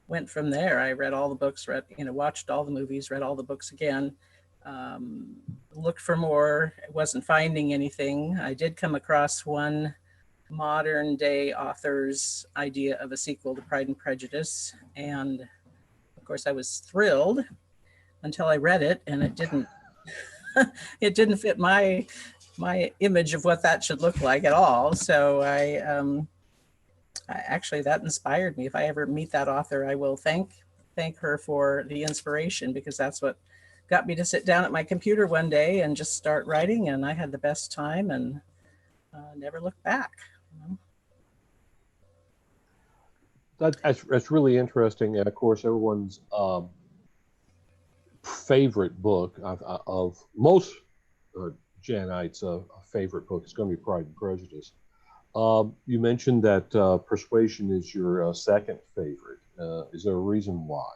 went from there. I read all the books, watched all the movies, read all the books again, looked for more, wasn't finding anything. I did come across one modern day author's idea of a sequel to Pride and Prejudice. And of course I was thrilled until I read it, and it didn't, it didn't fit my image of what that should look like at all. So actually that inspired me. If I ever meet that author, I will thank her for the inspiration, because that's what got me to sit down at my computer one day and just start writing. And I had the best time and never looked back. That's really interesting. And of course, everyone's favorite book of most Janites' favorite book is going to be Pride and Prejudice. You mentioned that Persuasion is your second favorite. Is there a reason why?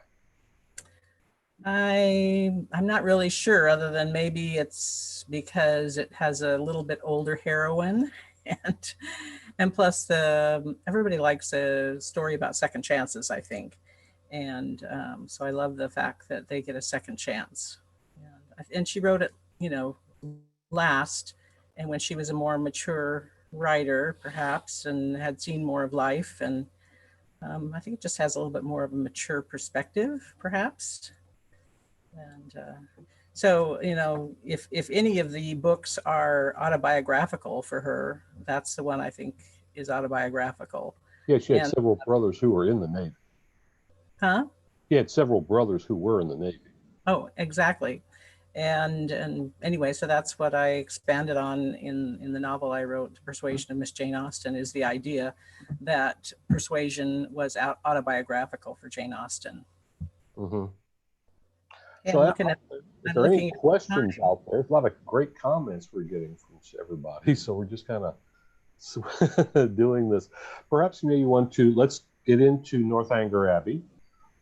I'm not really sure, other than maybe it's because it has a little bit older heroine, and plus everybody likes a story about second chances, I think. And so I love the fact that they get a second chance. And she wrote it, last, and when she was a more mature writer, perhaps, and had seen more of life. And I think it just has a little bit more of a mature perspective, perhaps. And so, if any of the books are autobiographical for her, that's the one I think is autobiographical. Yeah, she had several brothers who were in the Navy. Huh? She had several brothers who were in the Navy. Oh, exactly. And anyway, so that's what I expanded on in the novel I wrote, Persuasion of Miss Jane Austen, is the idea that Persuasion was autobiographical for Jane Austen. Mm-hmm. And so looking at, if there are any questions out there, there's a lot of great comments we're getting from everybody. So we're just kind of doing this. Perhaps you want to, let's get into Northanger Abbey.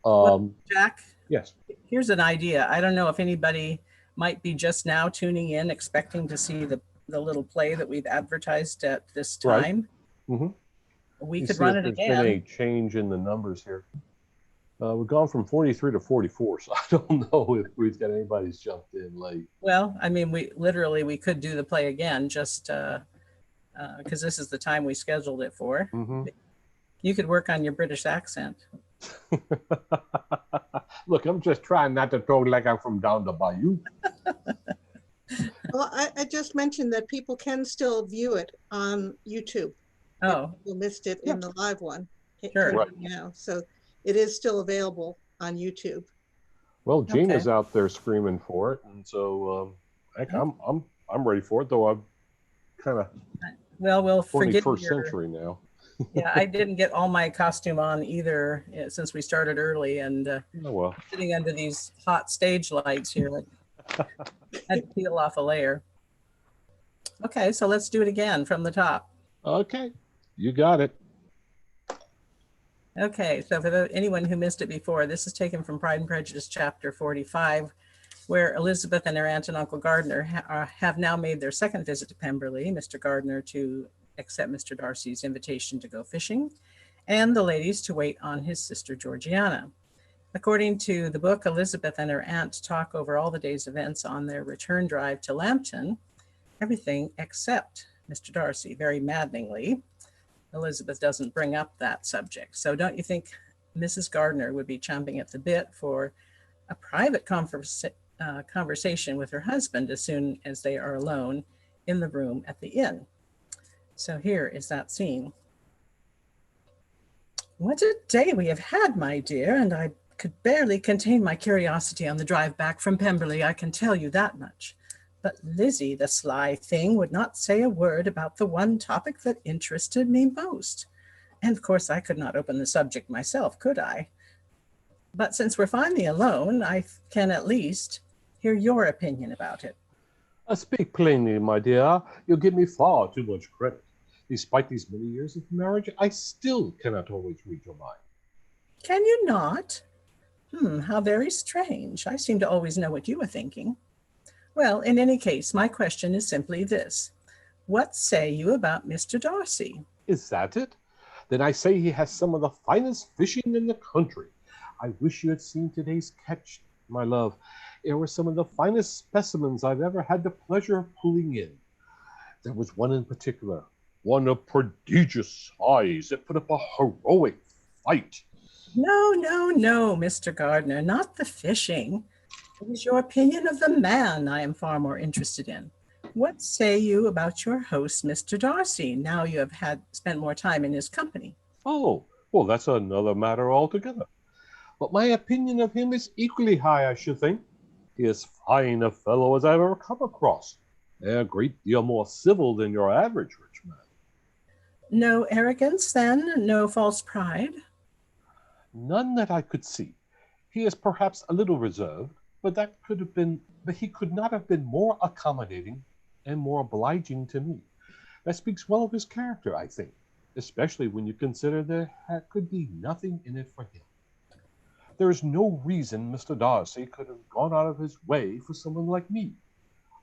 Well, Jack? Yes. Here's an idea. I don't know if anybody might be just now tuning in, expecting to see the little play that we've advertised at this time. Right. Mm-hmm. We could run it again. There's been a change in the numbers here. We've gone from 43 to 44, so I don't know if we've got anybody's jumped in late. Well, I mean, we could do the play again, just because this is the time we scheduled it for. Mm-hmm. You could work on your British accent. Look, I'm just trying not to talk like I'm from down the bayou. Well, I just mentioned that people can still view it on YouTube. Oh. You missed it in the live one. Sure. Right. So it is still available on YouTube. Well, Gene is out there screaming for it, and so heck, I'm ready for it. Though I'm kind of we'll forget 21st century now. Yeah, I didn't get all my costume on either since we started early, and sitting under these hot stage lights here, I had to peel off a layer. Okay, so let's do it again from the top. Okay, you got it. Okay, so for anyone who missed it before, this is taken from Pride and Prejudice chapter 45, where Elizabeth and her aunt and Uncle Gardiner have now made their second visit to Pemberley, Mr. Gardiner to accept Mr. Darcy's invitation to go fishing, and the ladies to wait on his sister Georgiana. According to the book, Elizabeth and her aunt talk over all the day's events on their return drive to Lambton, everything except Mr. Darcy, very maddeningly. Elizabeth doesn't bring up that subject. So don't you think Mrs. Gardiner would be chomping at the bit for a private conversation with her husband as soon as they are alone in the room at the inn? So here is that scene. What a day we have had, my dear, and I could barely contain my curiosity on the drive back from Pemberley, I can tell you that much. But Lizzie, the sly thing, would not say a word about the one topic that interested me most. And of course, I could not open the subject myself, could I? But since we're finally alone, I can at least hear your opinion about it. Speak plainly, my dear. You give me far too much credit. Despite these many years of marriage, I still cannot always read your mind. Can you not? How very strange. I seem to always know what you are thinking. Well, in any case, my question is simply this. What say you about Mr. Darcy? Is that it? Then I say he has some of the finest fishing in the country. I wish you had seen today's catch, my love. It were some of the finest specimens I've ever had the pleasure of pulling in. There was one in particular, one of prodigious size that put up a heroic fight. No, Mr. Gardiner, not the fishing. It is your opinion of the man I am far more interested in. What say you about your host, Mr. Darcy, now you have spent more time in his company? Oh, well, that's another matter altogether. But my opinion of him is equally high, I should think. He is fine a fellow as I've ever come across. A great deal more civil than your average rich man. No arrogance, then? No false pride? None that I could see. He is perhaps a little reserved, but he could not have been more accommodating and more obliging to me. That speaks well of his character, I think, especially when you consider there could be nothing in it for him. There is no reason Mr. Darcy could have gone out of his way for someone like me.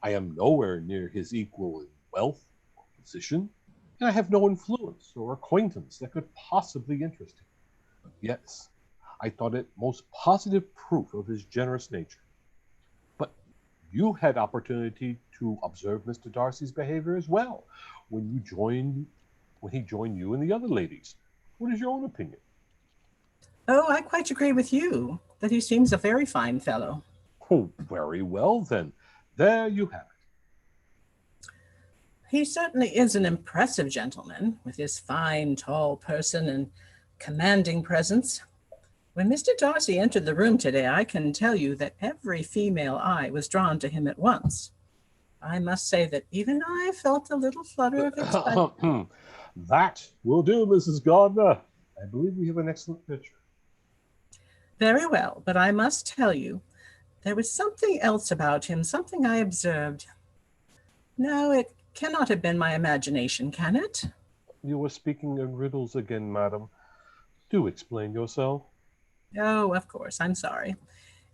I am nowhere near his equal in wealth or position, and I have no influence or acquaintance that could possibly interest him. Yes, I thought it most positive proof of his generous nature. But you had opportunity to observe Mr. Darcy's behavior as well when he joined you and the other ladies. What is your own opinion? Oh, I quite agree with you that he seems a very fine fellow. Oh, very well then. There you have it. He certainly is an impressive gentleman, with his fine, tall person and commanding presence. When Mr. Darcy entered the room today, I can tell you that every female eye was drawn to him at once. I must say that even I felt a little flutter of excitement. That will do, Mrs. Gardiner. I believe we have an excellent picture. Very well, but I must tell you, there was something else about him, something I observed. No, it cannot have been my imagination, can it? You were speaking in riddles again, madam. Do explain yourself. Oh, of course, I'm sorry.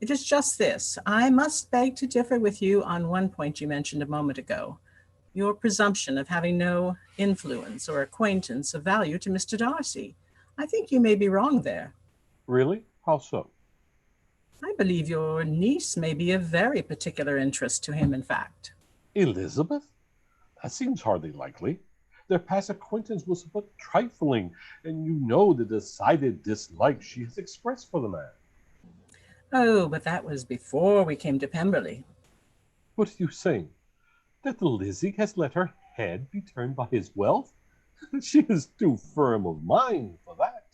It is just this. I must beg to differ with you on one point you mentioned a moment ago. Your presumption of having no influence or acquaintance of value to Mr. Darcy. I think you may be wrong there. Really? How so? I believe your niece may be of very particular interest to him, in fact. Elizabeth? That seems hardly likely. Their past acquaintance was but trifling, and you know the decided dislike she has expressed for the man. Oh, but that was before we came to Pemberley. What are you saying? That Lizzie has let her head be turned by his wealth? She is too firm of mind for that.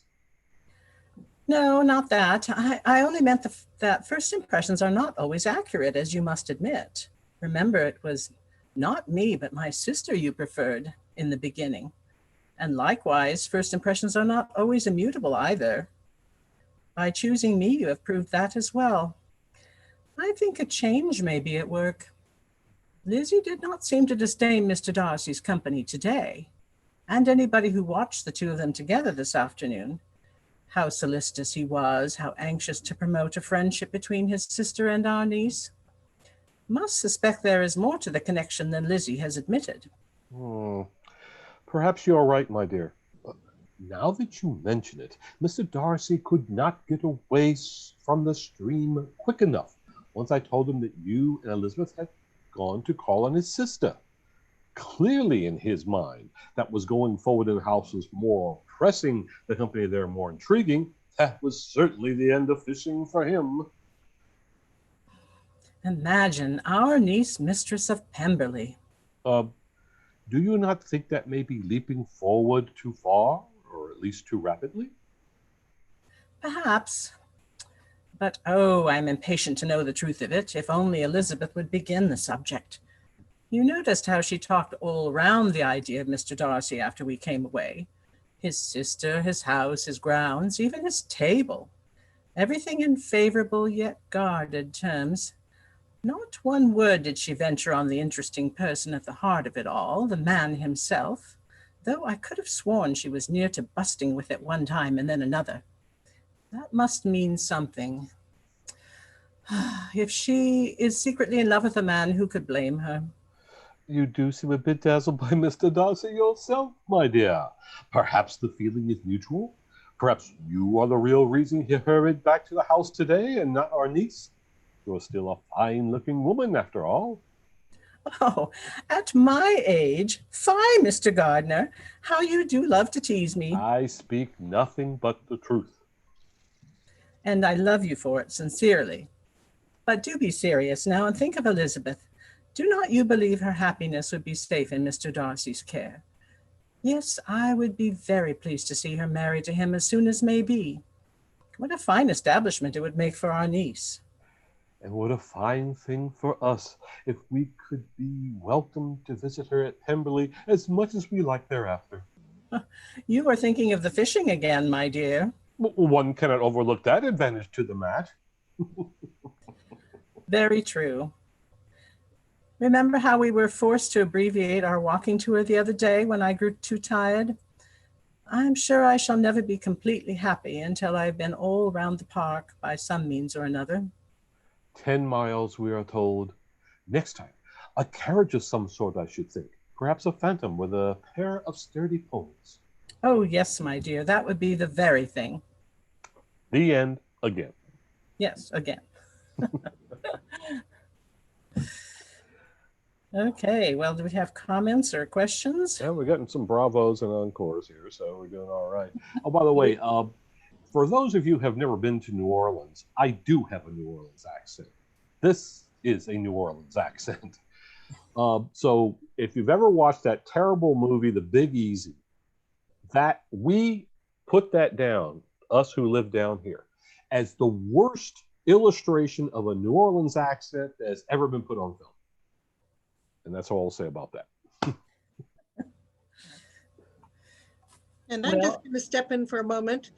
No, not that. I only meant that first impressions are not always accurate, as you must admit. Remember, it was not me, but my sister you preferred in the beginning. And likewise, first impressions are not always immutable either. By choosing me, you have proved that as well. I think a change may be at work. Lizzie did not seem to disdain Mr. Darcy's company today, and anybody who watched the two of them together this afternoon. How solicitous he was, how anxious to promote a friendship between his sister and our niece. Must suspect there is more to the connection than Lizzie has admitted. Perhaps you are right, my dear. Now that you mention it, Mr. Darcy could not get away from the stream quick enough once I told him that you and Elizabeth had gone to call on his sister. clearly in his mind that was going forward in the house was more pressing, the company there more intriguing, that was certainly the end of fishing for him. Imagine our niece mistress of Pemberley. Do you not think that may be leaping forward too far, or at least too rapidly? Perhaps. But oh, I'm impatient to know the truth of it, if only Elizabeth would begin the subject. You noticed how she talked all around the idea of Mr. Darcy after we came away. His sister, his house, his grounds, even his table. Everything in favorable yet guarded terms. Not one word did she venture on the interesting person at the heart of it all, the man himself, though I could have sworn she was near to busting with it one time and then another. That must mean something. If she is secretly in love with a man, who could blame her? You do seem a bit dazzled by Mr. Darcy yourself, my dear. Perhaps the feeling is mutual. Perhaps you are the real reason he hurried back to the house today and not our niece. You're still a fine-looking woman, after all. Oh, at my age, fie, Mr. Gardiner. How you do love to tease me. I speak nothing but the truth. And I love you for it, sincerely. But do be serious now and think of Elizabeth. Do not you believe her happiness would be safe in Mr. Darcy's care? Yes, I would be very pleased to see her married to him as soon as may be. What a fine establishment it would make for our niece. And what a fine thing for us if we could be welcome to visit her at Pemberley as much as we like thereafter. You are thinking of the fishing again, my dear. One cannot overlook that advantage to the match. Very true. Remember how we were forced to abbreviate our walking tour the other day when I grew too tired? I'm sure I shall never be completely happy until I've been all round the park by some means or another. 10 miles, we are told. Next time, a carriage of some sort, I should think. Perhaps a phantom with a pair of sturdy ponies. Oh, yes, my dear, that would be the very thing. The end again. Yes, again. Okay, well, do we have comments or questions? Yeah, we're getting some bravos and encores here, so we're doing all right. Oh, by the way, for those of you who have never been to New Orleans, I do have a New Orleans accent. This is a New Orleans accent. So if you've ever watched that terrible movie, The Big Easy, that we put that down, us who live down here, as the worst illustration of a New Orleans accent that has ever been put on film. And that's all I'll say about that. And I'm just going to step in for a moment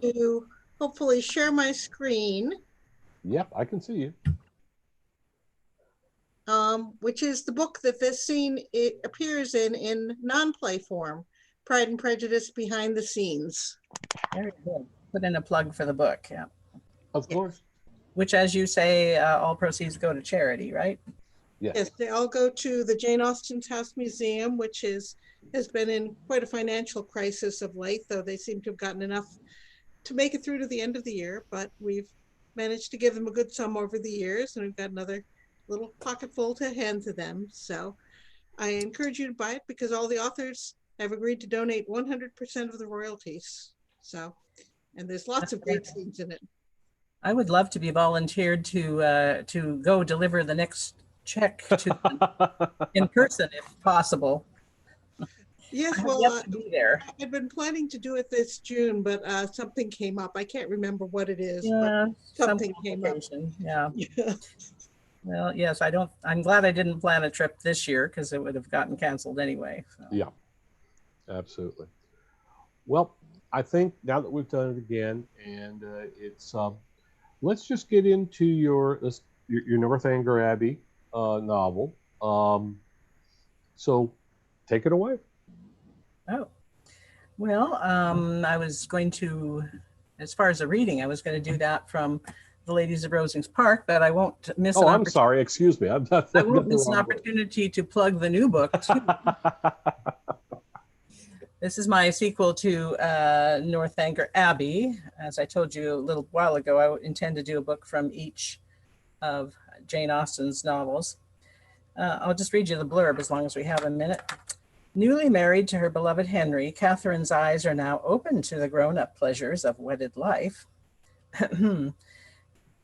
to hopefully share my screen. Yep, I can see you. Which is the book that this scene appears in non-play form, Pride and Prejudice Behind the Scenes. Very good. Put in a plug for the book, yeah. Of course. Which, as you say, all proceeds go to charity, right? Yes, they all go to the Jane Austen's House Museum, which has been in quite a financial crisis of late, though they seem to have gotten enough to make it through to the end of the year. But we've managed to give them a good sum over the years, and we've got another little pocket full to hand to them. So I encourage you to buy it because all the authors have agreed to donate 100% of the royalties. So, and there's lots of great scenes in it. I would love to be volunteered to go deliver the next check to in person if possible. Yes, I well, have to be there. I've been planning to do it this June, but something came up. I can't remember what it is, Yeah, but something came up. Yeah. Yeah. Well, yes, I'm glad I didn't plan a trip this year because it would have gotten canceled anyway. So. Yeah, absolutely. Well, I think now that we've done it again, and it's let's just get into your Northanger Abbey novel. So take it away. Oh, well, I was going to, as far as the reading, I was going to do that from The Ladies of Rosings Park, but I won't miss. Oh, I'm sorry. Excuse me. I won't miss an opportunity to plug the new book too. This is my sequel to Northanger Abbey. As I told you a little while ago, I intend to do a book from each of Jane Austen's novels. I'll just read you the blurb as long as we have a minute. Newly married to her beloved Henry, Catherine's eyes are now open to the grown-up pleasures of wedded life.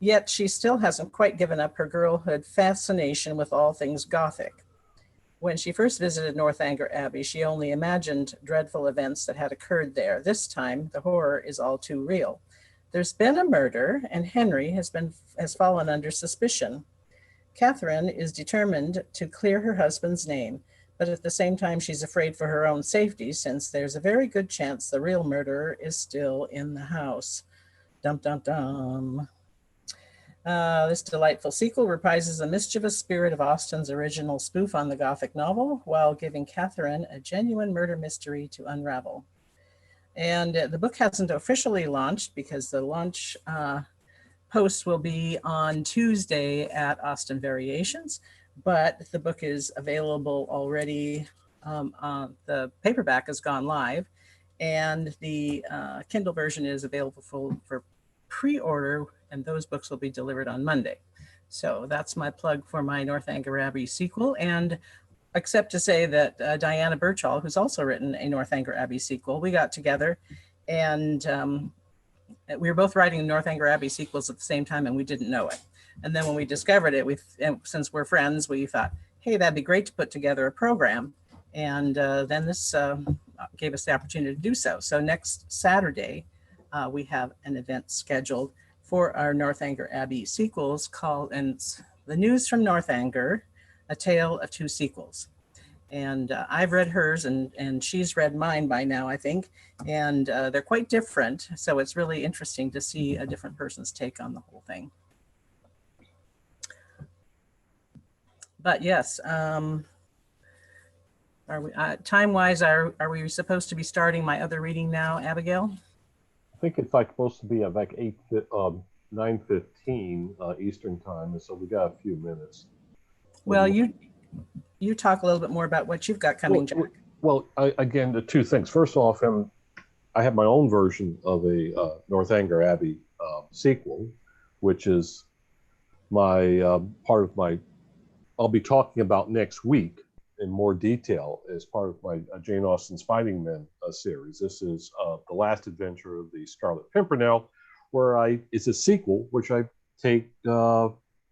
Yet she still hasn't quite given up her girlhood fascination with all things Gothic. When she first visited Northanger Abbey, she only imagined dreadful events that had occurred there. This time, the horror is all too real. There's been a murder, and Henry has fallen under suspicion. Catherine is determined to clear her husband's name, but at the same time, she's afraid for her own safety, since there's a very good chance the real murderer is still in the house. Dum, dum, dum. This delightful sequel reprises the mischievous spirit of Austen's original spoof on the Gothic novel, while giving Catherine a genuine murder mystery to unravel. And the book hasn't officially launched because the launch post will be on Tuesday at Austen Variations, but the book is available already. The paperback has gone live, and the Kindle version is available for pre-order, and those books will be delivered on Monday. So that's my plug for my Northanger Abbey sequel. And except to say that Diana Birchall, who's also written a Northanger Abbey sequel, we got together and we were both writing Northanger Abbey sequels at the same time, and we didn't know it. And then when we discovered it, since we're friends, we thought, hey, that'd be great to put together a program. And then this gave us the opportunity to do so. So next Saturday, we have an event scheduled for our Northanger Abbey sequels called, and it's The News from Northanger, A Tale of Two Sequels. And I've read hers and she's read mine by now, I think. And they're quite different. So it's really interesting to see a different person's take on the whole thing. But yes, are we time-wise, are we supposed to be starting my other reading now, Abigail? I think it's like supposed to be at like 9:15 Eastern time, and so we got a few minutes. Well, you talk a little bit more about what you've got coming, Jack. Well, again, the two things. First off, I have my own version of a Northanger Abbey sequel, which is my part of my. I'll be talking about next week in more detail as part of my Jane Austen's Fighting Men series. This is the last adventure of the Scarlet Pimpernel, where it's a sequel, which I take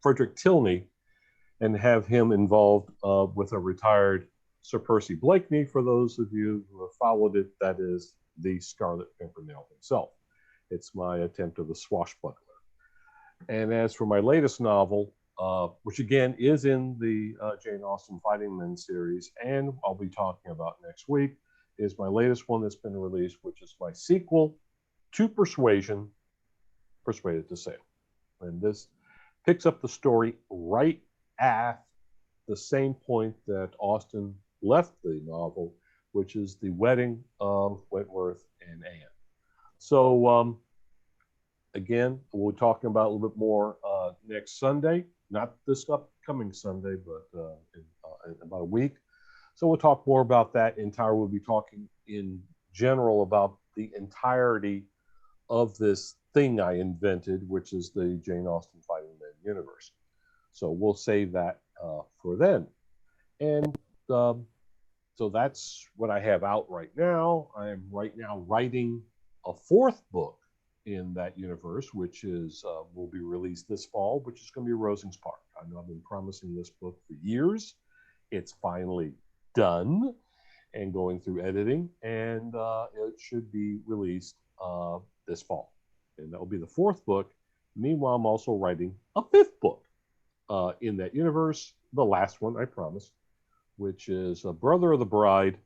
Frederick Tilney and have him involved with a retired Sir Percy Blakeney. For those of you who have followed it, that is the Scarlet Pimpernel himself. It's my attempt of a swashbuckler. And as for my latest novel, which again is in the Jane Austen Fighting Men series, and I'll be talking about next week, is my latest one that's been released, which is my sequel to Persuasion, Persuaded to Sail. And this picks up the story right at the same point that Austen left the novel, which is the wedding of Wentworth and Anne. So again, we'll be talking about a little bit more next Sunday. Not this upcoming Sunday, but in about a week. So we'll talk more about that entire. We'll be talking in general about the entirety of this thing I invented, which is the Jane Austen Fighting Men universe. So we'll save that for then. And so that's what I have out right now. I am right now writing a fourth book in that universe, which is will be released this fall, which is going to be Rosings Park. I know I've been promising this book for years. It's finally done and going through editing, and it should be released this fall. And that will be the fourth book. Meanwhile, I'm also writing a fifth book in that universe, the last one, I promise, which is a Brother of the Bride,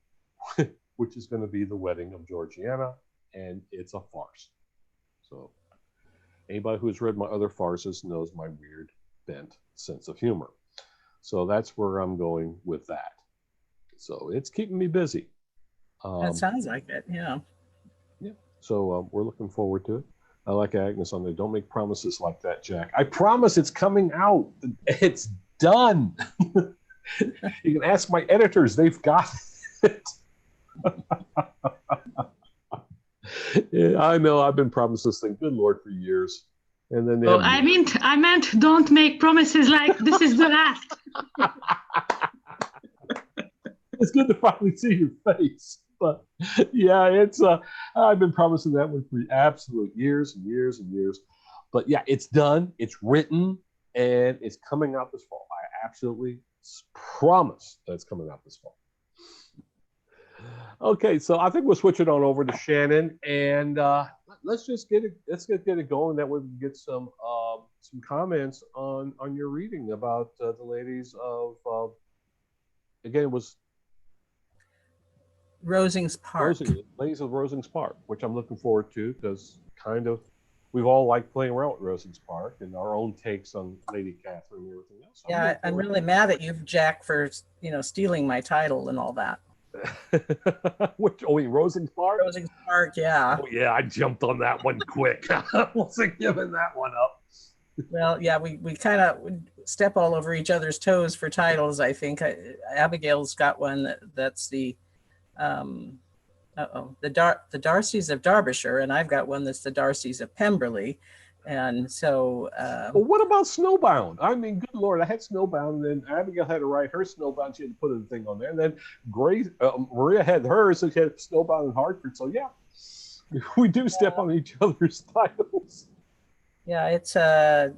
which is going to be the wedding of Georgiana, and it's a farce. So anybody who's read my other farces knows my weird, bent sense of humor. So that's where I'm going with that. So it's keeping me busy. That sounds like it, yeah. Yeah. So we're looking forward to it. I like Agnes on there. Don't make promises like that, Jack. I promise it's coming out. It's done. You can ask my editors. They've got it. Yeah, I know. I've been promised this thing, good Lord, for years. And then they Oh, have- I meant don't make promises like this is the last. It's good to finally see your face. But yeah, it's I've been promising that one for absolute years and years and years. But yeah, it's done, it's written, and it's coming out this fall. I absolutely promise that it's coming out this fall. Okay, so I think we'll switch it on over to Shannon, and let's get it going. That way we can get some comments on your reading about the ladies of again, it was Rosings Park. Ladies of Rosings Park, which I'm looking forward to because kind of we've all liked playing around with Rosings Park and our own takes on Lady Catherine and everything else. Yeah, I'm really mad at you, Jack, for stealing my title and all that. Which Rosings Park? Rosings Park, yeah. Oh yeah, I jumped on that one quick. I wasn't giving that one up. Well, yeah, we kind of step all over each other's toes for titles. I think Abigail's got one that's the the Darcys of Derbyshire, and I've got one that's the Darcys of Pemberley. And so well, what about Snowbound? I mean, good Lord, I had Snowbound, and then Abigail had to write her Snowbound. She had to put a thing on there, and then Maria had hers, so she had Snowbound in Hartford. So yeah, we do step on each other's titles. Yeah, I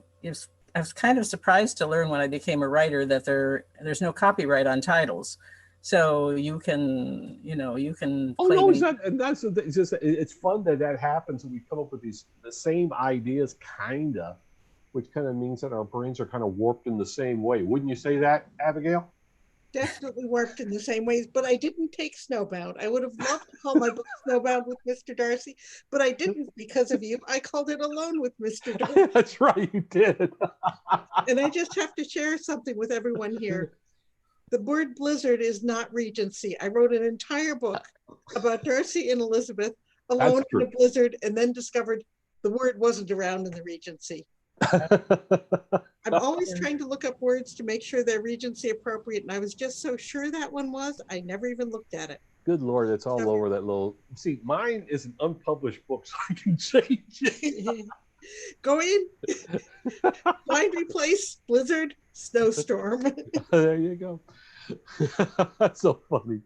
was kind of surprised to learn when I became a writer that there's no copyright on titles. So you can, you can. Oh no, it's just it's fun that happens, and we come up with the same ideas, kinda, which kind of means that our brains are kind of warped in the same way. Wouldn't you say that, Abigail? Definitely worked in the same ways, but I didn't take Snowbound. I would have loved to call my book Snowbound with Mr. Darcy, but I didn't because of you. I called it Alone with Mr. Darcy. That's right, you did. And I just have to share something with everyone here. The word blizzard is not Regency. I wrote an entire book about Darcy and Elizabeth alone in a blizzard, and then discovered the word wasn't around in the Regency. I'm always trying to look up words to make sure they're Regency appropriate, and I was just so sure that one was, I never even looked at it. Good Lord, it's all over that little. See, mine is an unpublished book, so I can change it. Go in, find, replace, blizzard, snowstorm. There you go. That's so funny.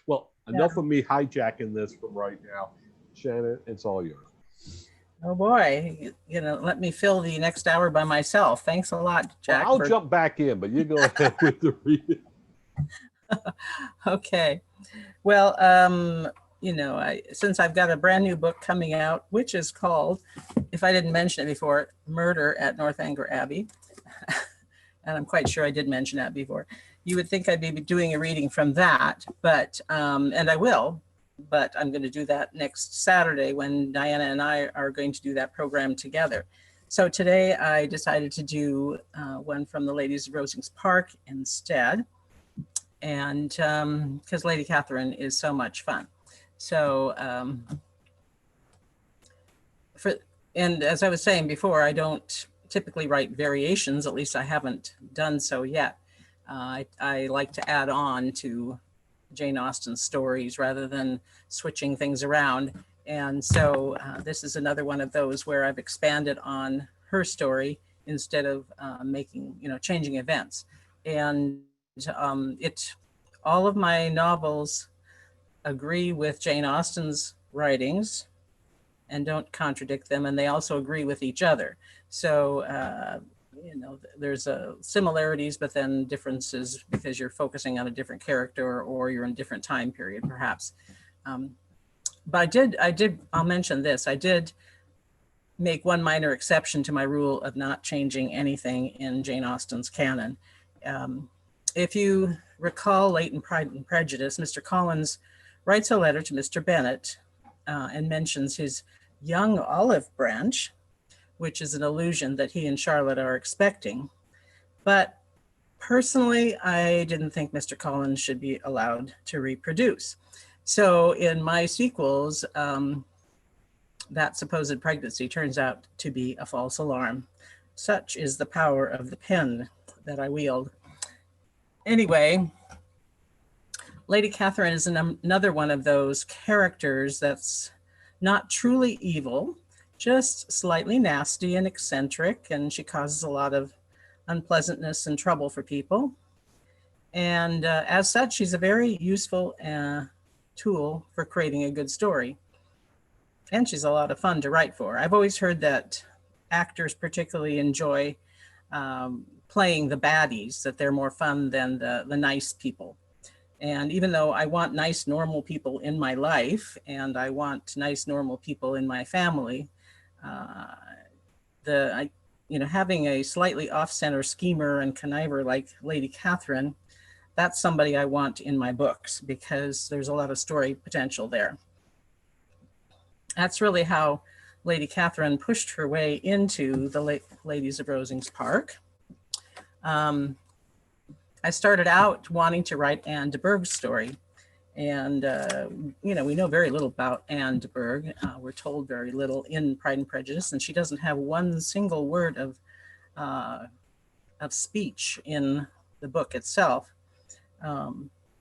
Well, enough of me hijacking this from right now. Shannon, it's all yours. Oh boy, let me fill the next hour by myself. Thanks a lot, Jack. Well, I'll jump back in, but you go ahead with the reading. Okay. Well, since I've got a brand new book coming out, which is called, if I didn't mention it before, Murder at Northanger Abbey. And I'm quite sure I did mention that before. You would think I'd be doing a reading from that, but, and I will, but I'm going to do that next Saturday when Diana and I are going to do that program together. So today I decided to do one from the Ladies of Rosings Park instead, and because Lady Catherine is so much fun. So, and as I was saying before, I don't typically write variations, at least I haven't done so yet. I like to add on to Jane Austen's stories rather than switching things around. And so this is another one of those where I've expanded on her story instead of changing events. And all of my novels agree with Jane Austen's writings and don't contradict them, and they also agree with each other. So, there's similarities, but then differences because you're focusing on a different character or you're in a different time period, perhaps. But I'll mention this. I did make one minor exception to my rule of not changing anything in Jane Austen's canon. If you recall late in Pride and Prejudice, Mr. Collins writes a letter to Mr. Bennet and mentions his young olive branch, which is an allusion that he and Charlotte are expecting. But personally, I didn't think Mr. Collins should be allowed to reproduce. So in my sequels, that supposed pregnancy turns out to be a false alarm. Such is the power of the pen that I wield. Anyway, Lady Catherine is another one of those characters that's not truly evil. just slightly nasty and eccentric, and she causes a lot of unpleasantness and trouble for people. And as such, she's a very useful tool for creating a good story. And she's a lot of fun to write for. I've always heard that actors particularly enjoy playing the baddies, that they're more fun than the nice people. And even though I want nice, normal people in my life, and I want nice, normal people in my family, having a slightly off-center schemer and conniver like Lady Catherine, that's somebody I want in my books because there's a lot of story potential there. That's really how Lady Catherine pushed her way into the Ladies of Rosings Park. I started out wanting to write Anne de Bourgh's story. And, we know very little about Anne de Bourgh. We're told very little in Pride and Prejudice, and she doesn't have one single word of speech in the book itself.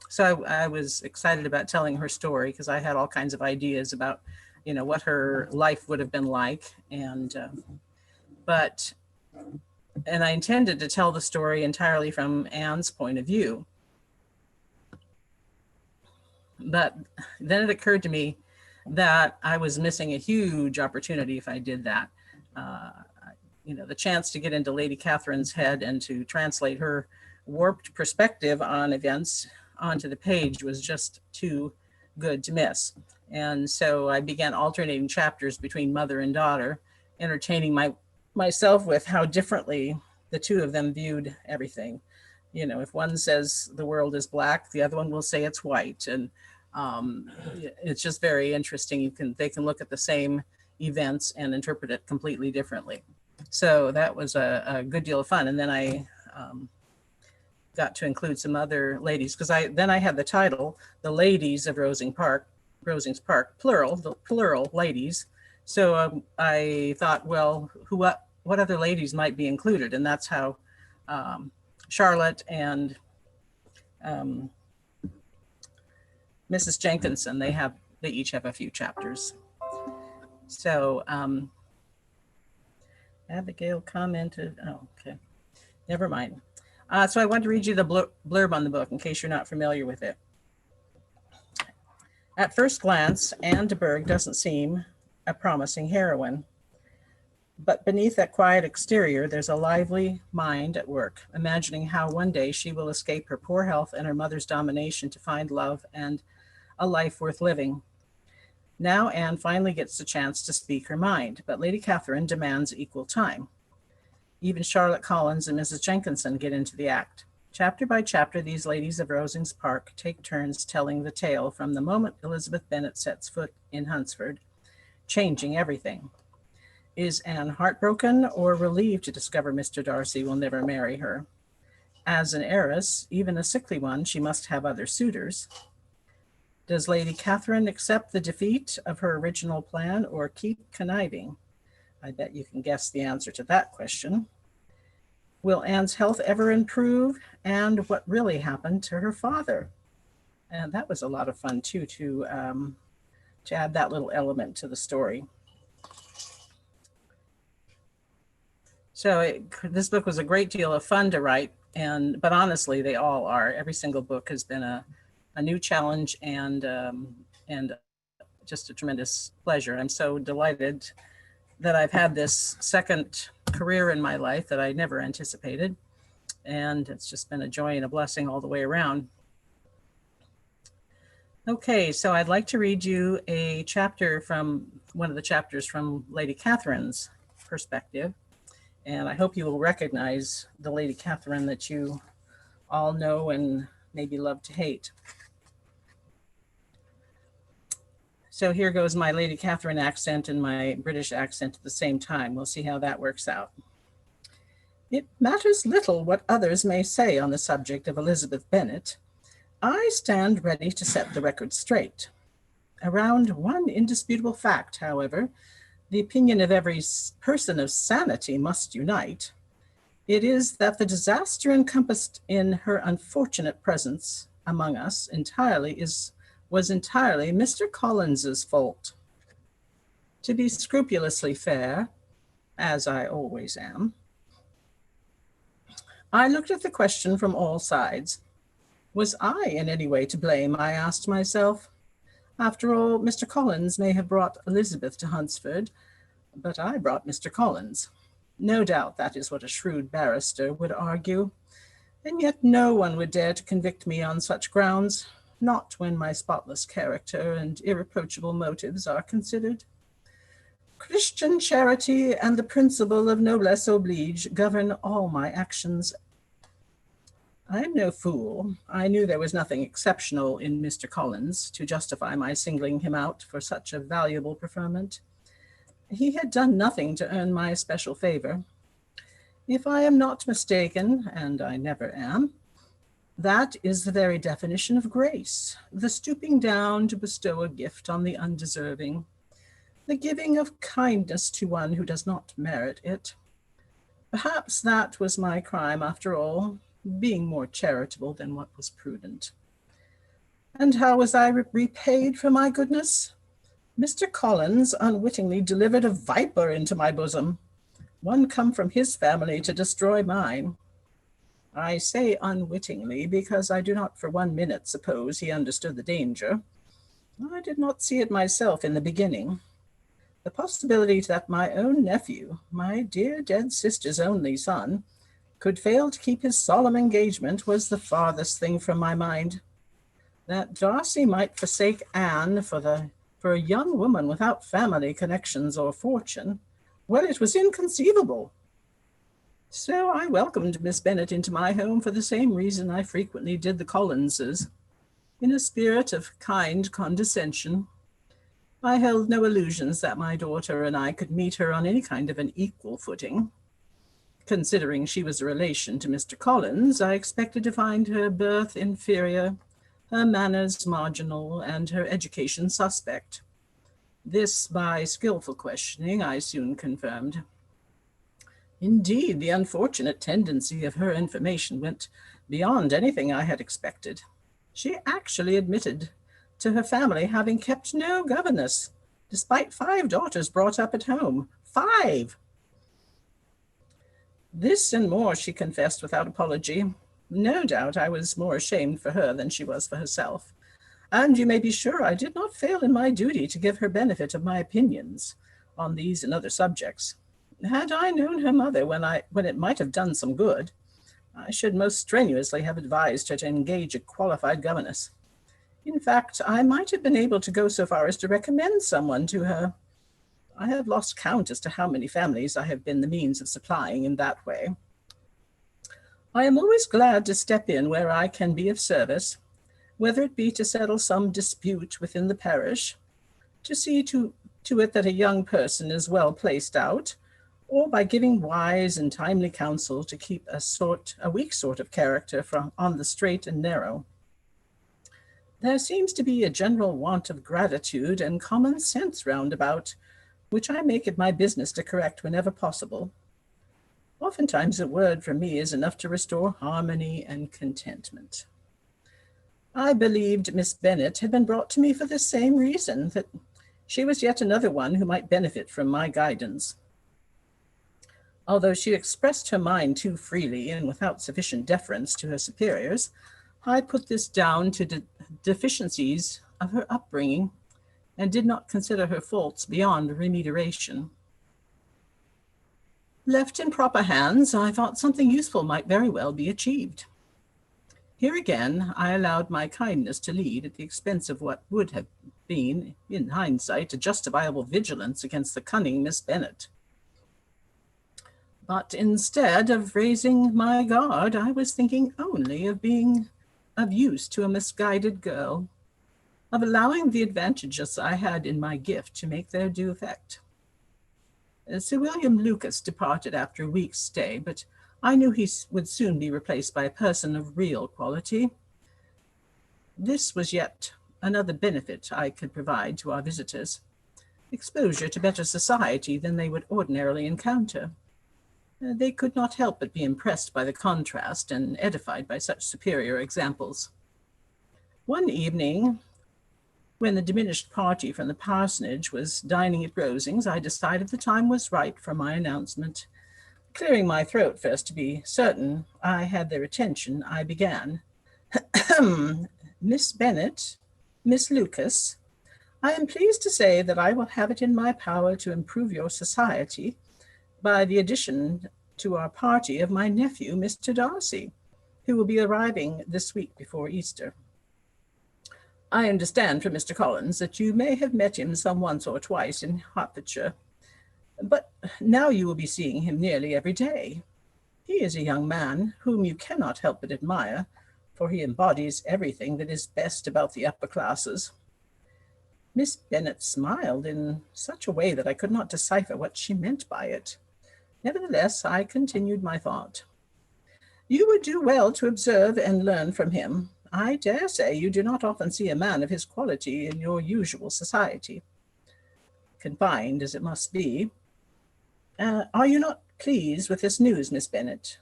So I was excited about telling her story because I had all kinds of ideas about, what her life would have been like. And I intended to tell the story entirely from Anne's point of view. But then it occurred to me that I was missing a huge opportunity if I did that. The chance to get into Lady Catherine's head and to translate her warped perspective on events onto the page was just too good to miss. And so I began alternating chapters between mother and daughter, entertaining myself with how differently the two of them viewed everything. If one says the world is black, the other one will say it's white. And it's just very interesting. They can look at the same events and interpret it completely differently. So that was a good deal of fun. And then I got to include some other ladies because I had the title, The Ladies of Rosings Park, plural, the plural ladies. So I thought, well, what other ladies might be included? And that's how Charlotte and Mrs. Jenkinson, they each have a few chapters. So Abigail commented, oh, okay, never mind. So I want to read you the blurb on the book in case you're not familiar with it. At first glance, Anne de Bourgh doesn't seem a promising heroine. But beneath that quiet exterior, there's a lively mind at work, imagining how one day she will escape her poor health and her mother's domination to find love and a life worth living. Now Anne finally gets the chance to speak her mind, but Lady Catherine demands equal time. Even Charlotte Collins and Mrs. Jenkinson get into the act. Chapter by chapter, these ladies of Rosings Park take turns telling the tale from the moment Elizabeth Bennet sets foot in Hunsford, changing everything. Is Anne heartbroken or relieved to discover Mr. Darcy will never marry her? As an heiress, even a sickly one, she must have other suitors. Does Lady Catherine accept the defeat of her original plan or keep conniving? I bet you can guess the answer to that question. Will Anne's health ever improve? And what really happened to her father? And that was a lot of fun too, to add that little element to the story. So this book was a great deal of fun to write, but honestly, they all are. Every single book has been a new challenge and just a tremendous pleasure. I'm so delighted that I've had this second career in my life that I never anticipated. And it's just been a joy and a blessing all the way around. Okay, so I'd like to read you a chapter from one of the chapters from Lady Catherine's perspective. And I hope you will recognize the Lady Catherine that you all know and maybe love to hate. So here goes my Lady Catherine accent and my British accent at the same time. We'll see how that works out. It matters little what others may say on the subject of Elizabeth Bennet. I stand ready to set the record straight. Around one indisputable fact, however, the opinion of every person of sanity must unite. It is that the disaster encompassed in her unfortunate presence among us was entirely Mr. Collins's fault. To be scrupulously fair, as I always am, I looked at the question from all sides. Was I in any way to blame, I asked myself. After all, Mr. Collins may have brought Elizabeth to Hunsford, but I brought Mr. Collins. No doubt that is what a shrewd barrister would argue, and yet no one would dare to convict me on such grounds, not when my spotless character and irreproachable motives are considered. Christian charity and the principle of noblesse oblige govern all my actions. I am no fool. I knew there was nothing exceptional in Mr. Collins to justify my singling him out for such a valuable preferment. He had done nothing to earn my especial favor. If I am not mistaken, and I never am, that is the very definition of grace, the stooping down to bestow a gift on the undeserving, the giving of kindness to one who does not merit it. Perhaps that was my crime after all, being more charitable than what was prudent. And how was I repaid for my goodness? Mr. Collins unwittingly delivered a viper into my bosom, one come from his family to destroy mine. I say unwittingly because I do not for 1 minute suppose he understood the danger. I did not see it myself in the beginning. The possibility that my own nephew, my dear dead sister's only son, could fail to keep his solemn engagement was the farthest thing from my mind. That Darcy might forsake Anne for a young woman without family connections or fortune, well, it was inconceivable. So I welcomed Miss Bennet into my home for the same reason I frequently did the Collinses, in a spirit of kind condescension. I held no illusions that my daughter and I could meet her on any kind of an equal footing. Considering she was a relation to Mr. Collins, I expected to find her birth inferior, her manners marginal, and her education suspect. This, by skillful questioning, I soon confirmed. Indeed, the unfortunate tendency of her information went beyond anything I had expected. She actually admitted to her family having kept no governess, despite 5 daughters brought up at home. 5! This and more she confessed without apology. No doubt I was more ashamed for her than she was for herself. And you may be sure I did not fail in my duty to give her benefit of my opinions on these and other subjects. Had I known her mother when it might have done some good, I should most strenuously have advised her to engage a qualified governess. In fact, I might have been able to go so far as to recommend someone to her. I have lost count as to how many families I have been the means of supplying in that way. I am always glad to step in where I can be of service, whether it be to settle some dispute within the parish, to see to it that a young person is well placed out, or by giving wise and timely counsel to keep a weak sort of character on the straight and narrow. There seems to be a general want of gratitude and common sense round about, which I make it my business to correct whenever possible. Oftentimes a word from me is enough to restore harmony and contentment. I believed Miss Bennet had been brought to me for the same reason, that she was yet another one who might benefit from my guidance. Although she expressed her mind too freely and without sufficient deference to her superiors, I put this down to the deficiencies of her upbringing and did not consider her faults beyond remediation. Left in proper hands, I thought something useful might very well be achieved. Here again, I allowed my kindness to lead at the expense of what would have been, in hindsight, a justifiable vigilance against the cunning Miss Bennet. But instead of raising my guard, I was thinking only of being of use to a misguided girl, of allowing the advantages I had in my gift to make their due effect. Sir William Lucas departed after a week's stay, but I knew he would soon be replaced by a person of real quality. This was yet another benefit I could provide to our visitors, exposure to better society than they would ordinarily encounter. They could not help but be impressed by the contrast and edified by such superior examples. One evening, When the diminished party from the parsonage was dining at Rosings, I decided the time was right for my announcement. Clearing my throat first to be certain I had their attention, I began. Miss Bennet, Miss Lucas, I am pleased to say that I will have it in my power to improve your society by the addition to our party of my nephew, Mr. Darcy, who will be arriving this week before Easter. I understand from Mr. Collins that you may have met him some once or twice in Hertfordshire, but now you will be seeing him nearly every day. He is a young man whom you cannot help but admire, for he embodies everything that is best about the upper classes. Miss Bennet smiled in such a way that I could not decipher what she meant by it. Nevertheless, I continued my thought. You would do well to observe and learn from him. I dare say you do not often see a man of his quality in your usual society, confined as it must be. Are you not pleased with this news, Miss Bennet?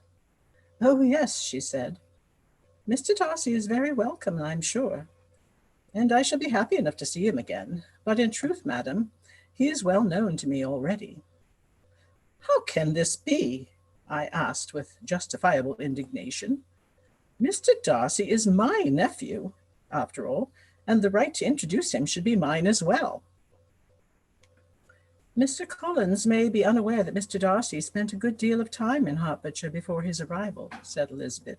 Oh, yes, she said. Mr. Darcy is very welcome, I'm sure, and I shall be happy enough to see him again. But in truth, madam, he is well known to me already. How can this be? I asked with justifiable indignation. Mr. Darcy is my nephew, after all, and the right to introduce him should be mine as well. Mr. Collins may be unaware that Mr. Darcy spent a good deal of time in Hertfordshire before his arrival, said Elizabeth.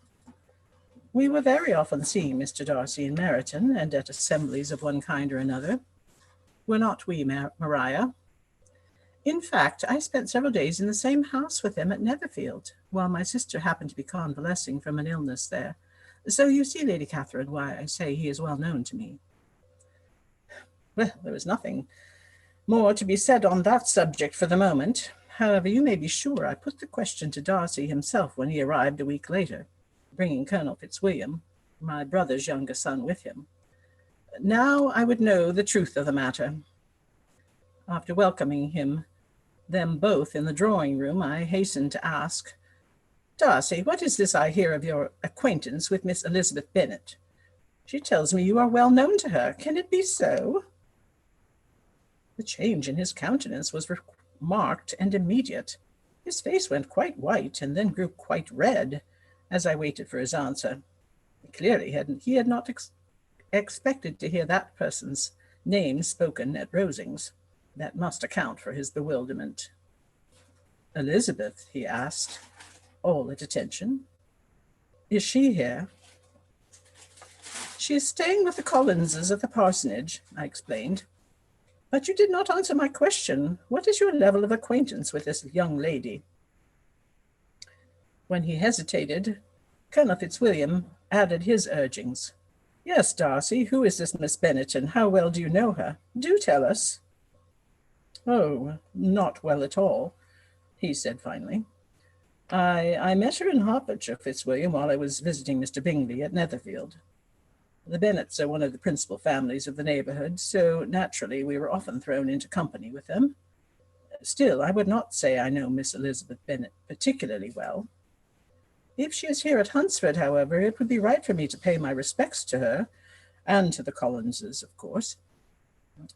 We were very often seeing Mr. Darcy in Meryton and at assemblies of one kind or another. Were not we, Maria? In fact, I spent several days in the same house with him at Netherfield, while my sister happened to be convalescing from an illness there. So you see, Lady Catherine, why I say he is well known to me. Well, there is nothing more to be said on that subject for the moment. However, you may be sure I put the question to Darcy himself when he arrived a week later, bringing Colonel Fitzwilliam, my brother's younger son, with him. Now I would know the truth of the matter. After welcoming them both in the drawing room, I hastened to ask, Darcy, what is this I hear of your acquaintance with Miss Elizabeth Bennet? She tells me you are well known to her. Can it be so? The change in his countenance was marked and immediate. His face went quite white and then grew quite red as I waited for his answer. Clearly, he had not expected to hear that person's name spoken at Rosings. That must account for his bewilderment. Elizabeth, he asked, all at attention. Is she here? She is staying with the Collinses at the parsonage, I explained. But you did not answer my question. What is your level of acquaintance with this young lady? When he hesitated, Colonel Fitzwilliam added his urgings. Yes, Darcy, who is this Miss Bennet, and how well do you know her? Do tell us. Oh, not well at all, he said finally. I met her in Hertfordshire, Fitzwilliam, while I was visiting Mr. Bingley at Netherfield. The Bennets are one of the principal families of the neighborhood, so naturally we were often thrown into company with them. Still, I would not say I know Miss Elizabeth Bennet particularly well. If she is here at Hunsford, however, it would be right for me to pay my respects to her, and to the Collinses, of course.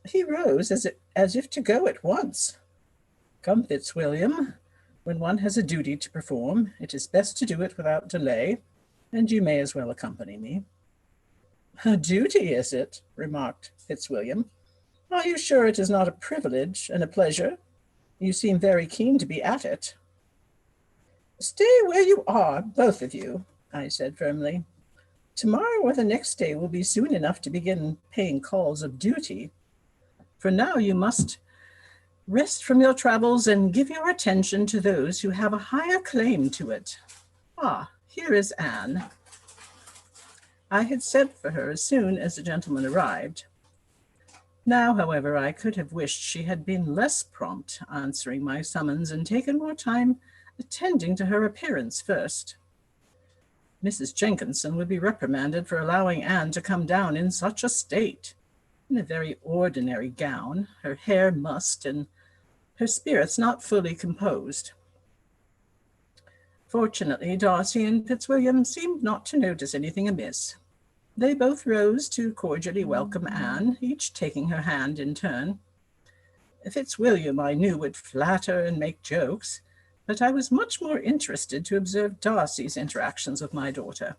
He rose as if to go at once. Come, Fitzwilliam, when one has a duty to perform, it is best to do it without delay, and you may as well accompany me. A duty, is it? Remarked Fitzwilliam. Are you sure it is not a privilege and a pleasure? You seem very keen to be at it. Stay where you are, both of you, I said firmly. Tomorrow or the next day will be soon enough to begin paying calls of duty. For now you must rest from your travels and give your attention to those who have a higher claim to it. Ah, here is Anne. I had sent for her as soon as the gentleman arrived. Now, however, I could have wished she had been less prompt answering my summons and taken more time attending to her appearance first. Mrs. Jenkinson would be reprimanded for allowing Anne to come down in such a state, in a very ordinary gown, her hair mussed, and her spirits not fully composed. Fortunately, Darcy and Fitzwilliam seemed not to notice anything amiss. They both rose to cordially welcome Anne, each taking her hand in turn. Fitzwilliam, I knew, would flatter and make jokes, but I was much more interested to observe Darcy's interactions with my daughter,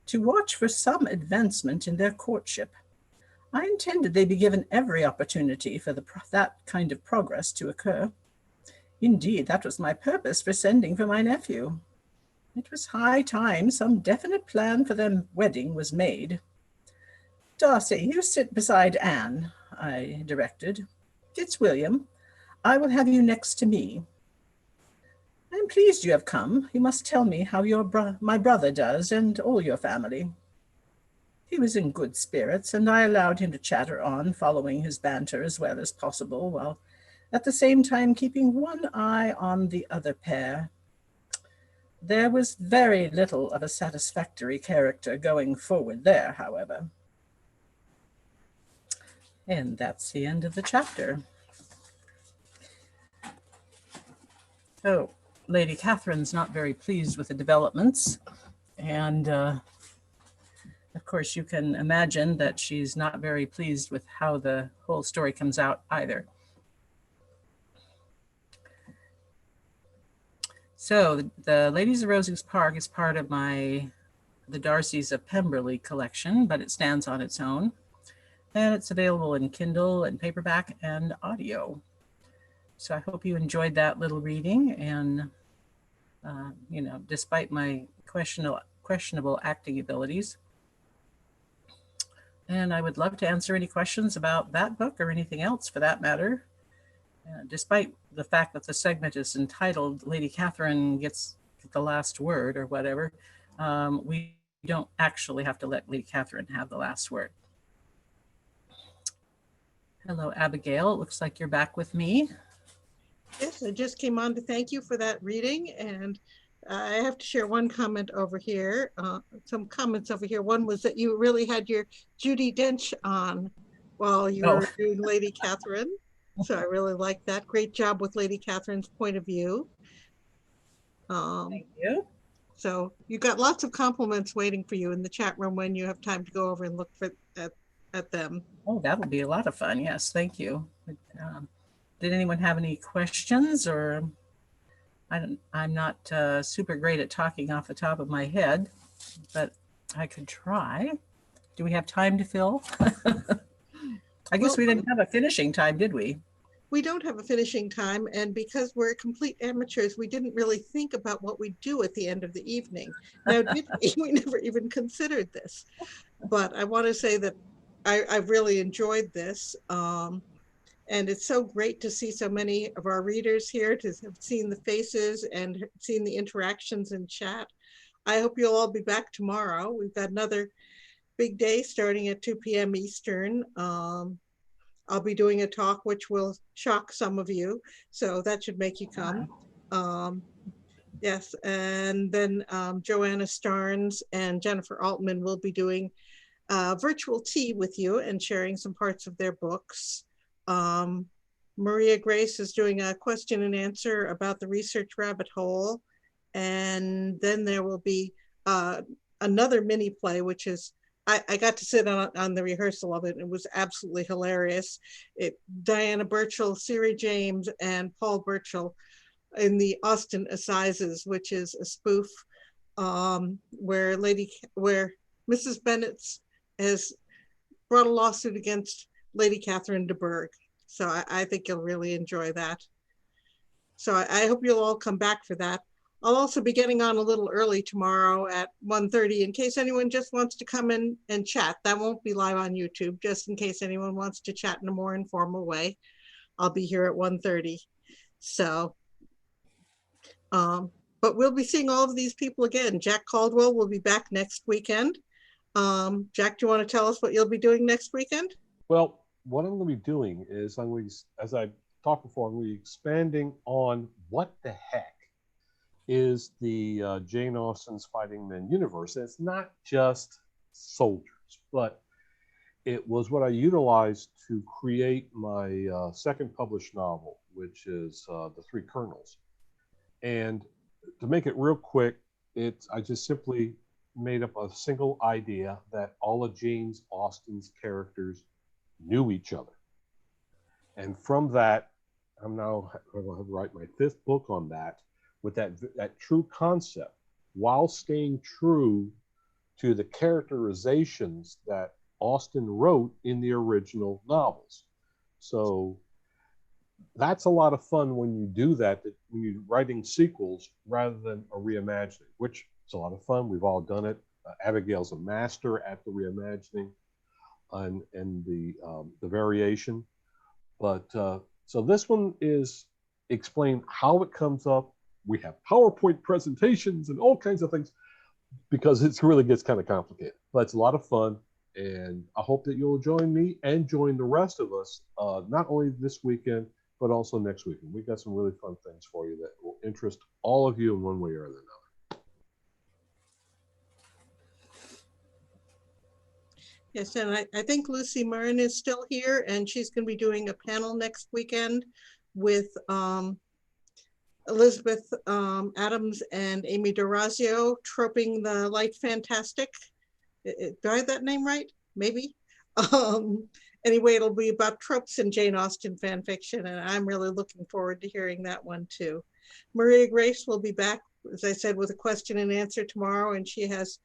to watch for some advancement in their courtship. I intended they be given every opportunity for that kind of progress to occur. Indeed, that was my purpose for sending for my nephew. It was high time some definite plan for their wedding was made. Darcy, you sit beside Anne, I directed. Fitzwilliam, I will have you next to me. I am pleased you have come. You must tell me how my brother does and all your family. He was in good spirits, and I allowed him to chatter on, following his banter as well as possible, while at the same time keeping one eye on the other pair. There was very little of a satisfactory character going forward there, however. And that's the end of the chapter. So, Lady Catherine's not very pleased with the developments, and of course, you can imagine that she's not very pleased with how the whole story comes out either. So the Ladies of Rosings Park is part of the Darcys of Pemberley collection, but it stands on its own. And it's available in Kindle and paperback and audio. So I hope you enjoyed that little reading. And, despite my questionable acting abilities, and I would love to answer any questions about that book or anything else for that matter. Despite the fact that the segment is entitled Lady Catherine Gets the Last Word or whatever, we don't actually have to let Lady Catherine have the last word. Hello, Abigail. It looks like you're back with me. Yes, I just came on to thank you for that reading, and I have to share one comment over here, some comments over here. One was that you really had your Judi Dench on while you were doing Lady Catherine. So I really like that. Great job with Lady Catherine's point of view. Thank you. So you got lots of compliments waiting for you in the chat room when you have time to go over and look at them. Oh, that'll be a lot of fun. Yes, thank you. Did anyone have any questions? Or I'm not super great at talking off the top of my head, but I could try. Do we have time to fill? I guess we didn't have a finishing time, did we? We don't have a finishing time, and because we're complete amateurs, we didn't really think about what we do at the end of the evening. Now, did we? We never even considered this, but I want to say that I've really enjoyed this, and it's so great to see so many of our readers here, to have seen the faces and seen the interactions in chat. I hope you'll all be back tomorrow. We've got another big day starting at 2 p.m. Eastern. I'll be doing a talk which will shock some of you, so that should make you come. Yes, and then Joanna Starnes and Jennifer Altman will be doing virtual tea with you and sharing some parts of their books. Maria Grace is doing a question and answer about the research rabbit hole. And then there will be another mini play, which is, I got to sit on the rehearsal of it. It was absolutely hilarious. Diana Burchell, Siri James, and Paul Burchell in the Austen Assizes, which is a spoof where Mrs. Bennet has brought a lawsuit against Lady Catherine de Bourgh. So I think you'll really enjoy that. So I hope you'll all come back for that. I'll also be getting on a little early tomorrow at 1:30 in case anyone just wants to come in and chat. That won't be live on YouTube, just in case anyone wants to chat in a more informal way. I'll be here at 1:30. So, but we'll be seeing all of these people again. Jack Caldwell will be back next weekend. Jack, do you want to tell us what you'll be doing next weekend? Well, what I'm going to be doing is, as I talked before, I'm going to be expanding on what the heck is the Jane Austen's Fighting Men universe. And it's not just soldiers, but it was what I utilized to create my second published novel, which is The Three Colonels. And to make it real quick, I just simply made up a single idea that all of Jane Austen's characters knew each other. And from that, I'm now going to write my 5th book on that, with that true concept, while staying true to the characterizations that Austen wrote in the original novels. So that's a lot of fun when you do that, when you're writing sequels rather than a reimagining, which is a lot of fun. We've all done it. Abigail's a master at the reimagining and the variation. But so this one is explain how it comes up. We have PowerPoint presentations and all kinds of things because it really gets kind of complicated. But it's a lot of fun. And I hope that you'll join me and join the rest of us, not only this weekend, but also next weekend. We've got some really fun things for you that will interest all of you in one way or another. Yes, and I think Lucy Marin is still here, and she's going to be doing a panel next weekend with Elizabeth Adams and Amy DeRazio, Troping the Light Fantastic. Do I have that name right? Maybe. Anyway, it'll be about tropes in Jane Austen fan fiction, and I'm really looking forward to hearing that one too. Maria Grace will be back, as I said, with a question and answer tomorrow, and she has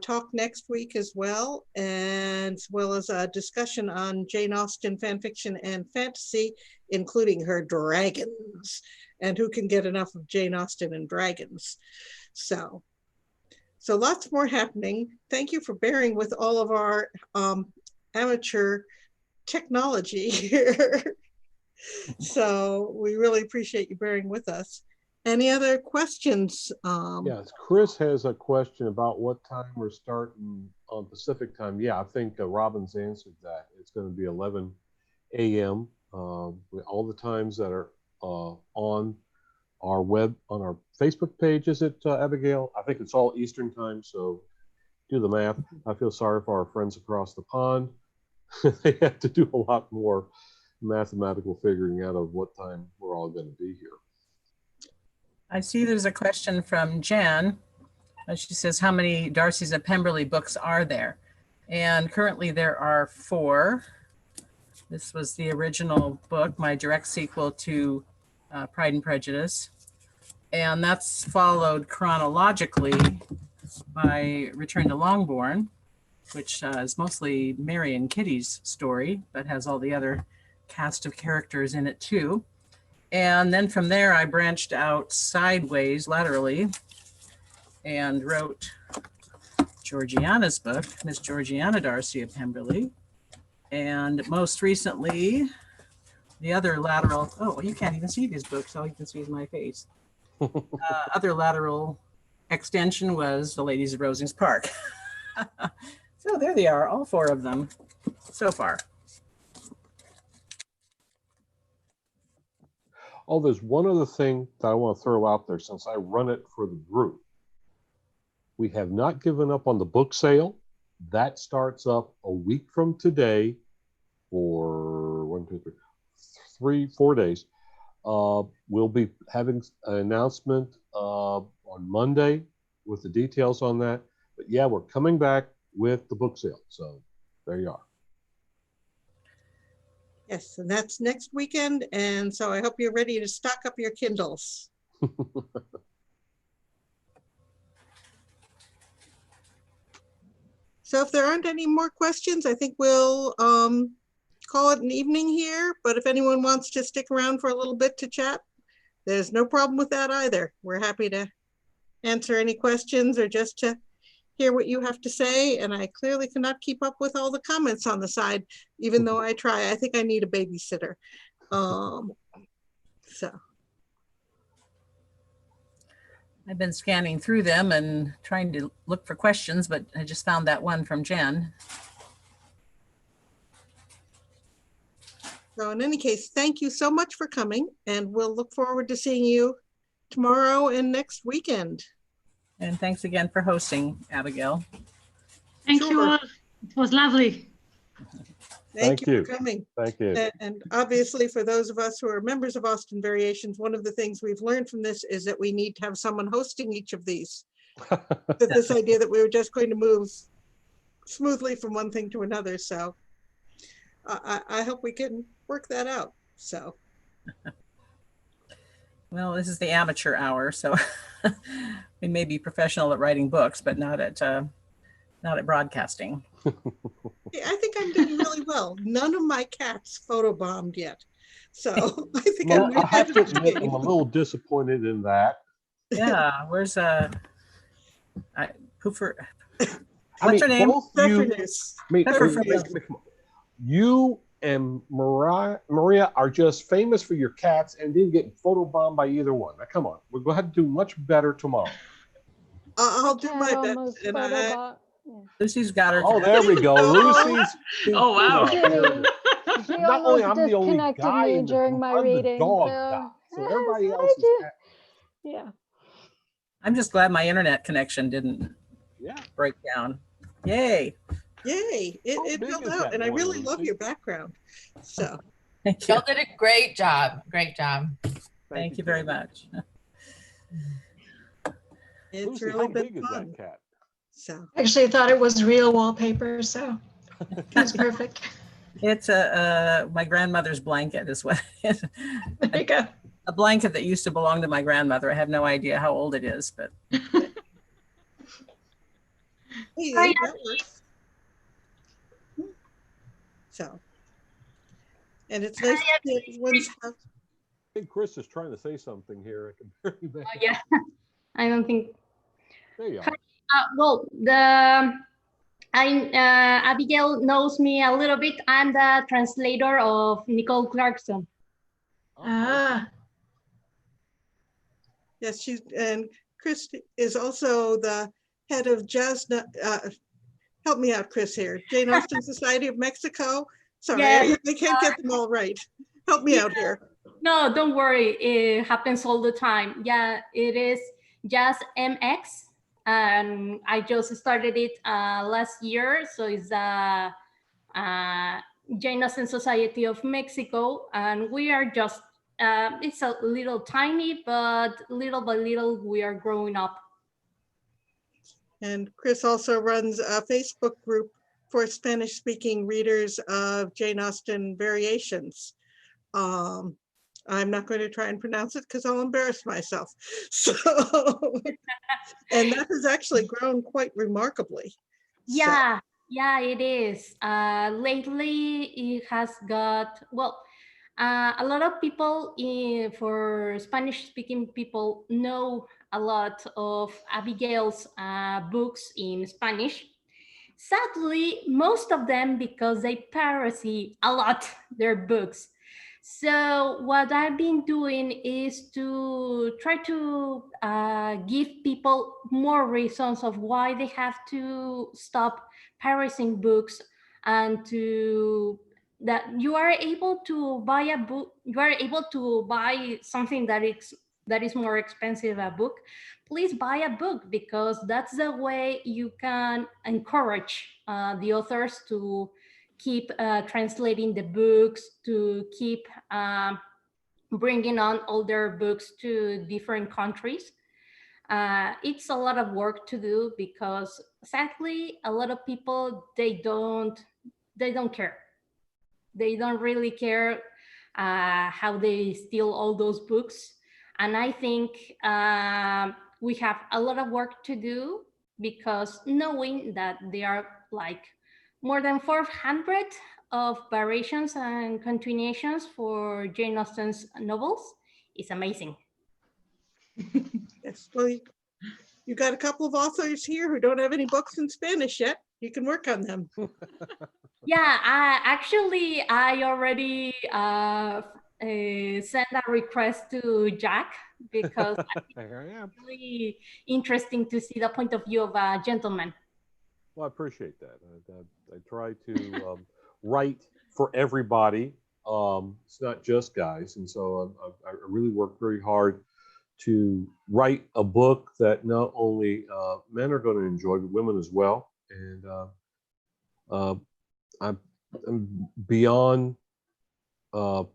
talk next week as well as a discussion on Jane Austen fan fiction and fantasy, including her dragons and who can get enough of Jane Austen and dragons. So lots more happening. Thank you for bearing with all of our amateur technology here. So we really appreciate you bearing with us. Any other questions? Yes, Chris has a question about what time we're starting on Pacific time. Yeah, I think Robin's answered that. It's going to be 11 a.m. All the times that are on our Facebook page. Is it, Abigail? I think it's all Eastern time, so do the math. I feel sorry for our friends across the pond. They have to do a lot more mathematical figuring out of what time we're all going to be here. I see there's a question from Jan. She says, how many Darcy's of Pemberley books are there? And currently there are 4. This was the original book, my direct sequel to Pride and Prejudice. And that's followed chronologically by Return to Longbourn, which is mostly Mary and Kitty's story, but has all the other cast of characters in it too. And then from there, I branched out sideways, laterally, and wrote Georgiana's book, Miss Georgiana Darcy of Pemberley. And most recently, the other lateral, oh, you can't even see these books, all you can see is my face. Other lateral extension was The Ladies of Rosings Park. So there they are, all 4 of them so far. Oh, there's one other thing that I want to throw out there since I run it for the group. We have not given up on the book sale. That starts up a week from today for 4 days. We'll be having an announcement on Monday with the details on that. But yeah, we're coming back with the book sale. So there you are. Yes, and that's next weekend. And so I hope you're ready to stock up your Kindles. So if there aren't any more questions, I think we'll call it an evening here. But if anyone wants to stick around for a little bit to chat, there's no problem with that either. We're happy to answer any questions or just to hear what you have to say. And I clearly cannot keep up with all the comments on the side, even though I try. I think I need a babysitter. So. I've been scanning through them and trying to look for questions, but I just found that one from Jen. So in any case, thank you so much for coming, and we'll look forward to seeing you tomorrow and next weekend. And thanks again for hosting, Abigail. Thank you all. It was lovely. Thank you for coming. Thank you. And obviously, for those of us who are members of Austen Variations, one of the things we've learned from this is that we need to have someone hosting each of these this idea that we were just going to move smoothly from one thing to another. So I hope we can work that out. So. Well, this is the amateur hour, so we may be professional at writing books, but not at broadcasting. Yeah, I think I'm doing really well. None of my cats photobombed yet. So I think Well, I'm I have to ahead of the admit, game. I'm a little disappointed in that. Yeah, where's Poofer? I mean, What's her name? both you, Puffernuss. I mean, Puffernuss. you and Maria are just famous for your cats and didn't get photobombed by either one. Now, come on, we're going to have to do much better tomorrow. I'll do my best. And Lucy's got her. Oh, there we go. Lucy's. Oh, wow. She Not only almost I'm the only disconnected guy me in the during group, my I'm the reading. dog So, guy. So yes, everybody I else is. do. Yeah. I'm just glad my internet connection didn't break down. Yay. Yay. It big filled is out. that And I one, really love Lucy? your background. So Thank you. Y'all did a great job. Great job. Thank you very much. it's Lucy, really how been big is fun. that cat? So Actually, I thought it was real wallpaper, so it was perfect. It's my grandmother's blanket is what it is. There you go. A blanket that used to belong to my grandmother. I have no idea how old it is, but hey, Hi. that works. So, and it's nice to see everyone's house. I think Chris is trying to say something here. I can barely make it. Yeah, I don't think. There you are. Well, Abigail knows me a little bit. I'm the translator of Nicole Clarkson. Ah, Yes, and Chris is also the head of jazz. Help me out, Chris, here. Jane Austen Society of Mexico. Sorry, Yes. I can't get them all right. Help me out here. No, don't worry. It happens all the time. Yeah, it is Jazz MX. And I just started it last year. So it's Jane Austen Society of Mexico. And we are just, it's a little tiny, but little by little, we are growing up. And Chris also runs a Facebook group for Spanish-speaking readers of Jane Austen variations. I'm not going to try and pronounce it because I'll embarrass myself. So, and that has actually grown quite remarkably. Yeah, yeah, it is. Lately, it has got, well, a lot of people for Spanish-speaking people know a lot of Abigail's books in Spanish. Sadly, most of them because they parody a lot their books. So what I've been doing is to try to give people more reasons of why they have to stop parodying books, and that you are able to buy a book, you are able to buy something that is more expensive, a book. Please buy a book, because that's the way you can encourage the authors to keep translating the books, to keep bringing on older books to different countries. It's a lot of work to do, because sadly, a lot of people, they don't care. They don't really care how they steal all those books. And I think we have a lot of work to do, because knowing that there are like more than 400 of variations and continuations for Jane Austen's novels is amazing. Yes, well, you got a couple of authors here who don't have any books in Spanish yet. You can work on them. Yeah, I already sent a request to Jack, because it's really interesting to see the point of view of a gentleman. Well, I appreciate that. I try to write for everybody. It's not just guys. And so I really work very hard to write a book that not only men are going to enjoy, but women as well. And I'm beyond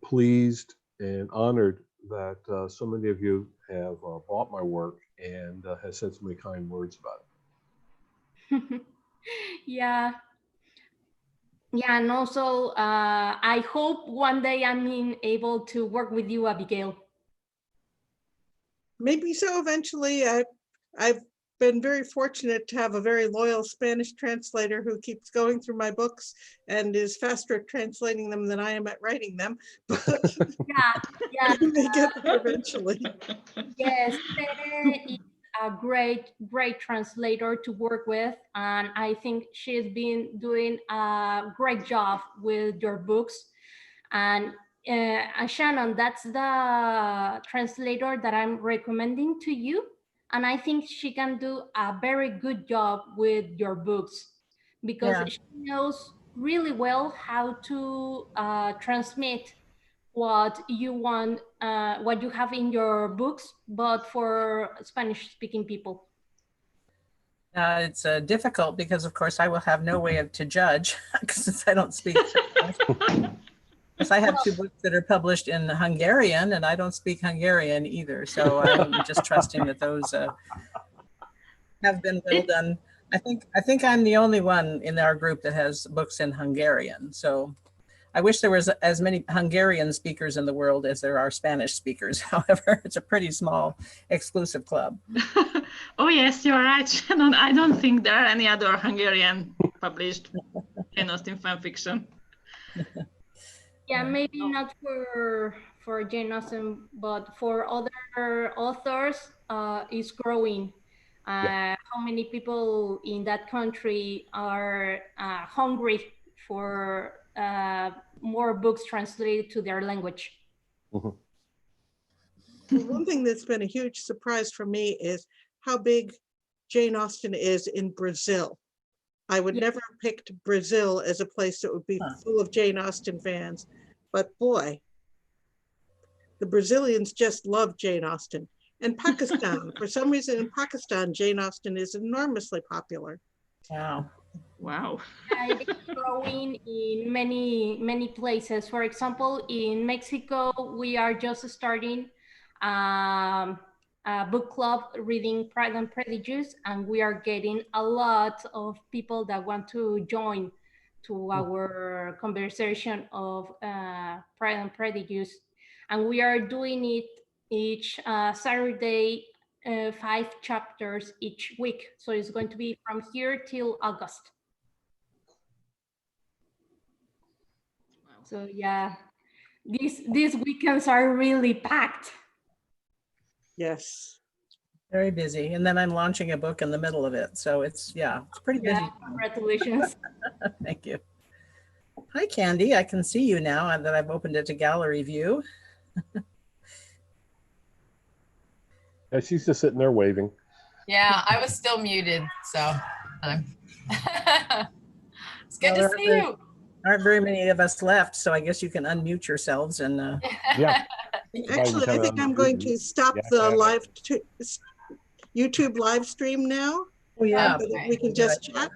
pleased and honored that so many of you have bought my work and has said so many kind words about it. Yeah. Yeah, and also I hope one day I'm able to work with you, Abigail. Maybe so eventually. I've been very fortunate to have a very loyal Spanish translator who keeps going through my books and is faster at translating them than I am at writing them. But Yeah. we may get there eventually. Yes, Tere is a great translator to work with, and I think she's been doing a great job with your books. And Shannon, that's the translator that I'm recommending to you, and I think she can do a very good job with your books because Yeah. she knows really well how to transmit what you want, what you have in your books, but for Spanish-speaking people. It's difficult because, of course, I will have no way to judge since I don't speak. Because I have two books that are published in Hungarian, and I don't speak Hungarian either. So I'm just trusting that those have been well done. I think I'm the only one in our group that has books in Hungarian. So I wish there was as many Hungarian speakers in the world as there are Spanish speakers. However, it's a pretty small exclusive club. Oh yes, you're right, Shannon. I don't think there are any other Hungarian published Jane Austen fan fiction. Yeah, maybe not for Jane Austen, but for other authors, is growing. How many people in that country are hungry for more books translated to their language? Well, one thing that's been a huge surprise for me is how big Jane Austen is in Brazil. I would never have picked Brazil as a place that would be full of Jane Austen fans, but boy, the Brazilians just love Jane Austen. And Pakistan, for some reason in Pakistan, Jane Austen is enormously popular. Wow. Wow. It is growing in many places. For example, in Mexico, we are just starting a book club reading Pride and Prejudice, and we are getting a lot of people that want to join to our conversation of Pride and Prejudice. And we are doing it each Saturday, 5 chapters each week. So it's going to be from here till August. So yeah, these weekends are really packed. Yes. Very busy. And then I'm launching a book in the middle of it. So it's pretty busy. Congratulations. Thank you. Hi, Candy. I can see you now that I've opened it to gallery view. Yeah, she's just sitting there waving. Yeah, I was still muted, so it's good to see you. Aren't very many of us left, so I guess you can unmute yourselves and yeah. Actually, I think I'm going to stop the YouTube live stream now. Oh yeah, so that we can just chat.